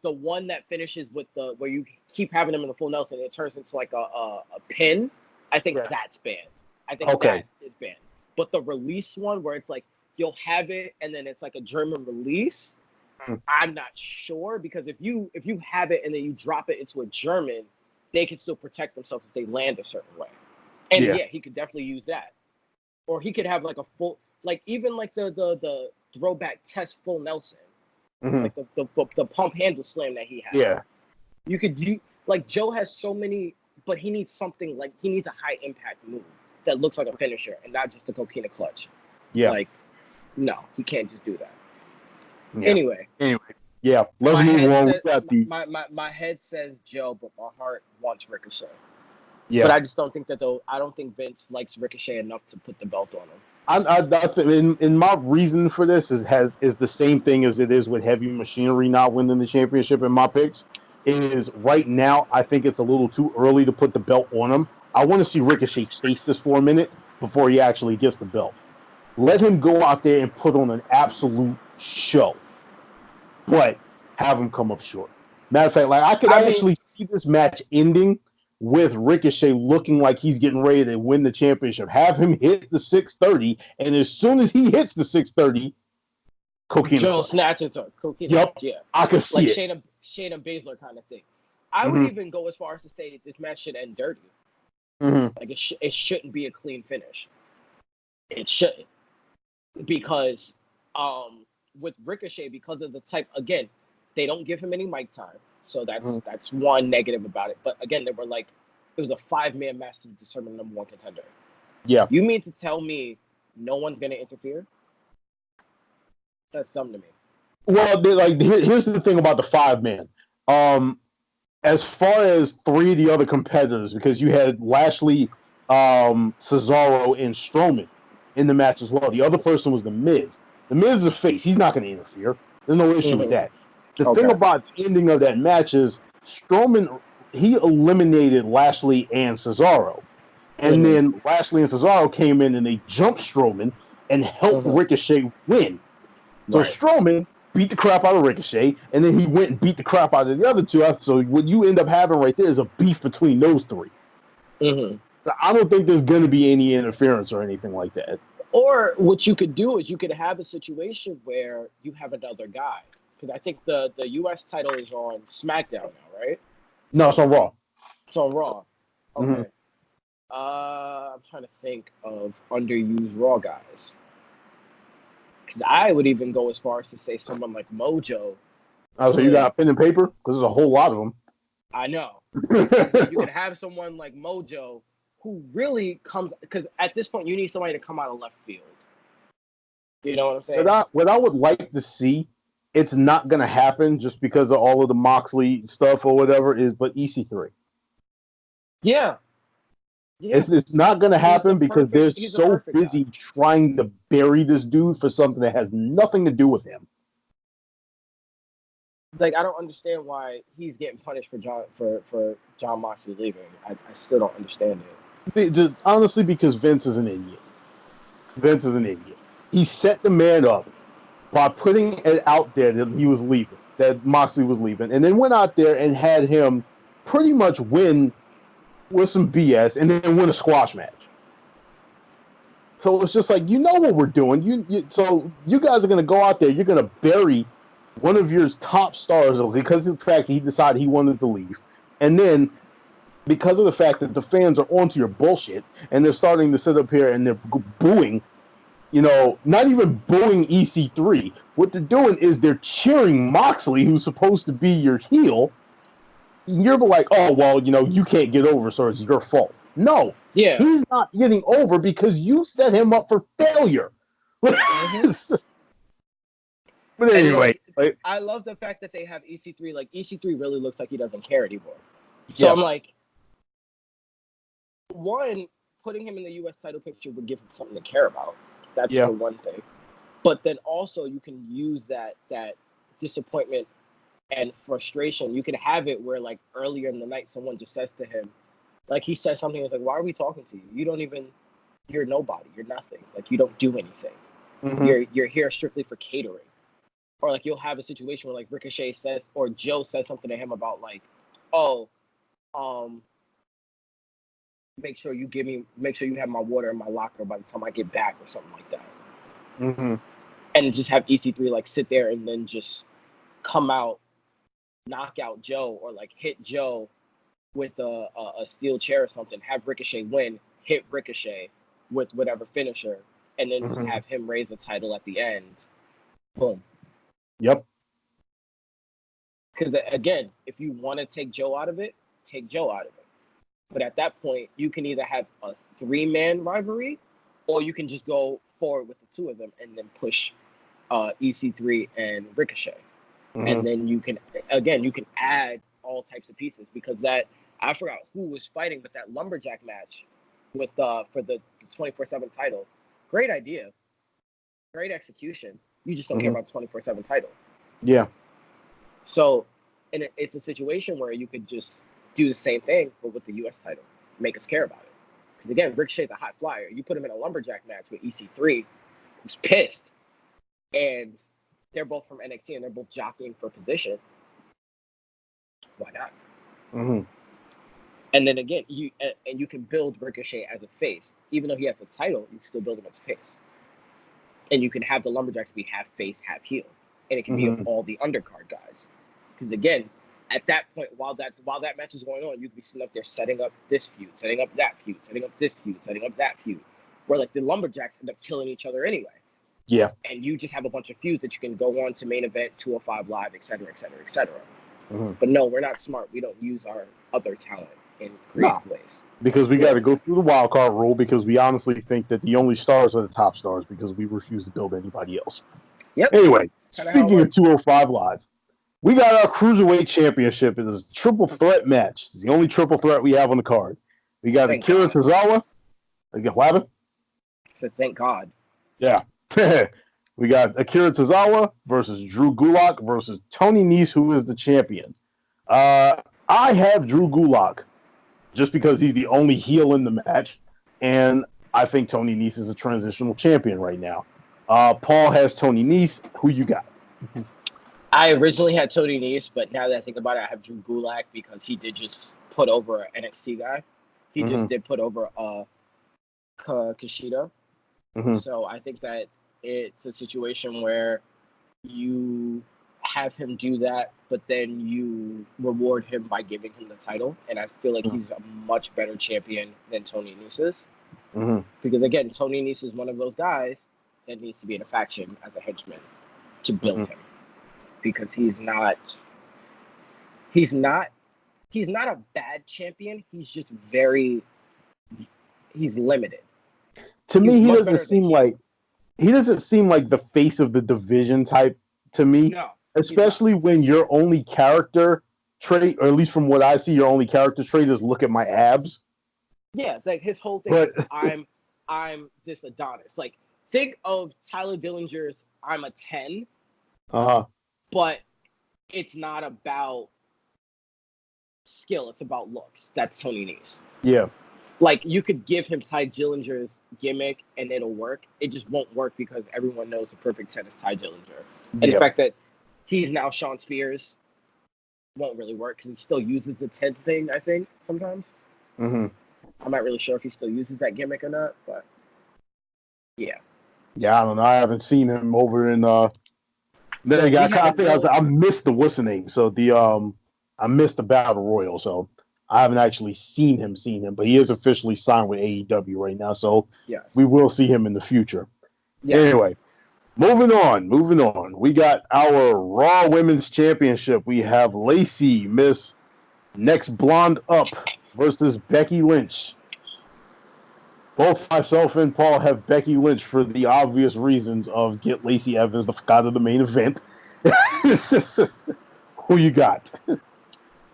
the one that finishes with where you keep having them in the full Nelson and it turns into like a pin. I think that's banned. I think that is banned. But the release one where it's like you'll have it and then it's like a German release. I'm not sure because if you have it and then you drop it into a German, they can still protect themselves if they land a certain way. And he could definitely use that. Or he could have like a full, like even like the throwback test full Nelson Mm-hmm. like the pump handle slam that he had. Yeah. You like Joe has so many, but he needs something like he needs a high impact move that looks like a finisher and not just a coquina clutch. Yeah. Like, no, he can't just do that. Yeah. Anyway, yeah. Let's move on. We got these. My head says Joe, but my heart wants Ricochet. Yeah. But I just don't think that though. I don't think Vince likes Ricochet enough to put the belt on him. I think in my reason for this is the same thing as it is with Heavy Machinery not winning the championship in my picks. Is right now I think it's a little too early to put the belt on him. I want to see Ricochet chase this for a minute before he actually gets the belt. Let him go out there and put on an absolute show, but have him come up short. Matter of fact, like I could actually see this match ending with Ricochet looking like he's getting ready to win the championship. Have him hit the 630, and as soon as he hits the 630, coquina Joe clutch. snatches her. Coquina Yep, clutch, yeah. I can see like it. Shayna Baszler kind of thing. I would even go as far as to say this match should end dirty. Like it shouldn't be a clean finish. It shouldn't, because with Ricochet, because of the type, again, they don't give him any mic time, so that's one negative about it. But again, it was a 5-man match to determine the #1 contender. Yeah. You mean to tell me no one's gonna interfere? That's dumb to me. Well, here's the thing about the 5-man. As far as 3 of the other competitors, because you had Lashley, Cesaro, and Strowman in the match as well. The other person was The Miz. The Miz is a face. He's not going to interfere. There's no issue with that. The thing about the ending of that match is Strowman, he eliminated Lashley and Cesaro. And then Lashley and Cesaro came in and they jumped Strowman and helped Ricochet win. So Strowman beat the crap out of Ricochet, and then he went and beat the crap out of the other two. So what you end up having right there is a beef between those 3. So I don't think there's going to be any interference or anything like that. Or what you could do is you could have a situation where you have another guy. Because I think the U.S. title is on SmackDown now, right? No, it's on Raw. It's on Raw. Okay. I'm trying to think of underused Raw guys. Because I would even go as far as to say someone like Mojo. Oh, so you got a pen and paper? Because there's a whole lot of them. I know. You could have someone like Mojo who really comes, because at this point you need somebody to come out of left field. You know what I'm saying? What I would like to see, it's not going to happen just because of all of the Moxley stuff or whatever, but EC3. Yeah. It's not going to happen because they're so busy trying to bury this dude for something that has nothing to do with him. Like, I don't understand why he's getting punished for John Moxley leaving. I still don't understand it. Honestly, because Vince is an idiot. He set the man up by putting it out there that he was leaving, that Moxley was leaving, and then went out there and had him pretty much win with some BS and then win a squash match. So it's just like, you know what we're doing. So you guys are going to go out there. You're going to bury one of your top stars because of the fact that he decided he wanted to leave. And then because of the fact that the fans are onto your bullshit and they're starting to sit up here and they're booing, not even booing EC3. What they're doing is they're cheering Moxley, who's supposed to be your heel. You're like, oh, well, you can't get over, so it's your fault. No. Yeah. He's not getting over because you set him up for failure. But anyway. I love the fact that they have EC3. Like, EC3 really looks like he doesn't care anymore. So I'm like, one, putting him in the U.S. title picture would give him something to care about. That's the one thing. But then also you can use that disappointment and frustration. You can have it where, like, earlier in the night, someone just says to him, like, he says something, it's like, why are we talking to you? You're nobody. You're nothing. Like, you don't do anything. You're here strictly for catering. Or, like, you'll have a situation where, like, Ricochet says, or Joe says something to him about, like, make sure you have my water in my locker by the time I get back, or something like that. And just have EC3, like, sit there and then just come out, knock out Joe, or, like, hit Joe with a steel chair or something, have Ricochet win, hit Ricochet with whatever finisher, and then just have him raise the title at the end. Boom. Yep. Because again, if you want to take Joe out of it, take Joe out of it. But at that point, you can either have a 3-man rivalry, or you can just go forward with the 2 of them and then push EC3 and Ricochet. And then you can add all types of pieces, because that, I forgot who was fighting, but that lumberjack match with for the 24/7 title, great idea, great execution. You just don't care about the 24/7 title. Yeah. So, and it's a situation where you could just do the same thing, but with the U.S. title, make us care about it. Because again, Ricochet's a high flyer. You put him in a lumberjack match with EC3, who's pissed, and they're both from NXT and they're both jockeying for position. Why not? And then again, you can build Ricochet as a face, even though he has the title. You can still build him as a face, and you can have the lumberjacks be half face, half heel, and it can be all the undercard guys. Because again, at that point, while that match is going on, you could be sitting up there setting up this feud, setting up that feud, setting up this feud, setting up that feud, where like the lumberjacks end up killing each other anyway. Yeah. And you just have a bunch of feuds that you can go on to main event, 205 Live, et cetera, et cetera, et cetera. But no, we're not smart. We don't use our other talent in creative ways. Because we got to go through the wild card rule, because we honestly think that the only stars are the top stars, because we refuse to build anybody else. Yep. Anyway, speaking of 205 Live, we got our Cruiserweight Championship. It is a triple threat match. It's the only triple threat we have on the card. We got Akira Tozawa. What happened? So thank God. Yeah. We got Akira Tozawa versus Drew Gulak versus Tony Nese, who is the champion. I have Drew Gulak just because he's the only heel in the match, and I think Tony Nese is a transitional champion right now. Paul has Tony Nese. Who you got? I originally had Tony Nese, but now that I think about it, I have Drew Gulak because he did just put over an NXT guy. He just did put over Kushida. So I think that it's a situation where you have him do that, but then you reward him by giving him the title. And I feel like he's a much better champion than Tony Nese is. Because again, Tony Nese is one of those guys that needs to be in a faction as a henchman to build him. Because he's not a bad champion. He's just he's limited. To me, he doesn't seem like the face of the division type to me. No, especially when your only character trait, or at least from what I see, your only character trait is look at my abs. Yeah, like his whole thing is I'm this Adonis. Like, think of Tyler Dillinger's I'm a 10. But it's not about skill, it's about looks. That's Tony Nese. Yeah. Like, you could give him Ty Dillinger's gimmick and it'll work. It just won't work because everyone knows the perfect 10 is Ty Dillinger. And the fact that he's now Sean Spears won't really work because he still uses the 10 thing, I think, sometimes. I'm not really sure if he still uses that gimmick or not, but yeah. Yeah, I don't know. I haven't seen him over in I missed the what's the name. So I missed the Battle Royal, so I haven't actually seen him, but he is officially signed with AEW right now, so we will see him in the future. Anyway, moving on. We got our Raw Women's Championship. We have Lacey, Miss Next Blonde Up, versus Becky Lynch. Both myself and Paul have Becky Lynch for the obvious reasons of get Lacey Evans the fuck out of the main event. Who you got?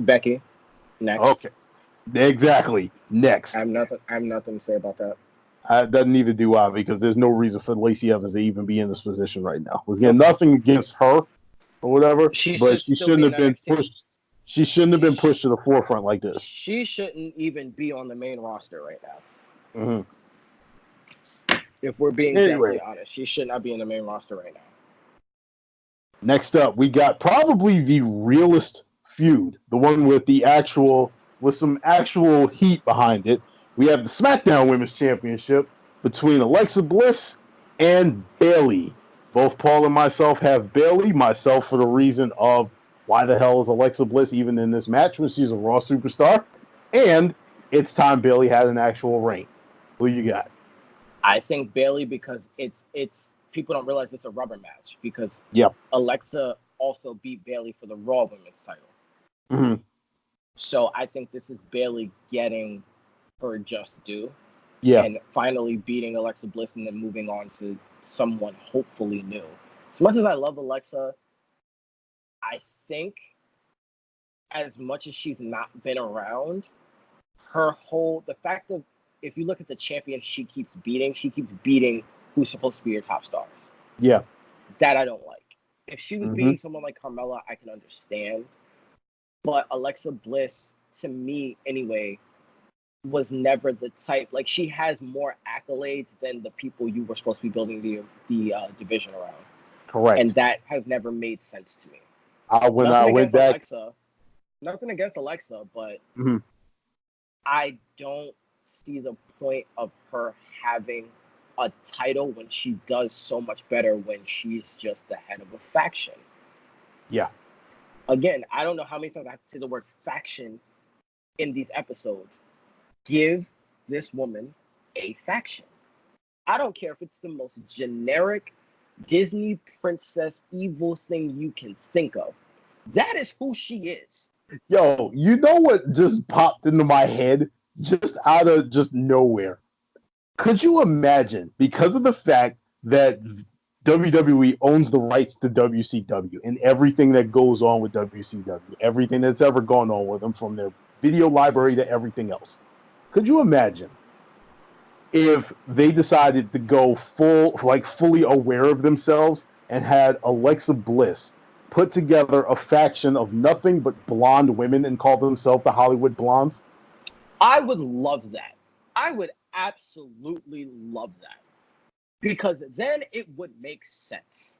Becky. Next. Okay. Exactly. Next. I have nothing to say about that. Doesn't even do I, because there's no reason for Lacey Evans to even be in this position right now. Again, nothing against her or whatever, but she shouldn't have been pushed. She shouldn't have been pushed to the forefront like this. She shouldn't even be on the main roster right now. If we're being exactly honest, she should not be in the main roster right now. Next up, we got probably the realest feud, the one with some actual heat behind it. We have the SmackDown Women's Championship between Alexa Bliss and Bayley. Both Paul and myself have Bayley. Myself for the reason of why the hell is Alexa Bliss even in this match when she's a Raw superstar? And it's time Bayley had an actual reign. Who you got? I think Bayley because it's people don't realize it's a rubber match because Alexa also beat Bayley for the Raw Women's title. Mm-hmm. So I think this is Bayley getting her just due. Yeah. And finally beating Alexa Bliss and then moving on to someone hopefully new. As much as I love Alexa, I think as much as she's not been around, the fact of, if you look at the champion she keeps beating who's supposed to be your top stars. Yeah. That I don't like. If she was beating someone like Carmella, I can understand. But Alexa Bliss, to me anyway, was never the type. Like, she has more accolades than the people you were supposed to be building the division around. Correct. And that has never made sense to me. Nothing against Alexa, but I don't see the point of her having a title when she does so much better when she's just the head of a faction. Yeah. Again, I don't know how many times I have to say the word faction in these episodes. Give this woman a faction. I don't care if it's the most generic Disney princess evil thing you can think of. That is who she is. Yo, you know what just popped into my head just out of just nowhere? Could you imagine, because of the fact that WWE owns the rights to WCW and everything that goes on with WCW, everything that's ever gone on with them, from their video library to everything else, could you imagine if they decided to go fully aware of themselves and had Alexa Bliss put together a faction of nothing but blonde women and call themselves the Hollywood Blondes? I would love that. I would absolutely love that. Because then it would make sense.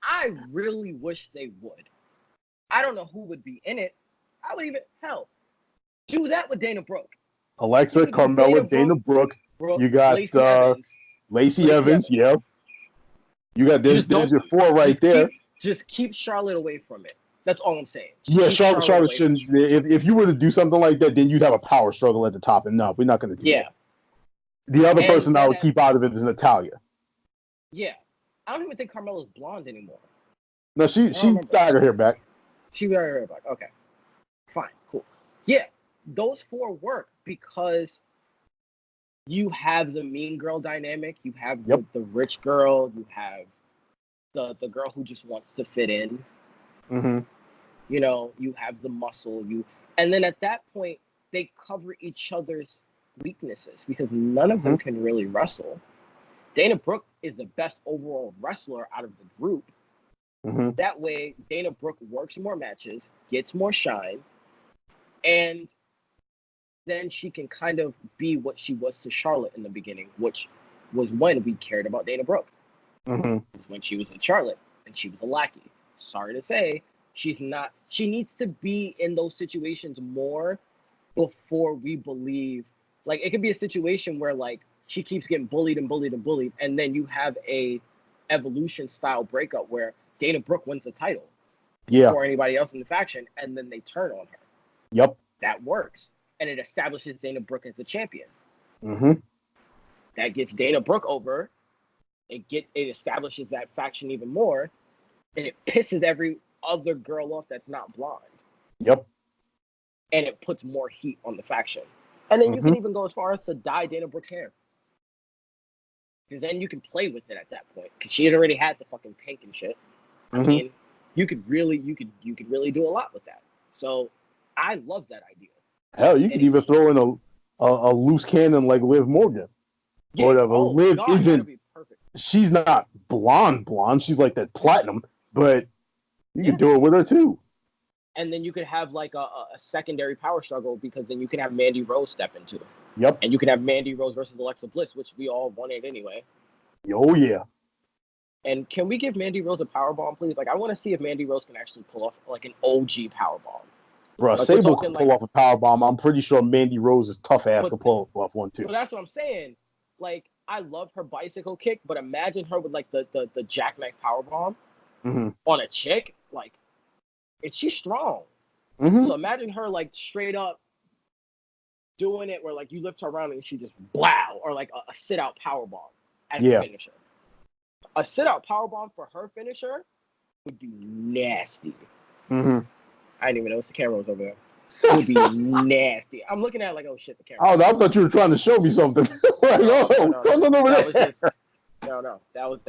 I really wish they would. I don't know who would be in it. I would even, do that with Dana Brooke. Alexa, Carmella, Dana Brooke. You got Lacey Evans. Yeah. You got there's your four right there. Just keep Charlotte away from it. That's all I'm saying. Charlotte shouldn't. If you were to do something like that, then you'd have a power struggle at the top. And no, we're not going to do that. The other person I would keep out of it is Natalya. Yeah. I don't even think Carmella's blonde anymore. No, she dyed her hair back. She dyed her hair back. Okay. Fine. Cool. Yeah. Those four work because you have the mean girl dynamic. You have the rich girl. You have the girl who just wants to fit in. Mm-hmm. You know, you have the muscle. And then at that point, they cover each other's weaknesses because none of them can really wrestle. Dana Brooke is the best overall wrestler out of the group. Mm-hmm. That way, Dana Brooke works more matches, gets more shine, and then she can kind of be what she was to Charlotte in the beginning, which was when we cared about Dana Brooke. Mm-hmm. It was when she was with Charlotte and she was a lackey. Sorry to say, she's not. She needs to be in those situations more before we believe. Like, it could be a situation where, like, she keeps getting bullied, and then you have a Evolution style breakup where Dana Brooke wins the title before anybody else in the faction, and then they turn on her. Yep. That works. And it establishes Dana Brooke as the champion. Mm-hmm. That gets Dana Brooke over. It establishes that faction even more, and it pisses every other girl off that's not blonde. Yep. And it puts more heat on the faction. And then you can even go as far as to dye Dana Brooke's hair. Because then you can play with it at that point. Because she had already had the fucking pink and shit. I mean, you could really do a lot with that. So I love that idea. Hell, you could even throw in a loose cannon like Liv Morgan. Yeah. Or whatever. Liv isn't. Be perfect. She's not blonde. She's like that platinum, but you can do it with her too. And then you could have like a secondary power struggle because then you can have Mandy Rose step into it. Yep. And you can have Mandy Rose versus Alexa Bliss, which we all wanted anyway. Oh, yeah. And can we give Mandy Rose a powerbomb, please? Like, I want to see if Mandy Rose can actually pull off like an OG powerbomb. Bro, like, Sable can pull off a powerbomb. I'm pretty sure Mandy Rose's tough ass can pull off one too. But that's what I'm saying. Like, I love her bicycle kick, but imagine her with like the jackknife powerbomb on a chick. Like, she's strong. So imagine her like straight up doing it where like you lift her around and she just blow, or like a sit out power bomb as a finisher. A sit-out powerbomb for her finisher would be nasty. Mm-hmm. I didn't even notice the camera was over there. It would be nasty. I'm looking at it like, oh shit, the camera. Oh, I thought you were trying to show me something. Like, No. Coming over that there. was just no. That was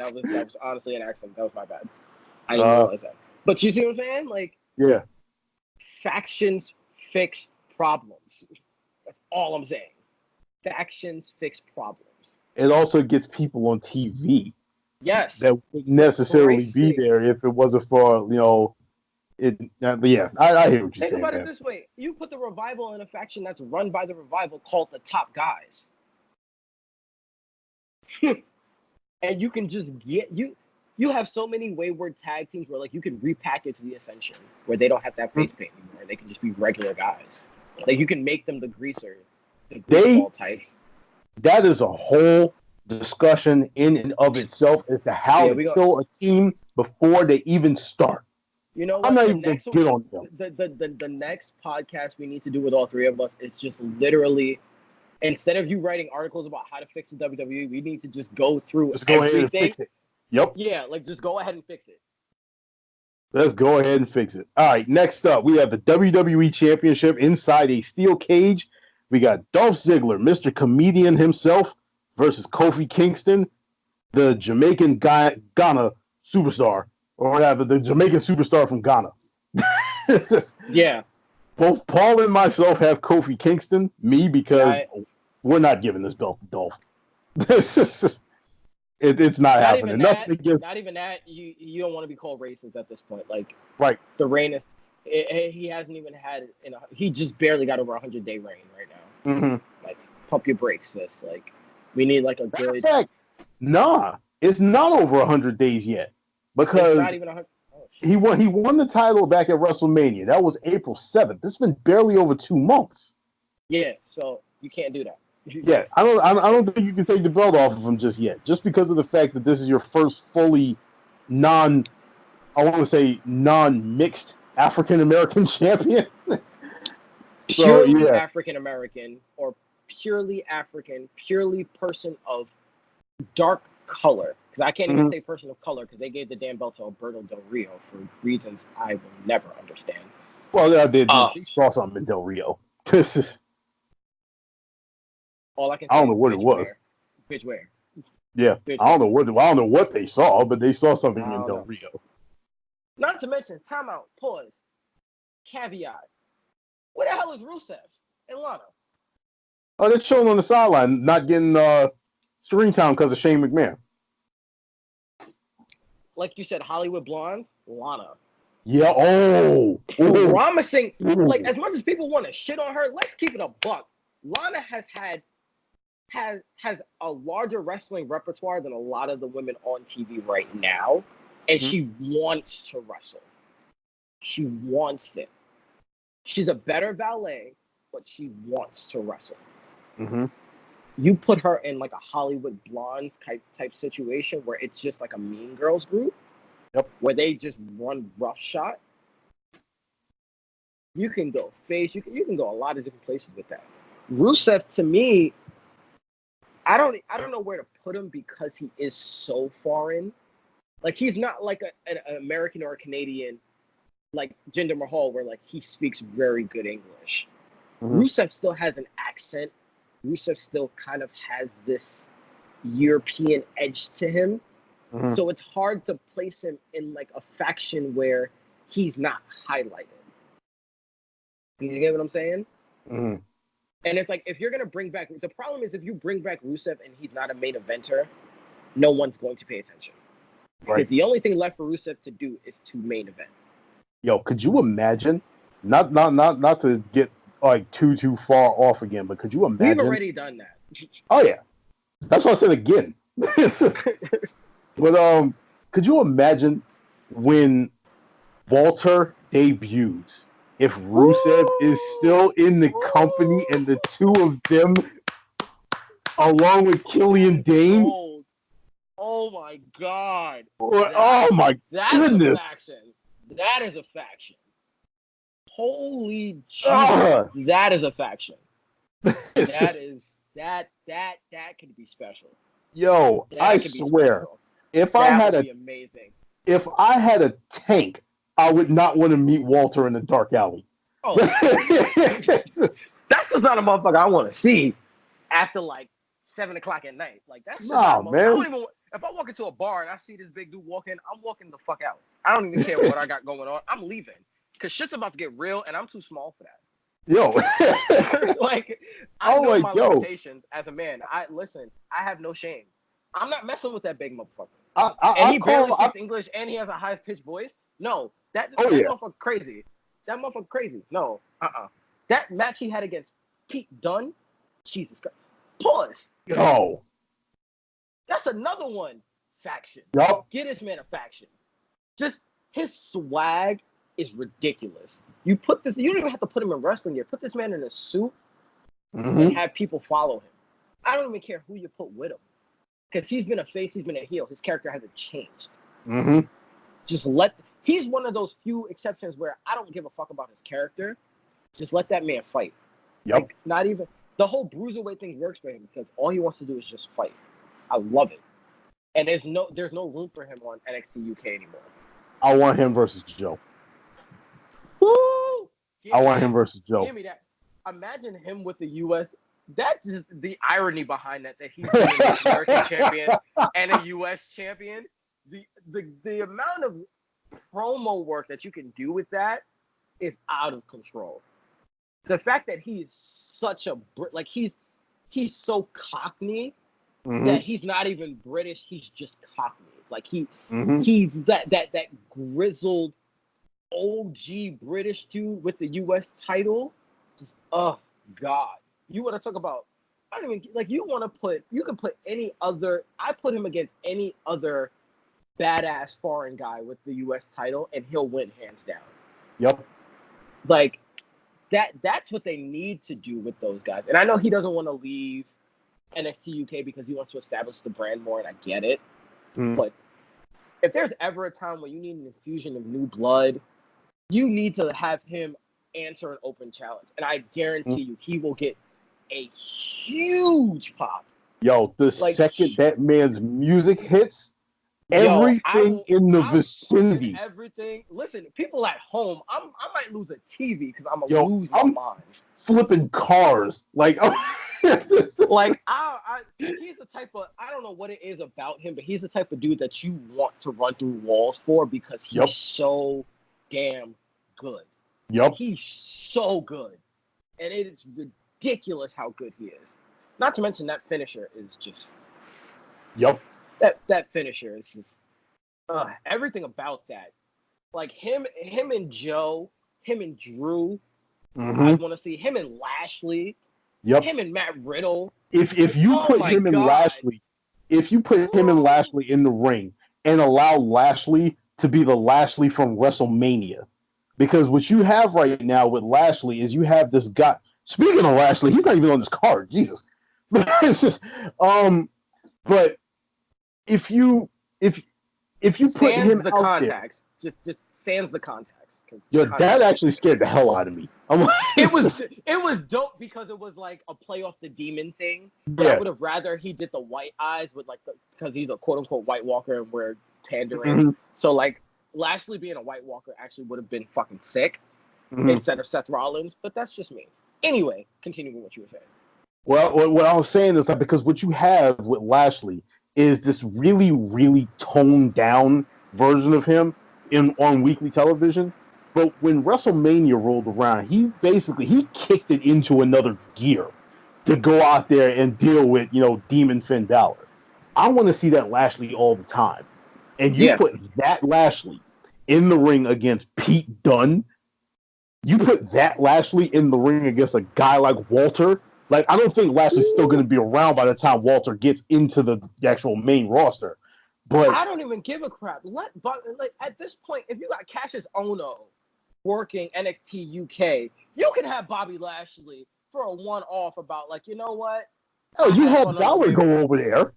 honestly an accident. That was my bad. I didn't realize that. But you see what I'm saying? Like, yeah. Factions fix problems. That's all I'm saying. Factions fix problems. It also gets people on TV. Yes. That wouldn't necessarily be there if it wasn't for, it. Yeah, I hear what you're saying. Think about it this way: you put the Revival in a faction that's run by the Revival, called the Top Guys, and you can just get you. You have so many wayward tag teams where like you can repackage the Ascension, where they don't have to have face paint anymore. They can just be regular guys. Like you can make them the greaser, the greaseball type. That is a whole discussion in and of itself as to how to kill a team before they even start. You know what? I'm not even going to get on them. The next podcast we need to do with all three of us is just literally, instead of you writing articles about how to fix the WWE, we need to just go through everything. Ahead and fix it. Yep. Yeah, like just go ahead and fix it. Let's go ahead and fix it. All right, next up, we have the WWE Championship inside a steel cage. We got Dolph Ziggler, Mr. Comedian himself, versus Kofi Kingston, the Jamaican Ghana superstar, or whatever, the Jamaican superstar from Ghana. Yeah. Both Paul and myself have Kofi Kingston. Me, because we're not giving this belt to Dolph. It's not happening. Not even that. You don't want to be called racist at this point. Like, right. The reign is. He hasn't even had it he just barely got over 100-day reign right now. Mm-hmm. Like, pump your brakes, sis. Like, we need like a good. In fact, nah, it's not over 100 days yet because it's not even 100. Oh, he won the title back at WrestleMania. That was April 7th. It's been barely over 2 months. Yeah, so you can't do that. Yeah, I don't think you can take the belt off of him just yet, just because of the fact that this is your first fully non-mixed African American champion. Purely African American or purely African, purely person of dark color. Because I can't even say person of color because they gave the damn belt to Alberto Del Rio for reasons I will never understand. Well, they saw something in Del Rio. This is. All I can say I don't know what it was. Bitch, where? Yeah, I don't know what they saw, but they saw something in Del Rio. Not to mention, timeout, pause, caveat. Where the hell is Rusev and Lana? Oh, they're chilling on the sideline, not getting screen time because of Shane McMahon. Like you said, Hollywood Blonde, Lana. Yeah. Promising. Like, as much as people want to shit on her, let's keep it a buck. Lana has a larger wrestling repertoire than a lot of the women on TV right now, and she wants to wrestle. She wants it. She's a better valet, but she wants to wrestle. Mm-hmm. You put her in like a Hollywood Blondes type situation where it's just like a Mean Girls group, where they just run roughshod. You can go face. You can go a lot of different places with that. Rusev, to me, I don't know where to put him because he is so foreign. Like, he's not like an American or a Canadian like Jinder Mahal, where like he speaks very good English. Rusev still has an accent. Rusev still kind of has this European edge to him. So it's hard to place him in like a faction where he's not highlighted. You get what I'm saying? And it's like, if you're going to bring back... The problem is if you bring back Rusev and he's not a main eventer, no one's going to pay attention. Right. Because the only thing left for Rusev to do is to main event. Yo, could you imagine? Not to get like too far off again, but could you imagine? We've already done that. Oh yeah, that's what I said again. But could you imagine when Walter debuts? If Rusev is still in the company and the two of them, along with Killian Dane. Oh my God! My goodness! That is a faction. Holy Jesus! That is a faction. That could be special. Yo, I swear, If I That had would a be amazing. if I had a tank, I would not want to meet Walter in the dark alley. Oh, that's just not a motherfucker I want to see after like 7 o'clock at night. Like that's just not a Nah, motherfucker. I don't man. even. If I walk into a bar and I see this big dude walking, I'm walking the fuck out. I don't even care what I got going on. I'm leaving because shit's about to get real, and I'm too small for that. Yo. Like I I'm know like, my yo. limitations as a man. I listen. I have no shame. I'm not messing with that big motherfucker. I, And I, I he barely call. speaks English, and he has a high pitched voice. No, that Oh that yeah. motherfucker crazy. That motherfucker crazy. No, That match he had against Pete Dunne, Jesus Christ. Pause. Yo. That's another one. Faction. Yup. Get this man a faction. Just his swag is ridiculous. You don't even have to put him in wrestling gear. Put this man in a suit and have people follow him. I don't even care who you put with him. Because he's been a face, he's been a heel. His character hasn't changed. He's one of those few exceptions where I don't give a fuck about his character. Just let that man fight. Yep. Like, not even the whole bruiserweight thing works for him because all he wants to do is just fight. I love it. And there's no room for him on NXT UK anymore. I want him versus Joe. Woo! I want him versus Joe. Give me that. Imagine him with the US. That's just the irony behind that he's being an American champion and a US champion. The amount of promo work that you can do with that is out of control. The fact that he is such a like he's so cockney that he's not even British, he's just cockney. Like he's that grizzled OG British dude with the US title. Just oh god. You want to talk about I don't even like you can put any other I put him against any other badass foreign guy with the US title and he'll win hands down. Yep. Like that's what they need to do with those guys. And I know he doesn't want to leave NXT UK because he wants to establish the brand more, and I get it. But if there's ever a time where you need an infusion of new blood, you need to have him answer an open challenge. And I guarantee you he will get a huge pop. Yo, second that man's music hits, everything in the vicinity. Everything. Listen, people at home, I might lose a TV because I'm gonna lose my mind. Flipping cars, like, like he's the type of I don't know what it is about him, but he's the type of dude that you want to run through walls for because he's so damn good. Yep, he's so good, and it is ridiculous how good he is. Not to mention that finisher is just. Yep. That finisher is just everything about that. Like him and Joe, him and Drew. I want to see him and Lashley. Yep. Him and Matt Riddle. If you put him and Lashley, in the ring and allow Lashley to be the Lashley from WrestleMania, because what you have right now with Lashley is you have this guy. Speaking of Lashley, he's not even on this card. Jesus, it's just but. If you put him the out contacts, there, just sans the contacts. Yo, that actually scared the hell out of me. It was dope because it was like a play off the demon thing. But I would have rather he did the white eyes with like because he's a quote unquote White Walker and we're pandering. So like Lashley being a White Walker actually would have been fucking sick instead of Seth Rollins. But that's just me. Anyway, continue with what you were saying. Well, what I was saying is that because what you have with Lashley is this really, really toned down version of him on weekly television. But when WrestleMania rolled around, he kicked it into another gear to go out there and deal with, Demon Finn Balor. I want to see that Lashley all the time. And you put that Lashley in the ring against Pete Dunne. You put that Lashley in the ring against a guy like Walter. Like, I don't think Lashley's still going to be around by the time Walter gets into the actual main roster. But I don't even give a crap. At this point, if you got Cassius Ohno working NXT UK, you can have Bobby Lashley for a one-off about, like, you know what? Oh, you had Balor go over there.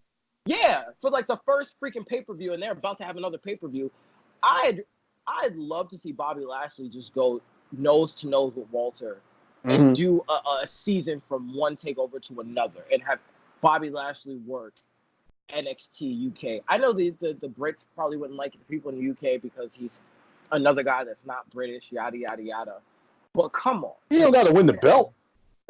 Yeah, for, like, the first freaking pay-per-view, and they're about to have another pay-per-view. I'd love to see Bobby Lashley just go nose-to-nose with Walter and do a season from one takeover to another and have Bobby Lashley work NXT UK. I know the Brits probably wouldn't like it, the people in the UK, because he's another guy that's not British, yada yada yada. But come on, He don't got to win the belt.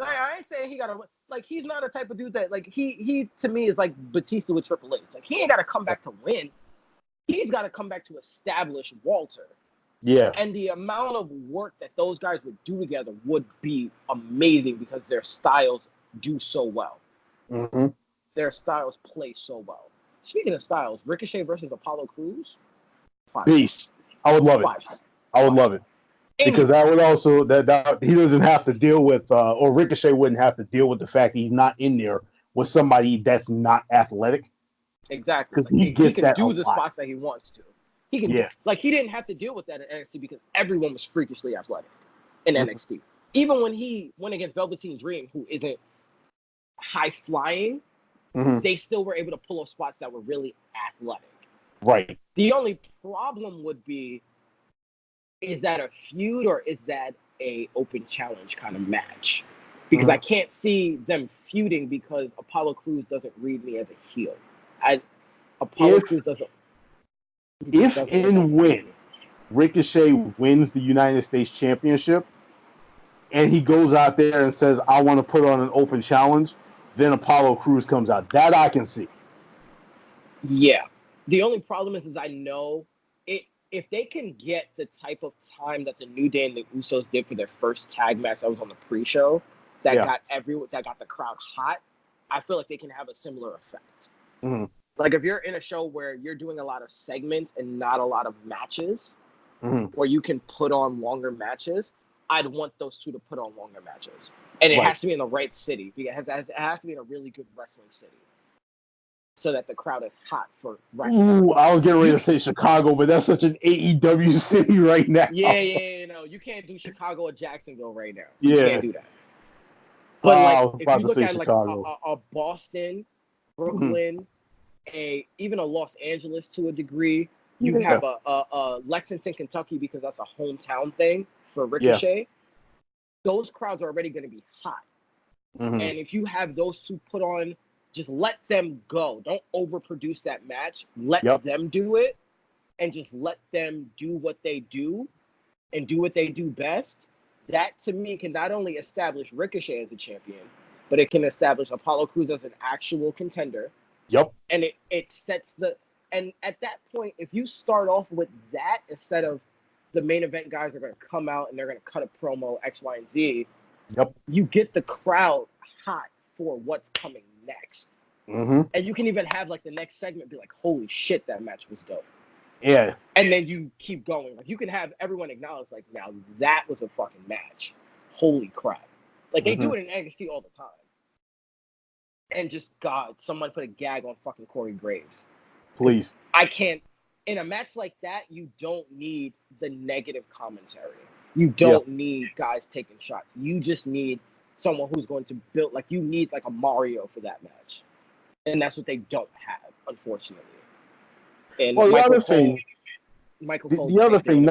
I ain't saying he gotta like. He's not a type of dude that like he to me is like Batista with Triple H. Like he ain't got to come back to win. He's got to come back to establish Walter. Yeah. And the amount of work that those guys would do together would be amazing because their styles do so well. Mm-hmm. Their styles play so well. Speaking of styles, Ricochet versus Apollo Crews. Beast. I would love it. I would love it. Because that would also that he doesn't have to deal with or Ricochet wouldn't have to deal with the fact that he's not in there with somebody that's not athletic. Exactly. Because he can do the spots that he wants to. He can he didn't have to deal with that in NXT because everyone was freakishly athletic in NXT. Even when he went against Velveteen Dream, who isn't high flying, they still were able to pull off spots that were really athletic. Right. The only problem would be, is that a feud or is that a open challenge kind of match? Because I can't see them feuding because Apollo Crews doesn't read me as a heel. Apollo Crews doesn't. If and when Ricochet wins the United States Championship and he goes out there and says, I want to put on an open challenge, then Apollo Crews comes out. That I can see. Yeah. The only problem is I know if they can get the type of time that the New Day and the Usos did for their first tag match that was on the pre-show, that got the crowd hot, I feel like they can have a similar effect. Mm-hmm. Like if you're in a show where you're doing a lot of segments and not a lot of matches, where you can put on longer matches, I'd want those two to put on longer matches. And it has to be in the right city, because it has to be in a really good wrestling city, so that the crowd is hot for wrestling. Ooh, I was getting ready to say Chicago, but that's such an AEW city right now. Yeah, you can't do Chicago or Jacksonville right now. Yeah. You can't do that. But if you look at like a Boston, Brooklyn, even a Los Angeles to a degree, you have a Lexington, Kentucky, because that's a hometown thing for Ricochet. Yeah. Those crowds are already going to be hot. And if you have those two put on, just let them go. Don't overproduce that match. Let them do it, and just let them do what they do and do what they do best. That, to me, can not only establish Ricochet as a champion, but it can establish Apollo Crews as an actual contender. Yep. And it sets and at that point, if you start off with that instead of the main event guys are going to come out and they're going to cut a promo X, Y, and Z, you get the crowd hot for what's coming next. And you can even have like the next segment be like, holy shit, that match was dope. Yeah. And then you keep going. Like you can have everyone acknowledge like, now that was a fucking match. Holy crap. Like they do it in NXT all the time. And just, God, someone put a gag on fucking Corey Graves. Please. I can't. In a match like that, you don't need the negative commentary. You don't need guys taking shots. You just need someone who's going to build, like you need like a Mario for that match. And that's what they don't have, unfortunately. And well, Michael the other Cole, thing, Michael Cole, the other thing,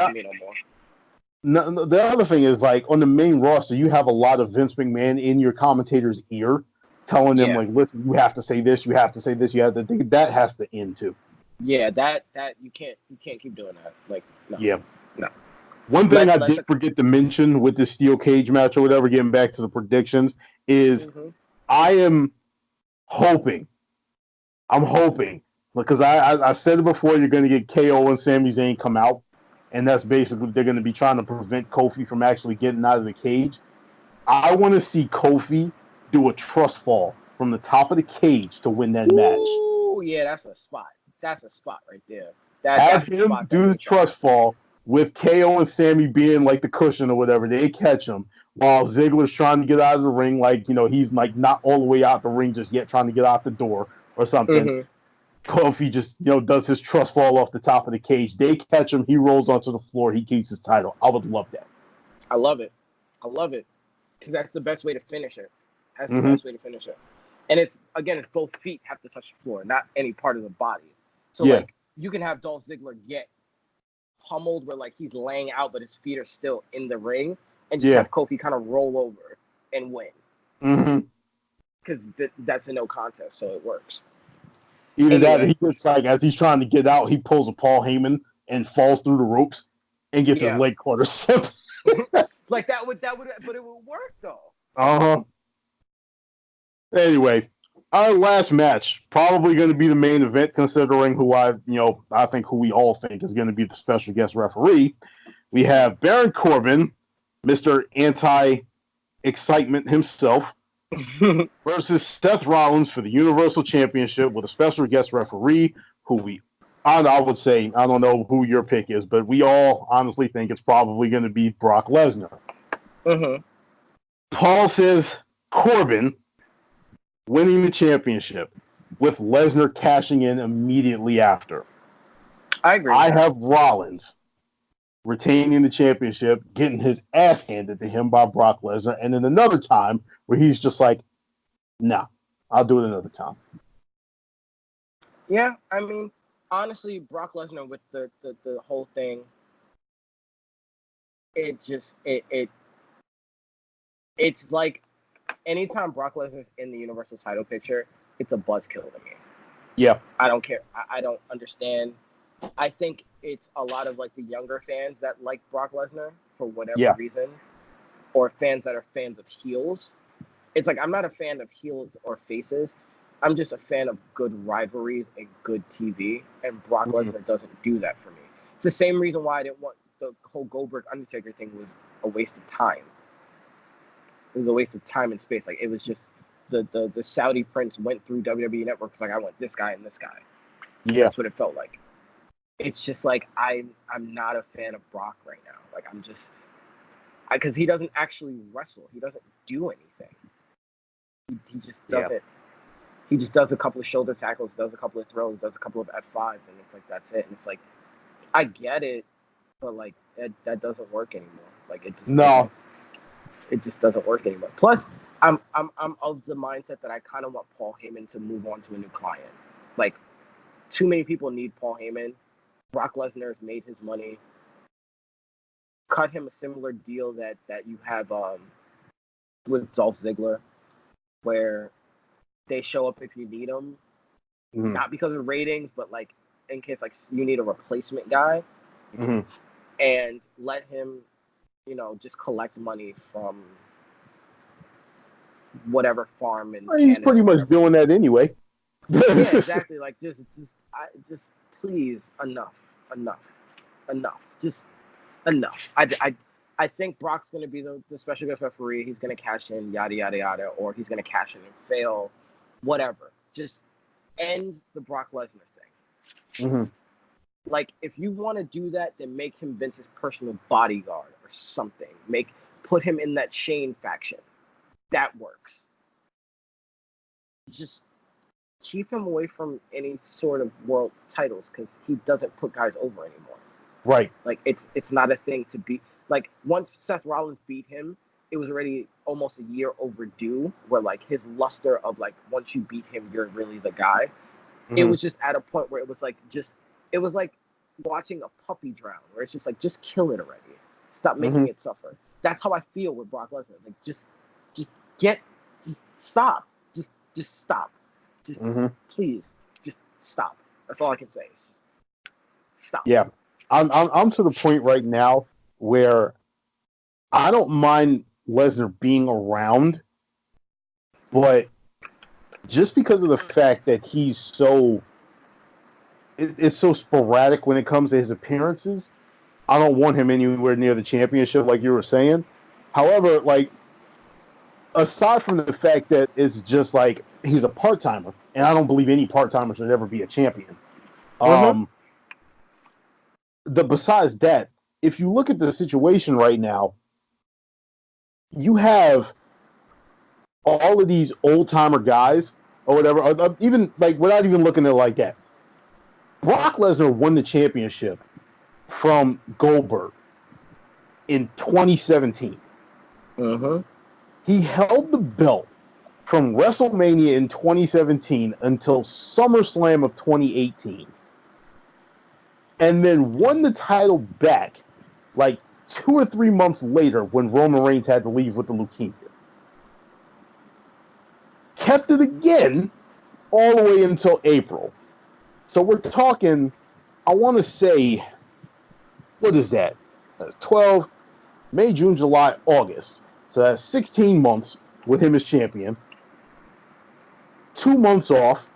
the other thing is like on the main roster, you have a lot of Vince McMahon in your commentator's ear, telling them like, listen, you have to say this, you have to say this, you have to think that has to end too. Yeah, that you can't keep doing that. Like, no. Yeah, no. One thing I did forget to mention with this steel cage match or whatever, getting back to the predictions, is I am hoping. I'm hoping, because I said it before, you're going to get KO and Sami Zayn come out, and that's basically they're going to be trying to prevent Kofi from actually getting out of the cage. I want to see Kofi do a trust fall from the top of the cage to win that match. Oh yeah, that's a spot. That's a spot right there. Have him do the trust fall with KO and Sami being like the cushion or whatever. They catch him while Ziggler's trying to get out of the ring, like he's like not all the way out the ring just yet, trying to get out the door or something. Kofi just does his trust fall off the top of the cage. They catch him. He rolls onto the floor. He keeps his title. I would love that. I love it. Because that's the best way to finish it. That's the best way to finish it. And it's both feet have to touch the floor, not any part of the body. So like you can have Dolph Ziggler get pummeled where like he's laying out, but his feet are still in the ring, and just have Kofi kind of roll over and win. Because that's a no contest, so it works. Either that or Anyway, he gets like, as he's trying to get out, he pulls a Paul Heyman and falls through the ropes and gets his yeah, leg caught or something. like that would, but it would work though. Uh-huh. Anyway, our last match, probably going to be the main event, considering I think who we all think is going to be the special guest referee. We have Baron Corbin, Mr. Anti-Excitement himself, versus Seth Rollins for the Universal Championship with a special guest referee I would say, I don't know who your pick is, but we all honestly think it's probably going to be Brock Lesnar. Mm-hmm. Paul says Corbin winning the championship with Lesnar cashing in immediately after. I agree. I have Rollins retaining the championship, getting his ass handed to him by Brock Lesnar, and then another time where he's just like, nah, I'll do it another time. Yeah, I mean, honestly, Brock Lesnar with the whole thing, it's like anytime Brock Lesnar's in the Universal title picture, it's a buzzkill to me. Yeah. I don't care. I don't understand. I think it's a lot of like the younger fans that like Brock Lesnar for whatever reason, or fans that are fans of heels. It's like I'm not a fan of heels or faces. I'm just a fan of good rivalries and good TV, and Brock Lesnar doesn't do that for me. It's the same reason why I didn't want the whole Goldberg Undertaker thing was a waste of time. It was a waste of time and space. Like it was just the Saudi prince went through WWE Network. Like I want this guy and this guy. Yeah, that's what it felt like. It's just like I'm not a fan of Brock right now. Like I'm just because he doesn't actually wrestle. He doesn't do anything. He just doesn't. Yeah. He just does a couple of shoulder tackles, does a couple of throws, does a couple of F5s, and it's like that's it. And it's like I get it, but like that doesn't work anymore. Like it just doesn't work anymore. Plus, I'm of the mindset that I kind of want Paul Heyman to move on to a new client. Like too many people need Paul Heyman. Brock Lesnar's made his money. Cut him a similar deal that you have with Dolph Ziggler, where they show up if you need them, not because of ratings, but like in case like you need a replacement guy, and let him, just collect money from whatever farm in he's Canada pretty much doing that anyway. Yeah, exactly. Like just please enough, just enough. I think Brock's going to be the special guest referee. He's going to cash in, yada, yada, yada, or he's going to cash in and fail, whatever. Just end the Brock Lesnar thing. Like, if you want to do that, then make him Vince's personal bodyguard or something. Put him in that Shane faction. That works. Just keep him away from any sort of world titles because he doesn't put guys over anymore. Right. Like, it's not a thing to beat. Like, once Seth Rollins beat him, it was already almost a year overdue where, like, his luster of, like, once you beat him, you're really the guy. It was just at a point where it was like watching a puppy drown, where it's just like, just kill it already. Stop making it suffer. That's how I feel with Brock Lesnar. Like, just stop. Just stop. Just please, just stop. That's all I can say. Just stop. Yeah. I'm to the point right now where I don't mind Lesnar being around, but just because of the fact that he's it's so sporadic when it comes to his appearances, I don't want him anywhere near the championship, like you were saying. However, like, aside from the fact that it's just like he's a part-timer, and I don't believe any part-timer should ever be a champion. Besides that, if you look at the situation right now, you have all of these old-timer guys or whatever, or even like without even looking at it like that. Brock Lesnar won the championship from Goldberg in 2017. He held the belt from WrestleMania in 2017 until SummerSlam of 2018. And then won the title back like 2 or 3 months later when Roman Reigns had to leave with the leukemia. Kept it again all the way until April. So we're talking, I want to say, what is that? That's 12, May, June, July, August. So that's 16 months with him as champion. 2 months off.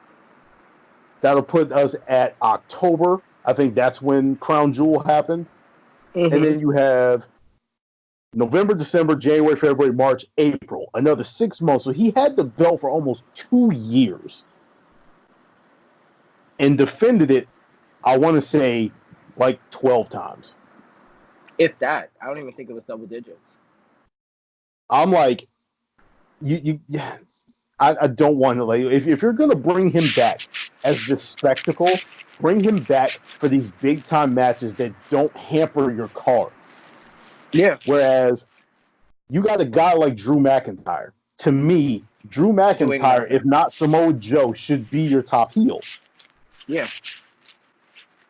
That'll put us at October. I think that's when Crown Jewel happened. Mm-hmm. And then you have November, December, January, February, March, April. Another 6 months. So he had the belt for almost 2 years and defended it, I want to say, like 12 times. If that. I don't even think it was double digits. I'm like, I don't want to, like, if you're going to bring him back as this spectacle, bring him back for these big time matches that don't hamper your card. Yeah. Whereas you got a guy like Drew McIntyre. To me, Drew McIntyre, if not Samoa Joe, should be your top heel. Yeah.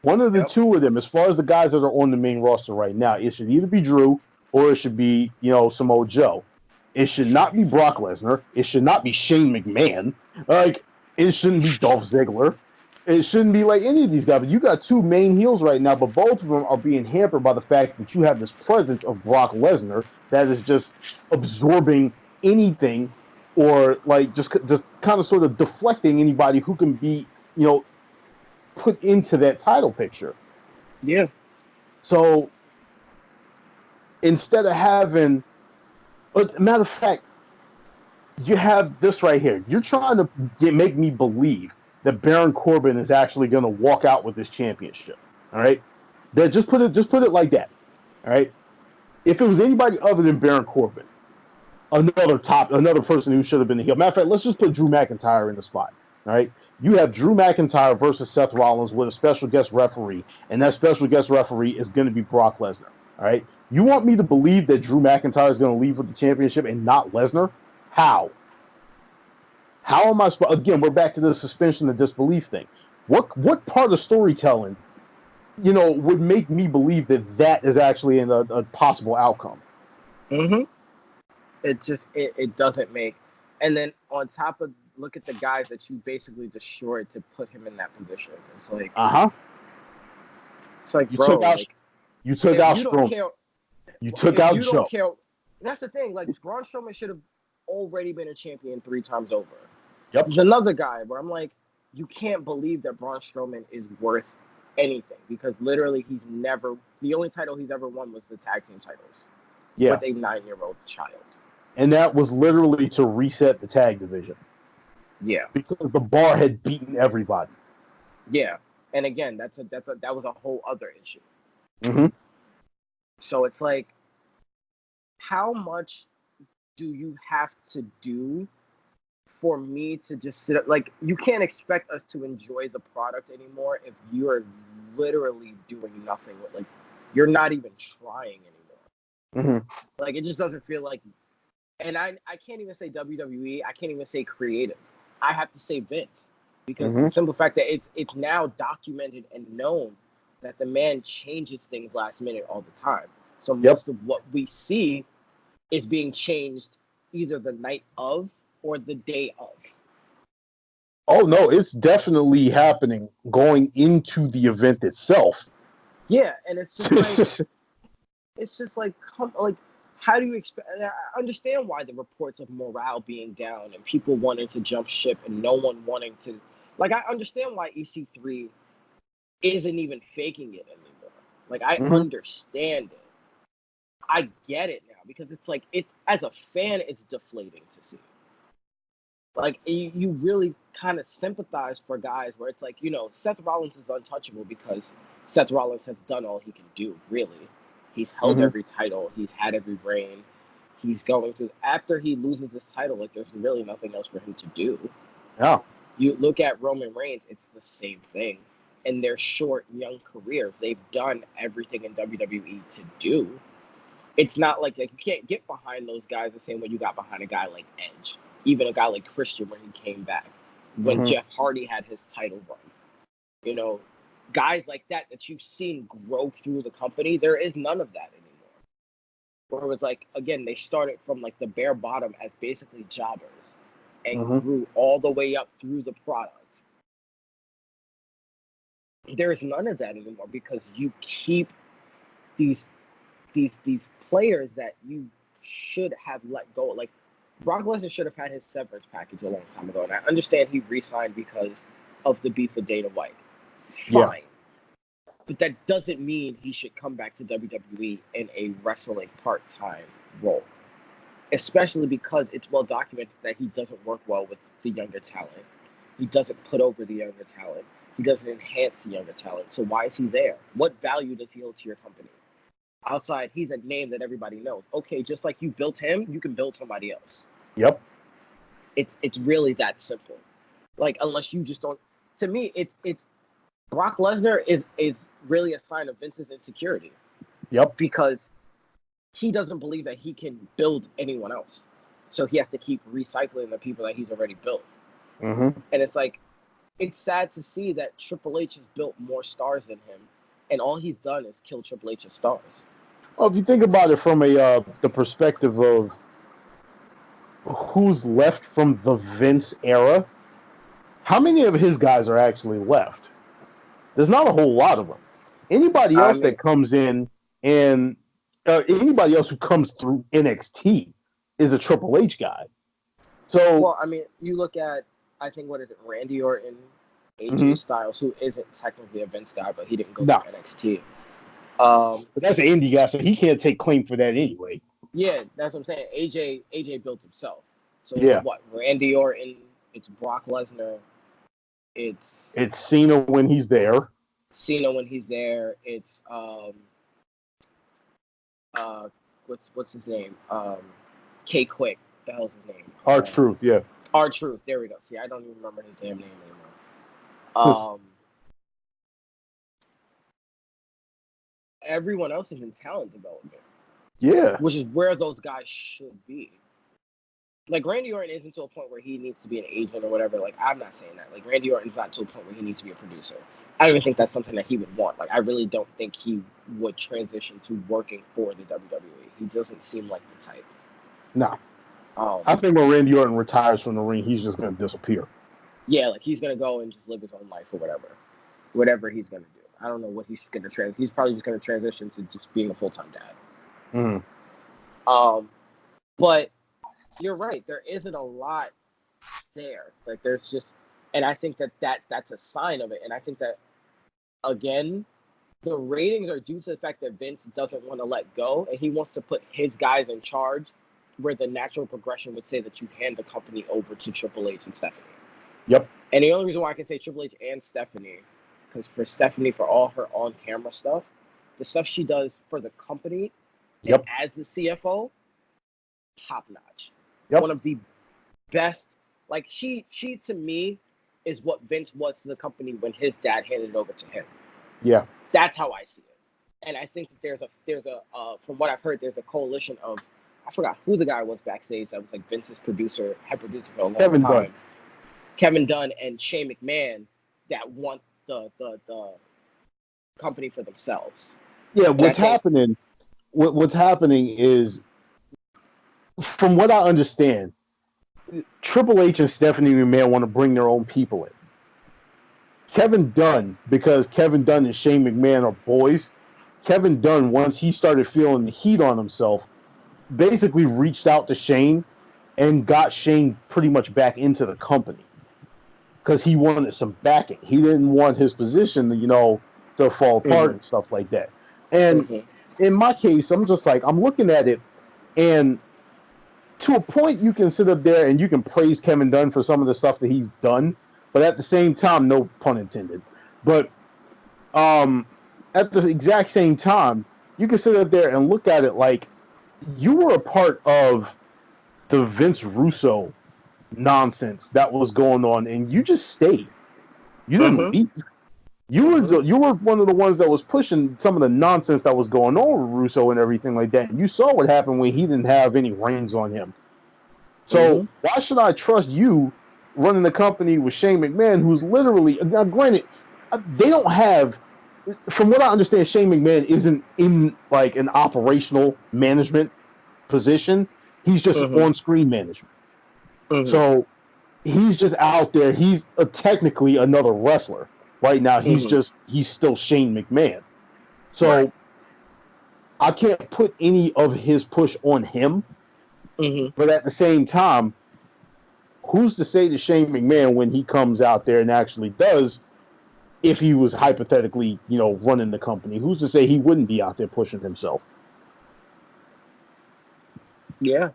One of the two of them, as far as the guys that are on the main roster right now, it should either be Drew or it should be, Samoa Joe. It should not be Brock Lesnar. It should not be Shane McMahon. Like, it shouldn't be Dolph Ziggler. It shouldn't be like any of these guys. But you got two main heels right now, but both of them are being hampered by the fact that you have this presence of Brock Lesnar that is just absorbing anything, or like just kind of sort of deflecting anybody who can be, put into that title picture. Yeah. So instead of having, matter of fact, you have this right here. You're trying to make me believe that Baron Corbin is actually going to walk out with this championship. All right, just put it like that. All right, if it was anybody other than Baron Corbin, another person who should have been the heel. Matter of fact, let's just put Drew McIntyre in the spot. All right, you have Drew McIntyre versus Seth Rollins with a special guest referee, and that special guest referee is going to be Brock Lesnar. All right, you want me to believe that Drew McIntyre is going to leave with the championship and not Lesnar? How? How am I supposed? Again, we're back to the suspension of disbelief thing. What part of storytelling, would make me believe that is actually a possible outcome? Mm-hmm. It doesn't make. And then on top of, look at the guys that you basically destroyed to put him in that position. It's like, It's like, you bro, took out, like, you took out Strowman. You took out Joe. Don't care, that's the thing. Like, Braun Strowman should have already been a champion 3 times over. Yep. There's another guy where I'm like, you can't believe that Braun Strowman is worth anything, because literally the only title he's ever won was the tag team titles. Yeah. With a 9-year-old child. And that was literally to reset the tag division. Yeah. Because the Bar had beaten everybody. Yeah. And again, that was a whole other issue. Mm-hmm. So it's like, how much do you have to do for me to just sit up? Like, you can't expect us to enjoy the product anymore if you're literally doing nothing with, like, you're not even trying anymore. Mm-hmm. Like, it just doesn't feel like, and I can't even say WWE, I can't even say creative. I have to say Vince, because the simple fact that it's now documented and known that the man changes things last minute all the time. So most of what we see is being changed either the night of or the day of. Oh no, it's definitely happening going into the event itself. Yeah, and it's just like it's just like, how do you expect? I understand why the reports of morale being down and people wanting to jump ship and no one wanting to, like, I understand why EC3 isn't even faking it anymore. Like, I understand it. I get it now, because it's like, as a fan, it's deflating to see. Like, you really kind of sympathize for guys where it's like, Seth Rollins is untouchable because Seth Rollins has done all he can do, really. He's held every title. He's had every reign. He's going through, after he loses this title, like, there's really nothing else for him to do. Yeah. You look at Roman Reigns, it's the same thing. In their short, young careers, they've done everything in WWE to do. It's not like you can't get behind those guys the same way you got behind a guy like Edge. Even a guy like Christian when he came back. When Jeff Hardy had his title run. Guys like that you've seen grow through the company, there is none of that anymore. Where it was like, again, they started from like the bare bottom as basically jobbers and grew all the way up through the product. There is none of that anymore because you keep these these players that you should have let go. Like Brock Lesnar should have had his severance package a long time ago, and I understand he re-signed because of the beef with Dana White. Yeah. Fine, but that doesn't mean he should come back to WWE in a wrestling part-time role, especially because it's well documented that he doesn't work well with the younger talent. He doesn't put over the younger talent. He doesn't enhance the younger talent. So why is he there? What value does he hold to your company? Outside, he's a name that everybody knows. Okay, just like you built him, you can build somebody else. Yep. It's really that simple. Like unless you just don't. To me, it's Brock Lesnar is really a sign of Vince's insecurity. Yep. Because he doesn't believe that he can build anyone else, so he has to keep recycling the people that he's already built. Mm-hmm. And it's like, it's sad to see that Triple H has built more stars than him, and all he's done is kill Triple H's stars. Well, if you think about it from the perspective of who's left from the Vince era, how many of his guys are actually left? There's not a whole lot of them. Anybody else that comes in and anybody else who comes through NXT is a Triple H guy. So, well, I mean, you look at, I think, what is it, Randy Orton, AJ Styles, who isn't technically a Vince guy, but he didn't go to NXT. But that's an indie guy, so he can't take claim for that anyway. Yeah, that's what I'm saying. AJ built himself. So it's what? Randy Orton, it's Brock Lesnar, it's Cena when he's there. It's what's his name? K Quick. The hell's his name? R-Truth, yeah. R-Truth. There we go. See, I don't even remember his damn name anymore. Everyone else is in talent development. Yeah. Which is where those guys should be. Like, Randy Orton isn't to a point where he needs to be an agent or whatever. Like, I'm not saying that. Like, Randy Orton's not to a point where he needs to be a producer. I don't even think that's something that he would want. Like, I really don't think he would transition to working for the WWE. He doesn't seem like the type. No. I think when Randy Orton retires from the ring, he's just going to disappear. Yeah, like, he's going to go and just live his own life or whatever. Whatever he's going to do. I don't know what he's going to transition. He's probably just going to transition to just being a full-time dad. Mm-hmm. But you're right. There isn't a lot there. Like, there's just, and I think that's a sign of it. And I think that, again, the ratings are due to the fact that Vince doesn't want to let go, and he wants to put his guys in charge, where the natural progression would say that you hand the company over to Triple H and Stephanie. Yep. And the only reason why I can say Triple H and Stephanie, because for Stephanie, for all her on-camera stuff, the stuff she does for the company, as the CFO, top-notch. Yep. One of the best. Like, she to me is what Vince was to the company when his dad handed it over to him. Yeah. That's how I see it. And I think that there's a from what I've heard, there's a coalition of, I forgot who the guy was backstage that was like Vince's head producer for a long time. Kevin Dunn and Shane McMahon that want the company for themselves. Yeah, what's happening is, from what I understand, Triple H and Stephanie McMahon want to bring their own people in. Kevin Dunn, because Kevin Dunn and Shane McMahon are boys, Kevin Dunn, once he started feeling the heat on himself, basically reached out to Shane and got Shane pretty much back into the company because he wanted some backing. He didn't want his position, to fall apart and stuff like that. And in my case, I'm just like, I'm looking at it, and to a point, you can sit up there and you can praise Kevin Dunn for some of the stuff that he's done, but at the same time, no pun intended, but at the exact same time, you can sit up there and look at it like you were a part of the Vince Russo nonsense that was going on, and you just stayed. You didn't leave. You were one of the ones that was pushing some of the nonsense that was going on with Russo and everything like that. And you saw what happened when he didn't have any reins on him. So why should I trust you running the company with Shane McMahon, who's literally, now granted, they don't have, from what I understand, Shane McMahon isn't in like an operational management position. He's just on-screen management. So he's just out there. He's technically another wrestler. Right now, Mm-hmm. he's still Shane McMahon. Right. So I can't put any of his push on him. Mm-hmm. But at the same time, who's to say to Shane McMahon when he comes out there and actually does, if he was hypothetically, running the company, who's to say he wouldn't be out there pushing himself? Yeah.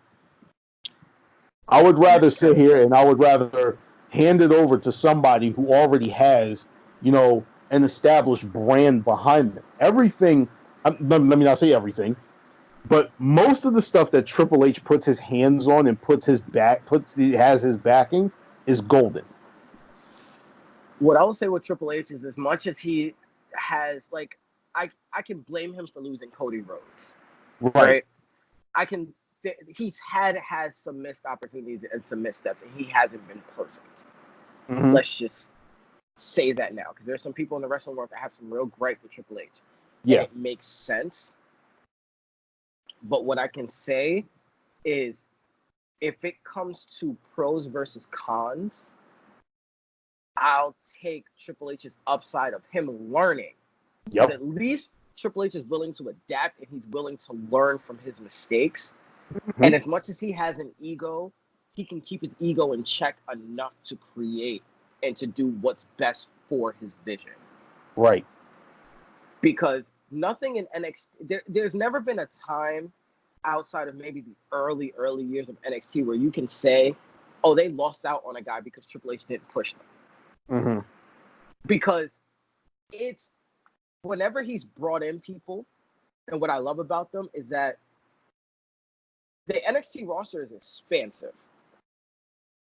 I would And rather that's kind sit of here sad. and I would rather hand it over to somebody who already has, an established brand behind them. Everything, let me not say everything, but most of the stuff that Triple H puts his hands on and has his backing is golden. What I will say with Triple H is, as much as he has, like, I can blame him for losing Cody Rhodes, Right. right? I can. He's has some missed opportunities and some missteps, and he hasn't been perfect. Mm-hmm. Let's just say that now, because there's some people in the wrestling world that have some real gripe with Triple H, and Yeah. it makes sense. But what I can say is, if it comes to pros versus cons, I'll take Triple H's upside of him learning, because Yep. at least Triple H is willing to adapt and he's willing to learn from his mistakes. Mm-hmm. And as much as he has an ego, he can keep his ego in check enough to create and to do what's best for his vision. Right. Because nothing in NXT, there's never been a time outside of maybe the early years of NXT where you can say, oh, they lost out on a guy because Triple H didn't push them. Mm-hmm. Because it's whenever he's brought in people, and what I love about them is that the NXT roster is expansive,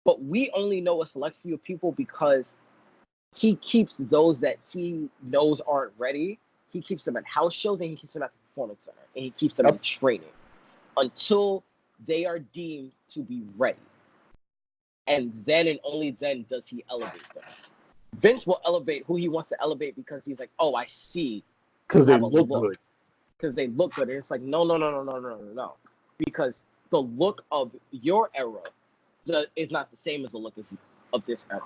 but we only know a select few people because he keeps those that he knows aren't ready. He keeps them at house shows and he keeps them at the performance center and he keeps them in Yep. training until they are deemed to be ready. And then and only then does he elevate them. Vince will elevate who he wants to elevate because he's like, oh, I see you Because they have a look look. good. Because they look good. And it's like, no. Because the look of your era is not the same as the look of this era.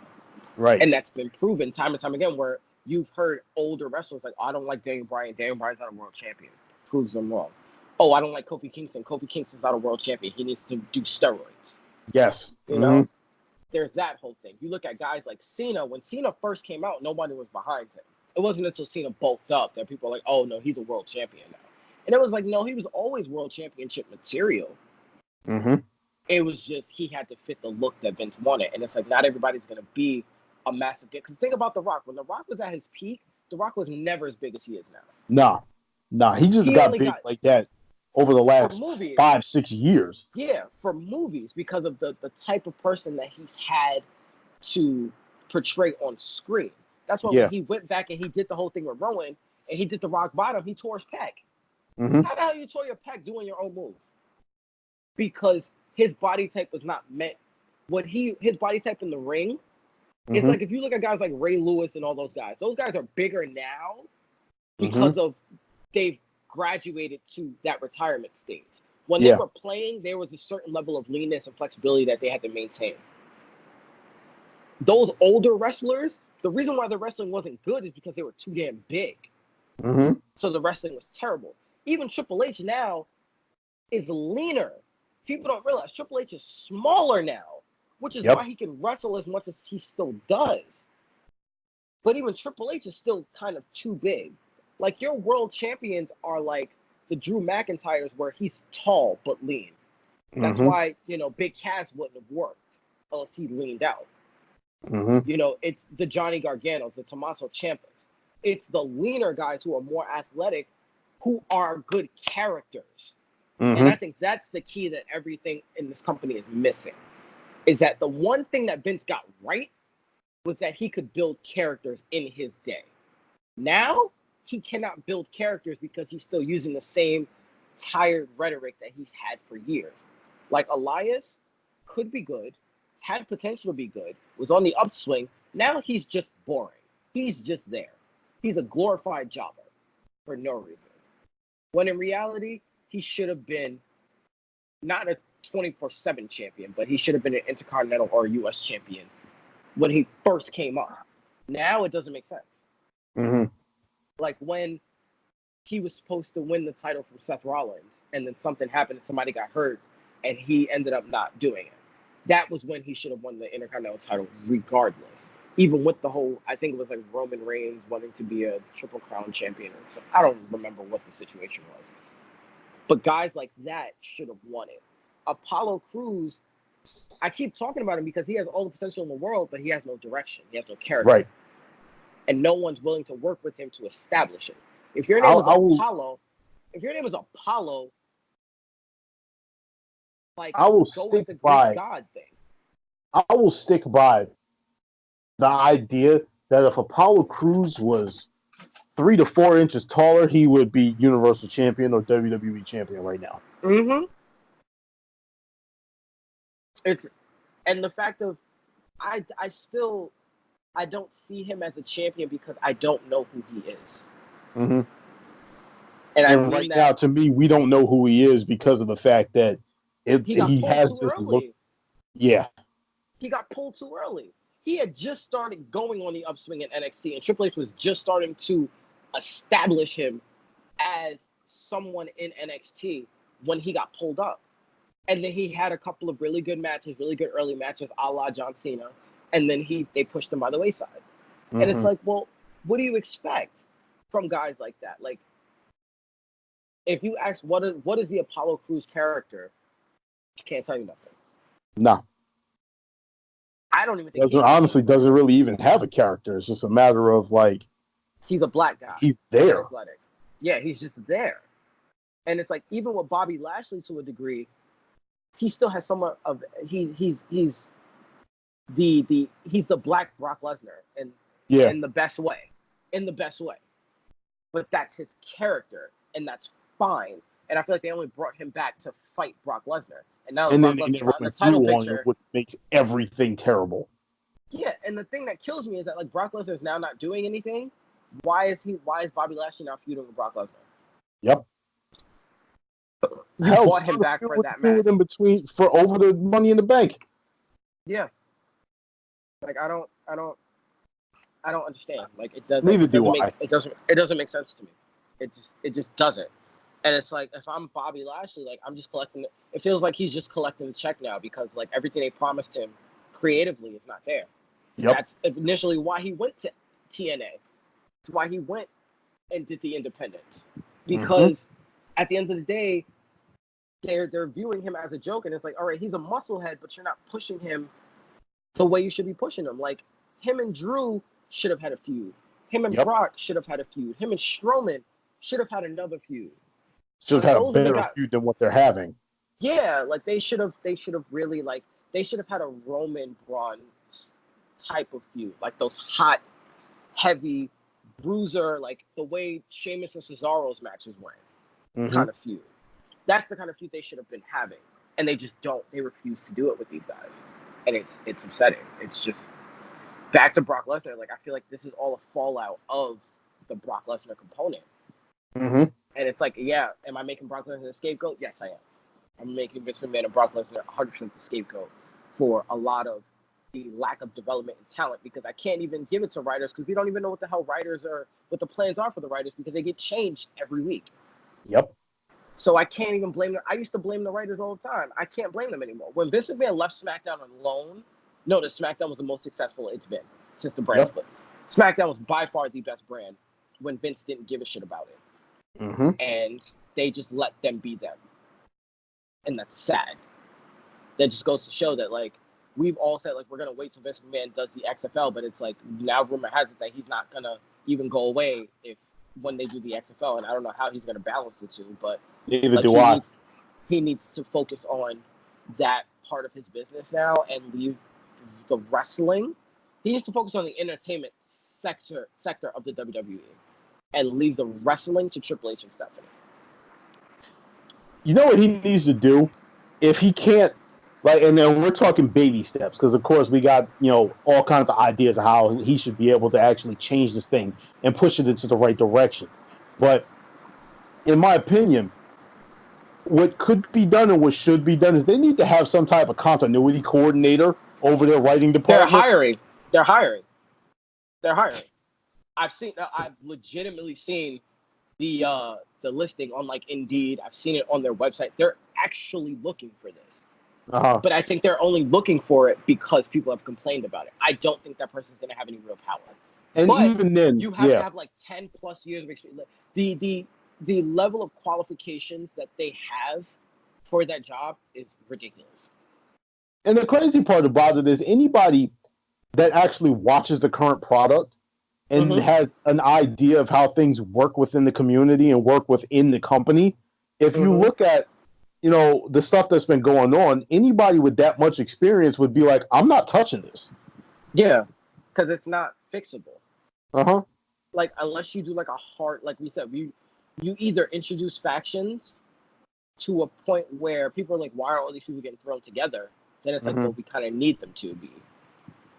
Right. And that's been proven time and time again, where you've heard older wrestlers like, oh, I don't like Daniel Bryan. Daniel Bryan's not a world champion. Proves them wrong. Oh, I don't like Kofi Kingston. Kofi Kingston's not a world champion. He needs to do steroids. Yes. You Mm-hmm. know? There's that whole thing. You look at guys like Cena. When Cena first came out, nobody was behind him. It wasn't until Cena bulked up that people were like, oh, no, he's a world champion now. And it was like, no, he was always world championship material. Mm-hmm. It was just he had to fit the look that Vince wanted. And it's like, not everybody's going to be a massive get. Because think about The Rock. When The Rock was at his peak, The Rock was never as big as he is now. Nah. He just He got only big got, like that over the for last movies, 5-6 years. yeah, for movies, because of the type of person that he's had to portray on screen. That's why when Yeah. he went back and he did the whole thing with Rowan and he did the rock bottom, he tore his pec. Mm-hmm. How the hell you tore your pec doing your own move? Because his body type was not meant. His body type in the ring, it's Mm-hmm. like if you look at guys like Ray Lewis and all those guys are bigger now Mm-hmm. because of they've graduated to that retirement stage. When they Yeah. were playing, there was a certain level of leanness and flexibility that they had to maintain. Those older wrestlers, the reason why the wrestling wasn't good is because they were too damn big. Mm-hmm. So the wrestling was terrible. Even Triple H now is leaner. People don't realize Triple H is smaller now, which is Yep. why he can wrestle as much as he still does. But even Triple H is still kind of too big. Like your world champions are like the Drew McIntyres, where he's tall but lean. That's Mm-hmm. why, Big Cass wouldn't have worked unless he leaned out. Mm-hmm. It's the Johnny Garganos, the Tommaso Ciampas. It's the leaner guys who are more athletic, who are good characters. And Mm-hmm. I think that's the key that everything in this company is missing. Is that the one thing that Vince got right was that he could build characters in his day. Now, he cannot build characters because he's still using the same tired rhetoric that he's had for years. Like Elias could be good, had potential to be good, was on the upswing. Now he's just boring. He's just there. He's a glorified jobber for no reason. When in reality, he should have been not a 24/7 champion, but he should have been an Intercontinental or a US champion when he first came up. Now it doesn't make sense. Mm-hmm. Like when he was supposed to win the title from Seth Rollins, and then something happened and somebody got hurt, and he ended up not doing it. That was when he should have won the Intercontinental title, regardless. Even with the whole, I think it was like Roman Reigns wanting to be a Triple Crown champion or something. I don't remember what the situation was. But guys like that should have won it. Apollo Crews, I keep talking about him because he has all the potential in the world, but he has no direction. He has no character. Right. And no one's willing to work with him to establish it. If your name is Apollo, like, I will go stick with the by. Greek god thing. I will stick by the idea that if Apollo Crews was 3 to 4 inches taller, he would be Universal Champion or WWE Champion right now. Mm-hmm. And the fact of I don't see him as a champion because I don't know who he is. Mm-hmm. And right now, to me, we don't know who he is because of the fact that he has too this early. look. Yeah. He got pulled too early. He had just started going on the upswing in NXT, and Triple H was just starting to establish him as someone in NXT when he got pulled up. And then he had a couple of really good matches, really good early matches, a la John Cena. And then they pushed him by the wayside. Mm-hmm. And it's like, well, what do you expect from guys like that? Like, if you ask what is the Apollo Crews character, I can't tell you nothing. No. I don't even think honestly doesn't really even have a character. It's just a matter of like he's a black guy. He's there. Athletic. Yeah, he's just there. And it's like even with Bobby Lashley to a degree, he still has somewhat of he's the black Brock Lesnar and in the best way. In the best way. But that's his character, and that's fine. And I feel like they only brought him back to fight Brock Lesnar. And now Brock Lesnar's not in the title picture, which makes everything terrible. Yeah, and the thing that kills me is that like Brock Lesnar's now not doing anything. Why is Bobby Lashley now feuding with Brock Lesnar? Yep. You bought him back for that match. In between for over the Money in the Bank. Yeah. Like I don't understand. Like it doesn't. Neither do I. It doesn't make sense to me. It just doesn't. And it's like if I'm Bobby Lashley, like I'm just collecting. It feels like he's just collecting the check now because like everything they promised him creatively is not there. Yep. That's initially why he went to TNA. It's why he went and did the independents. Because at the end of the day, they're viewing him as a joke, and it's like, all right, he's a musclehead, but you're not pushing him the way you should be pushing him. Like him and Drew should have had a feud. Him and Brock should have had a feud. Him and Strowman should have had another feud. Should have had a better feud than what they're having. Yeah, like they should have really like they should have had a Roman Braun type of feud, like those hot, heavy bruiser, like the way Sheamus and Cesaro's matches went, kind of feud. That's the kind of feud they should have been having, and they just don't. They refuse to do it with these guys, and it's upsetting. It's just back to Brock Lesnar. Like I feel like this is all a fallout of the Brock Lesnar component. And it's like, yeah, am I making Brock Lesnar a scapegoat? Yes, I am. I'm making Vince McMahon and Brock Lesnar 100% the scapegoat for a lot of the lack of development and talent because I can't even give it to writers because we don't even know what the hell writers are, what the plans are for the writers because they get changed every week. Yep. So I can't even blame them. I used to blame the writers all the time. I can't blame them anymore. When Vince McMahon left SmackDown alone, notice SmackDown was the most successful it's been since the brand split. SmackDown was by far the best brand when Vince didn't give a shit about it. And they just let them be them. And that's sad. That just goes to show that, like, we've all said, like, we're going to wait till Vince McMahon does the XFL, but it's like, now rumor has it that he's not going to even go away when they do the XFL, and I don't know how he's going to balance the two, but neither do I. He needs to focus on that part of his business now and leave the wrestling. He needs to focus on the entertainment sector of the WWE and leave the wrestling to Triple H and Stephanie. You know what he needs to do? If he can't, like, and then we're talking baby steps, because of course we got, all kinds of ideas of how he should be able to actually change this thing and push it into the right direction. But in my opinion, what could be done and what should be done is they need to have some type of continuity coordinator over their writing department. They're hiring. I've legitimately seen the listing on like Indeed. I've seen it on their website. They're actually looking for this. Uh-huh. But I think they're only looking for it because people have complained about it. I don't think that person's going to have any real power. And But even then, you have to have like 10 plus years of experience. The level of qualifications that they have for that job is ridiculous. And the crazy part about it is anybody that actually watches the current product and has an idea of how things work within the community and work within the company, if you look at, you know, the stuff that's been going on, anybody with that much experience would be like, I'm not touching this. Yeah, because it's not fixable. Uh-huh. Like, unless you do like a hard, like we said, you either introduce factions to a point where people are like, why are all these people getting thrown together? Then it's like, well, we kind of need them to be.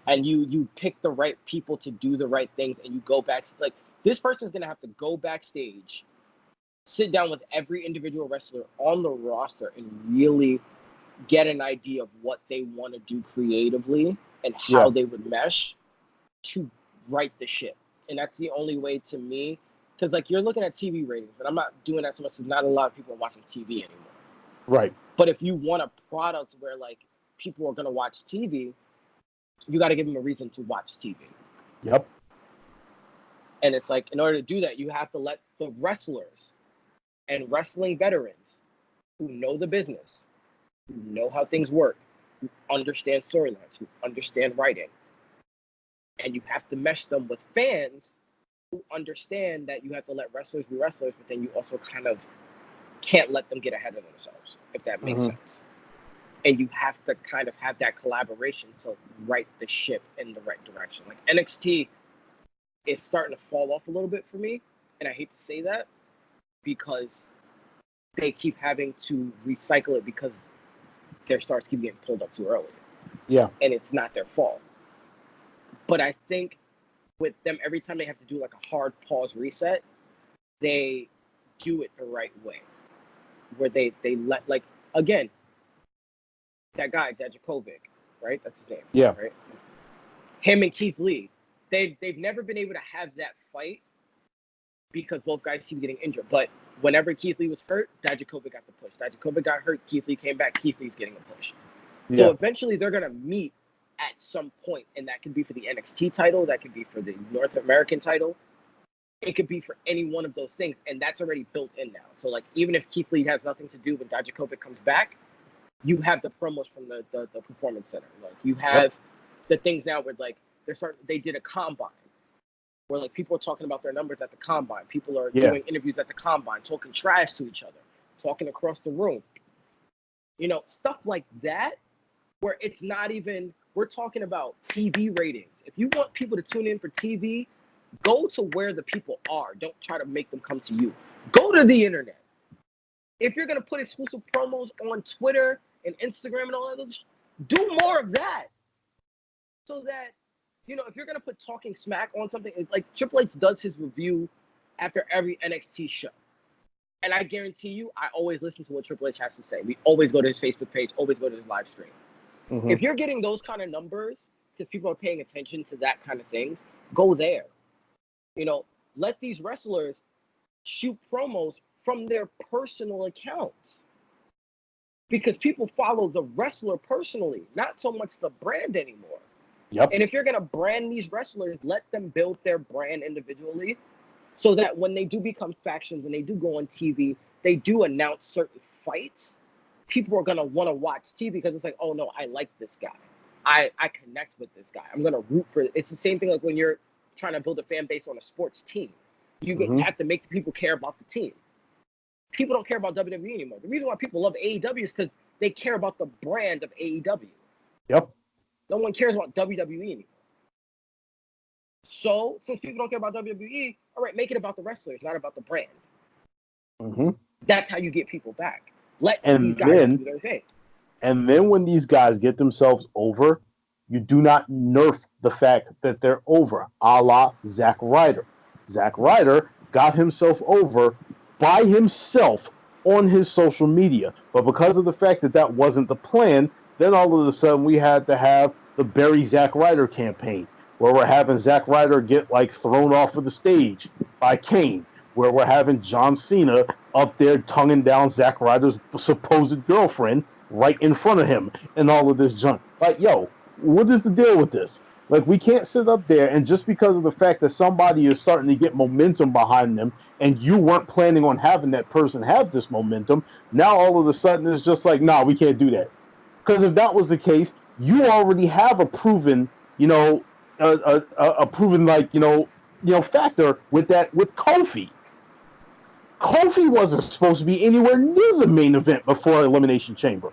And you pick the right people to do the right things, and you go back. Like, this person's going to have to go backstage, sit down with every individual wrestler on the roster, and really get an idea of what they want to do creatively and how they would mesh to right the ship. And that's the only way to me, because like you're looking at TV ratings, and I'm not doing that so much because not a lot of people are watching TV anymore. Right. But if you want a product where like people are going to watch TV, you got to give them a reason to watch TV. Yep. And it's like, in order to do that, you have to let the wrestlers and wrestling veterans who know the business, who know how things work, who understand storylines, who understand writing, and you have to mesh them with fans who understand that you have to let wrestlers be wrestlers, but then you also kind of can't let them get ahead of themselves, if that makes sense. And you have to kind of have that collaboration to right the ship in the right direction. Like NXT is starting to fall off a little bit for me, and I hate to say that because they keep having to recycle it because their stars keep getting pulled up too early. Yeah. And it's not their fault. But I think with them, every time they have to do like a hard pause reset, they do it the right way. Where they let, like, again, that guy, Djakovic, right? That's his name. Yeah. Right? Him and Keith Lee, they've never been able to have that fight because both guys keep getting injured. But whenever Keith Lee was hurt, Djakovic got the push. Djakovic got hurt, Keith Lee came back, Keith Lee's getting a push. Yeah. So eventually they're going to meet at some point, and that could be for the NXT title, that could be for the North American title. It could be for any one of those things, and that's already built in now. So, like, even if Keith Lee has nothing to do when Djakovic comes back, you have the promos from the Performance Center. Like, you have the things now where, like, they did a combine where, like, people are talking about their numbers at the combine. People are doing interviews at the combine, talking trash to each other, talking across the room. You know, stuff like that, where it's not even, we're talking about TV ratings. If you want people to tune in for TV, go to where the people are. Don't try to make them come to you. Go to the internet. If you're going to put exclusive promos on Twitter and Instagram and all that, do more of that. So that, you know, if you're going to put talking smack on something, like Triple H does his review after every NXT show. And I guarantee you, I always listen to what Triple H has to say. We always go to his Facebook page, always go to his live stream. If you're getting those kind of numbers, because people are paying attention to that kind of things, go there. You know, let these wrestlers shoot promos from their personal accounts. Because people follow the wrestler personally, not so much the brand anymore. Yep. And if you're going to brand these wrestlers, let them build their brand individually so that when they do become factions and they do go on TV, they do announce certain fights. People are going to want to watch TV because it's like, oh, no, I like this guy. I connect with this guy. I'm going to root for it. It's the same thing like when you're trying to build a fan base on a sports team. You have to make people care about the team. People don't care about WWE anymore. The reason why people love AEW is because they care about the brand of AEW. Yep. No one cares about WWE anymore. So, since people don't care about WWE, all right, make it about the wrestlers, not about the brand. That's how you get people back. Let these guys do their thing. And then when these guys get themselves over, you do not nerf the fact that they're over, a la Zack Ryder. Zack Ryder got himself over by himself on his social media. But because of the fact that that wasn't the plan, then all of a sudden we had to have the Bury Zack Ryder campaign. where we're having Zack Ryder get like thrown off of the stage by Kane, where we're having John Cena up there tonguing down Zack Ryder's supposed girlfriend right in front of him, and all of this junk. Like, yo, what is the deal with this? Like, we can't sit up there and just because of the fact that somebody is starting to get momentum behind them, and you weren't planning on having that person have this momentum, now all of a sudden it's just like, nah, we can't do that. Because if that was the case, you already have a proven, a proven like factor with that with Kofi. Kofi wasn't supposed to be anywhere near the main event before Elimination Chamber,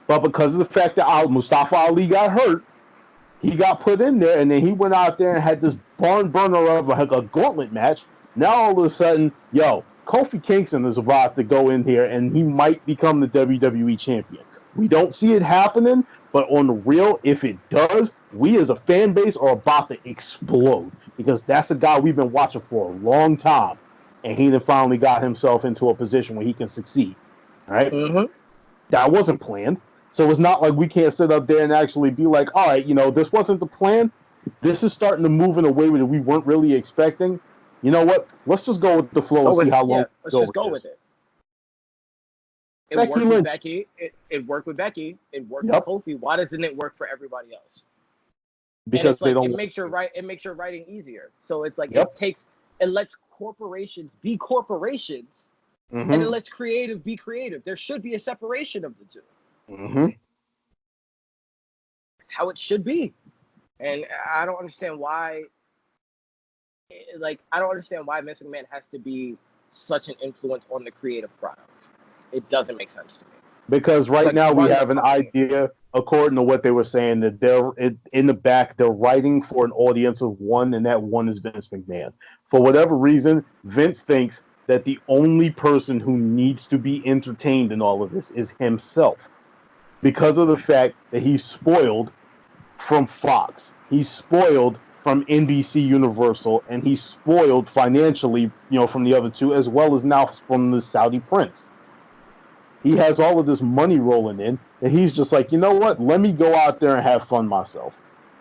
but because of the fact that Mustafa Ali got hurt, he got put in there, and then he went out there and had this barn burner of a gauntlet match. Now all of a sudden, Kofi Kingston is about to go in here, and he might become the WWE champion. We don't see it happening, but on the real, if it does, we as a fan base are about to explode because that's a guy we've been watching for a long time, and he then finally got himself into a position where he can succeed. All right, That wasn't planned. So it's not like we can't sit up there and actually be like, all right, this wasn't the plan. This is starting to move in a way that we weren't really expecting. You know what? Let's just go with the flow and see how long. Let's just go with it. It Becky worked Lynch. with Becky. It worked with Becky. It worked with Kofi. Why doesn't it work for everybody else? Because they don't. It makes your writing easier. So it's like it lets corporations be corporations, and it lets creative be creative. There should be a separation of the two. It's how it should be, and I don't understand why. I don't understand why Vince McMahon has to be such an influence on the creative product. It doesn't make sense to me. Because now we have an idea, according to what they were saying, that they're in the back, they're writing for an audience of one, and that one is Vince McMahon. For whatever reason, Vince thinks that the only person who needs to be entertained in all of this is himself. Because of the fact that he's spoiled from Fox. He's spoiled from NBC Universal, and he's spoiled financially, from the other two, as well as now from the Saudi Prince. He has all of this money rolling in, and he's just like, you know what? Let me go out there and have fun myself.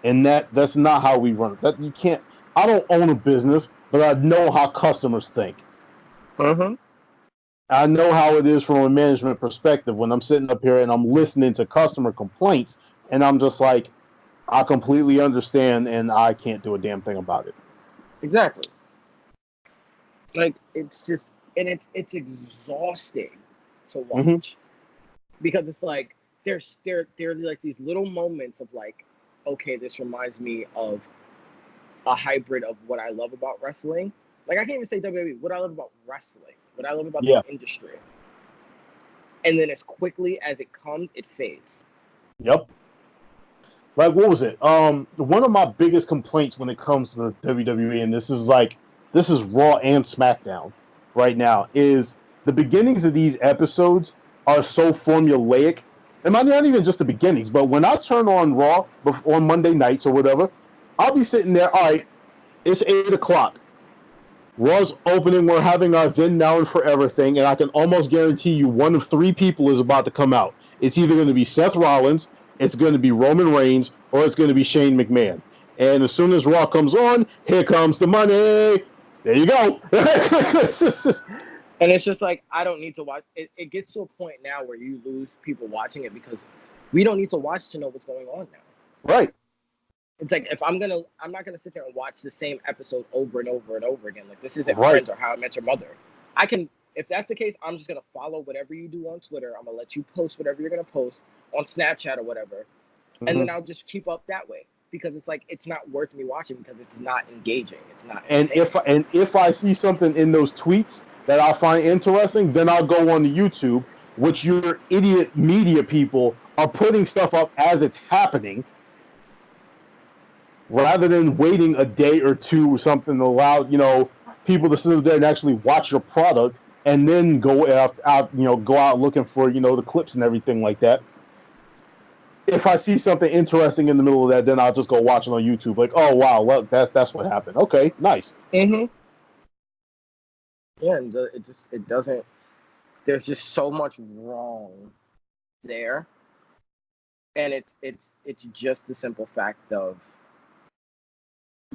And that's not how we run it. That you can't. I don't own a business, but I know how customers think. I know how it is from a management perspective when I'm sitting up here and I'm listening to customer complaints, and I'm just like, I completely understand, and I can't do a damn thing about it. Exactly. Like, it's just, and it's exhausting to watch because it's like there's like these little moments of like, okay, this reminds me of a hybrid of what I love about wrestling. Like, I can't even say WWE. What I love about wrestling, what I love about the industry, and then as quickly as it comes, it fades. Yep. Like, what was it? One of my biggest complaints when it comes to the WWE, and this is Raw and SmackDown right now, is the beginnings of these episodes are so formulaic. And not even just the beginnings, but when I turn on Raw on Monday nights or whatever, I'll be sitting there, all right, it's 8 o'clock. Raw's opening, we're having our then, now, and forever thing, and I can almost guarantee you one of 3 people is about to come out. It's either going to be Seth Rollins, it's going to be Roman Reigns, or it's going to be Shane McMahon. And as soon as Raw comes on, here comes the money. There you go. And it's just like, I don't need to watch. It gets to a point now where you lose people watching it because we don't need to watch to know what's going on now. Right. It's like, I'm not gonna sit there and watch the same episode over and over and over again. Like, this isn't Friends or How I Met Your Mother. If that's the case, I'm just gonna follow whatever you do on Twitter. I'm gonna let you post whatever you're gonna post on Snapchat or whatever, and then I'll just keep up that way because it's like, it's not worth me watching because it's not engaging. It's not. And if I see something in those tweets that I find interesting, then I'll go on to YouTube, which your idiot media people are putting stuff up as it's happening, rather than waiting a day or two or something to allow people to sit there and actually watch your product and then go out looking for the clips and everything like that. If I see something interesting in the middle of that, then I'll just go watch it on YouTube. Like, oh wow, well, that's what happened. Okay, nice. Yeah, and it doesn't. There's just so much wrong there, and it's just the simple fact of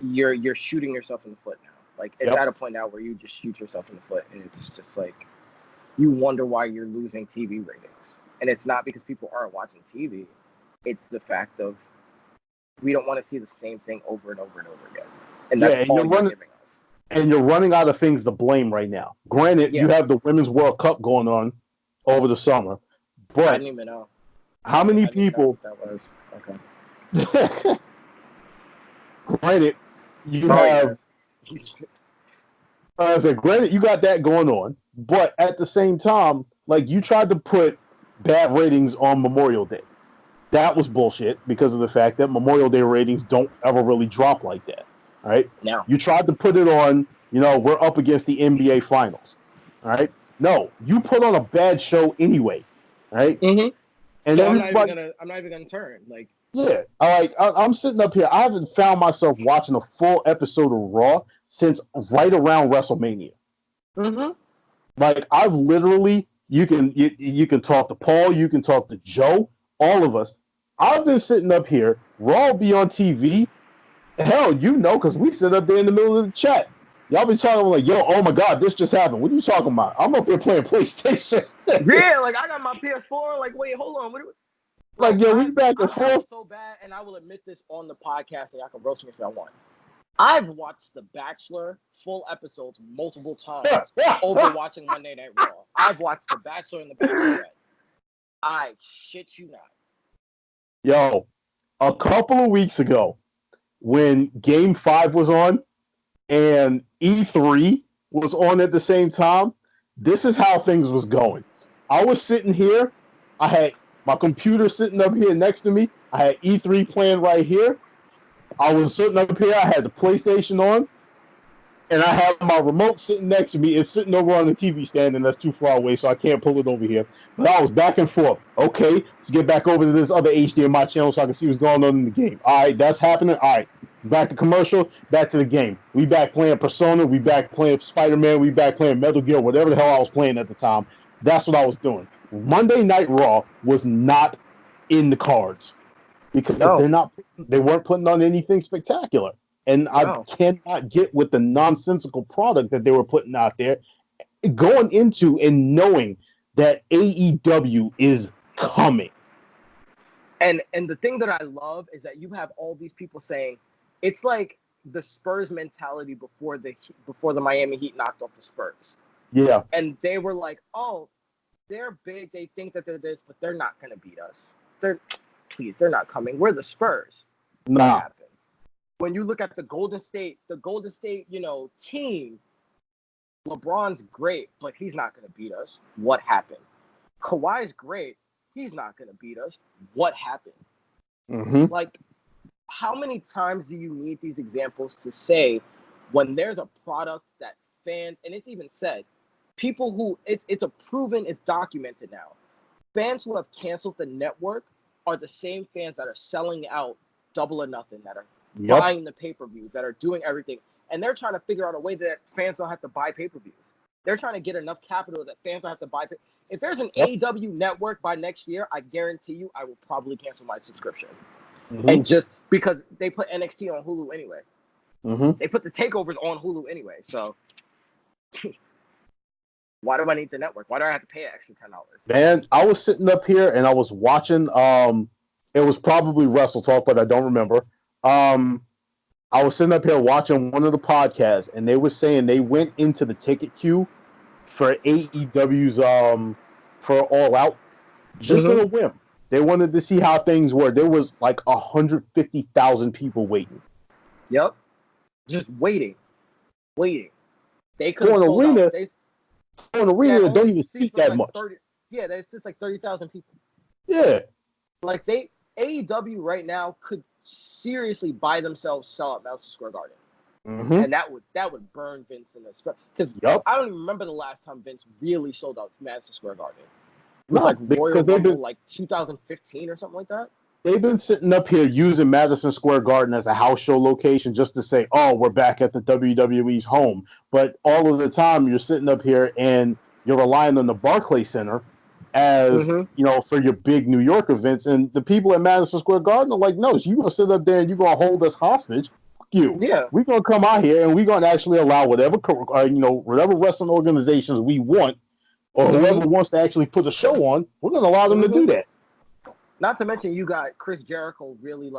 you're shooting yourself in the foot now. Like it's at a point now where you just shoot yourself in the foot, and it's just like you wonder why you're losing TV ratings. And it's not because people aren't watching TV. It's the fact of we don't want to see the same thing over and over and over again. And that's all you're giving us. And you're running out of things to blame right now. Granted, you have the Women's World Cup going on over the summer, but I didn't even know. How many people? That was okay. Granted, you have. I said, granted, you got that going on, but at the same time, like you tried to put bad ratings on Memorial Day. That was bullshit because of the fact that Memorial Day ratings don't ever really drop like that. All right. No. You tried to put it on, we're up against the NBA Finals. All right. No, you put on a bad show anyway. All right. Mm-hmm. And so I'm not even gonna turn. Like, yeah, I'm sitting up here. I haven't found myself watching a full episode of Raw since right around WrestleMania. Mm-hmm. Like I've literally, you can talk to Paul, you can talk to Joe, all of us. I've been sitting up here. Raw will be on TV. Hell, because we sit up there in the middle of the chat. Y'all be talking like, yo, oh my God, this just happened. What are you talking about? I'm up here playing PlayStation. Yeah, like I got my PS4. Like, wait, hold on. Like, yo, we back and forth. So bad, and I will admit this on the podcast, and y'all can roast me if I want. I've watched The Bachelor full episodes multiple times over watching Monday Night Raw. I've watched The Bachelor and The Bachelorette. I shit you not. Yo, a couple of weeks ago, when Game 5 was on and E3 was on at the same time, this is how things was going. I was sitting here. I had my computer sitting up here next to me. I had E3 playing right here. I was sitting up here. I had the PlayStation on. And I have my remote sitting next to me. It's sitting over on the TV stand, and that's too far away, so I can't pull it over here. But I was back and forth. Okay, let's get back over to this other HDMI channel so I can see what's going on in the game. All right, that's happening. All right, back to commercial, back to the game. We back playing Persona. We back playing Spider-Man. We back playing Metal Gear, whatever the hell I was playing at the time. That's what I was doing. Monday Night Raw was not in the cards because they weren't putting on anything spectacular. And I cannot get with the nonsensical product that they were putting out there, going into and knowing that AEW is coming. And the thing that I love is that you have all these people saying it's like the Spurs mentality before the Miami Heat knocked off the Spurs. Yeah. And they were like, oh, they're big. They think that they're this, but they're not going to beat us. They're not coming. We're the Spurs. Nah. When you look at the Golden State, team, LeBron's great, but he's not going to beat us. What happened? Kawhi's great. He's not going to beat us. What happened? Mm-hmm. Like, how many times do you need these examples to say when there's a product that fans, and it's even said, people who, it's documented now. Fans who have canceled the network are the same fans that are selling out Double or Nothing, that are buying the pay-per-views, that are doing everything. And they're trying to figure out a way that fans don't have to buy pay-per-views. They're trying to get enough capital that fans don't have to buy. If there's an AEW network by next year, I guarantee you I will probably cancel my subscription. Mm-hmm. And just because they put NXT on Hulu anyway. Mm-hmm. They put the takeovers on Hulu anyway. So why do I need the network? Why do I have to pay an extra $10? Man, I was sitting up here and I was watching. It was probably Wrestle Talk, but I don't remember. I was sitting up here watching one of the podcasts, and they were saying they went into the ticket queue for AEW's for All Out just on a whim. They wanted to see how things were. There was like 150,000 people waiting. Yep, just waiting. They could have sold out. An arena don't even seat that much. It's just like 30,000 people. Yeah, like AEW right now could seriously by themselves sell out Madison Square Garden, and that would burn Vince in the spread. Because I don't even remember the last time Vince really sold out Madison Square Garden. It was like Royal Rumble, like 2015 or something like that. They've been sitting up here using Madison Square Garden as a house show location just to say, "Oh, we're back at the WWE's home." But all of the time, you're sitting up here and you're relying on the Barclays Center as for your big New York events, and the people at Madison Square Garden are like, no, so you're gonna sit up there and you're gonna hold us hostage you. Yeah. We're gonna come out here and we're gonna actually allow whatever wrestling organizations we want, or whoever wants to actually put a show on, we're gonna allow them to do that. Not to mention, you got Chris Jericho really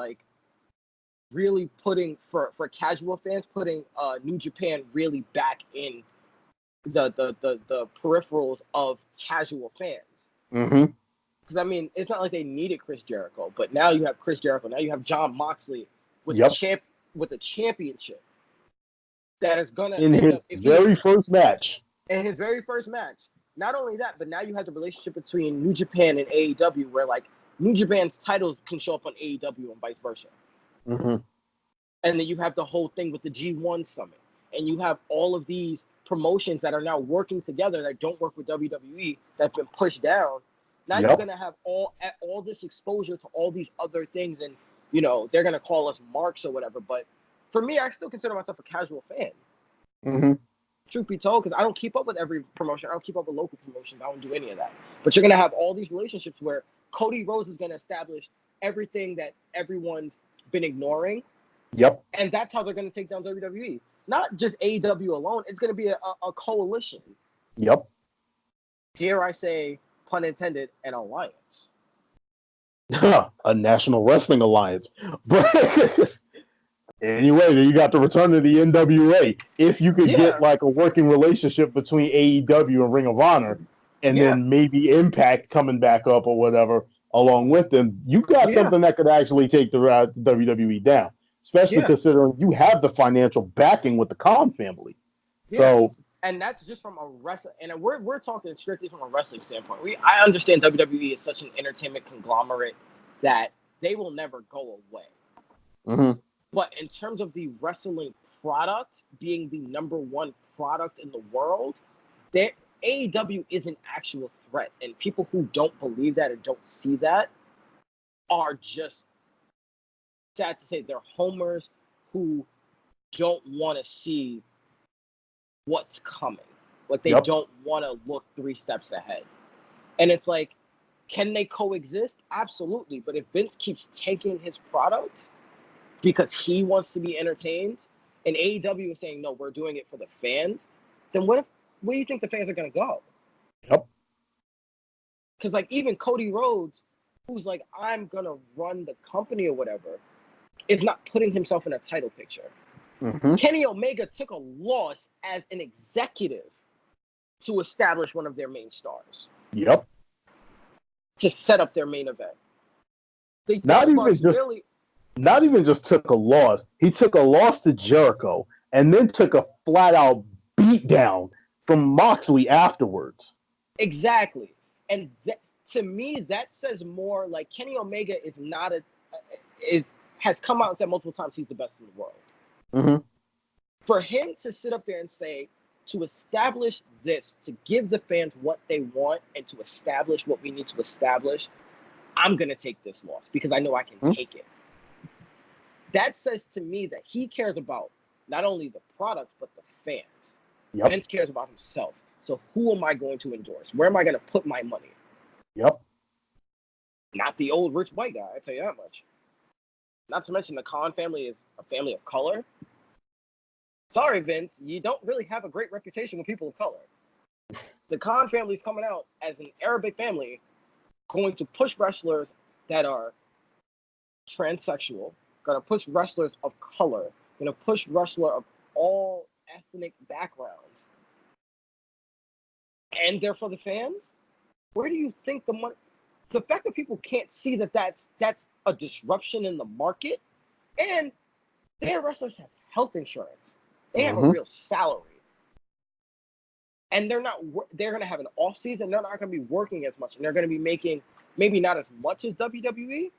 putting for casual fans, putting New Japan really back in the peripherals of casual fans. Because I mean, it's not like they needed Chris Jericho, but now you have Chris Jericho. Now you have Jon Moxley with a championship that is gonna in his very first match. In his very first match. Not only that, but now you have the relationship between New Japan and AEW, where like New Japan's titles can show up on AEW and vice versa. And then you have the whole thing with the G1 Summit, and you have all of these promotions that are now working together that don't work with WWE that've been pushed down. Now you're gonna have all this exposure to all these other things, and you know they're gonna call us marks or whatever. But for me, I still consider myself a casual fan. Truth be told, because I don't keep up with every promotion. I don't keep up with local promotions. I don't do any of that. But you're going to have all these relationships where Cody Rhodes is going to establish everything that everyone's been ignoring. And that's how they're going to take down WWE. Not just AEW alone. It's going to be a coalition. Dare I say, pun intended, an alliance. A National Wrestling Alliance. But anyway, then you got the return of the NWA. If you could get like a working relationship between AEW and Ring of Honor, and then maybe Impact coming back up or whatever along with them, you got something that could actually take the WWE down. Especially considering you have the financial backing with the Khan family. So, and that's just from a wrestling, and we're talking strictly from a wrestling standpoint. I understand WWE is such an entertainment conglomerate that they will never go away. But in terms of the wrestling product being the number one product in the world, AEW is an actual threat. And people who don't believe that and don't see that are just, sad to say, they're homers who don't want to see what's coming. Like they don't want to look 3 steps ahead. And it's like, can they coexist? Absolutely. But if Vince keeps taking his product because he wants to be entertained, and AEW is saying, no, we're doing it for the fans, then where do you think the fans are going to go? Because, like, even Cody Rhodes, who's like, I'm going to run the company or whatever, is not putting himself in a title picture. Kenny Omega took a loss as an executive to establish one of their main stars. To set up their main event. Not even just took a loss. He took a loss to Jericho and then took a flat-out beatdown from Moxley afterwards. Exactly. And to me, that says more like Kenny Omega has come out and said multiple times he's the best in the world. For him to sit up there and say, to establish this, to give the fans what they want and to establish what we need to establish, I'm going to take this loss because I know I can take it. That says to me that he cares about not only the product, but the fans. Vince cares about himself. So who am I going to endorse? Where am I going to put my money? Not the old rich white guy, I tell you that much. Not to mention the Khan family is a family of color. Sorry, Vince, you don't really have a great reputation with people of color. The Khan family is coming out as an Arabic family, going to push wrestlers that are transsexual, going to push wrestlers of color, going to push wrestlers of all ethnic backgrounds. And they're for the fans? Where do you think the money... The fact that people can't see that's a disruption in the market, and their wrestlers have health insurance. They have a real salary. And they're going to have an off season. They're not going to be working as much. And they're going to be making maybe not as much as WWE,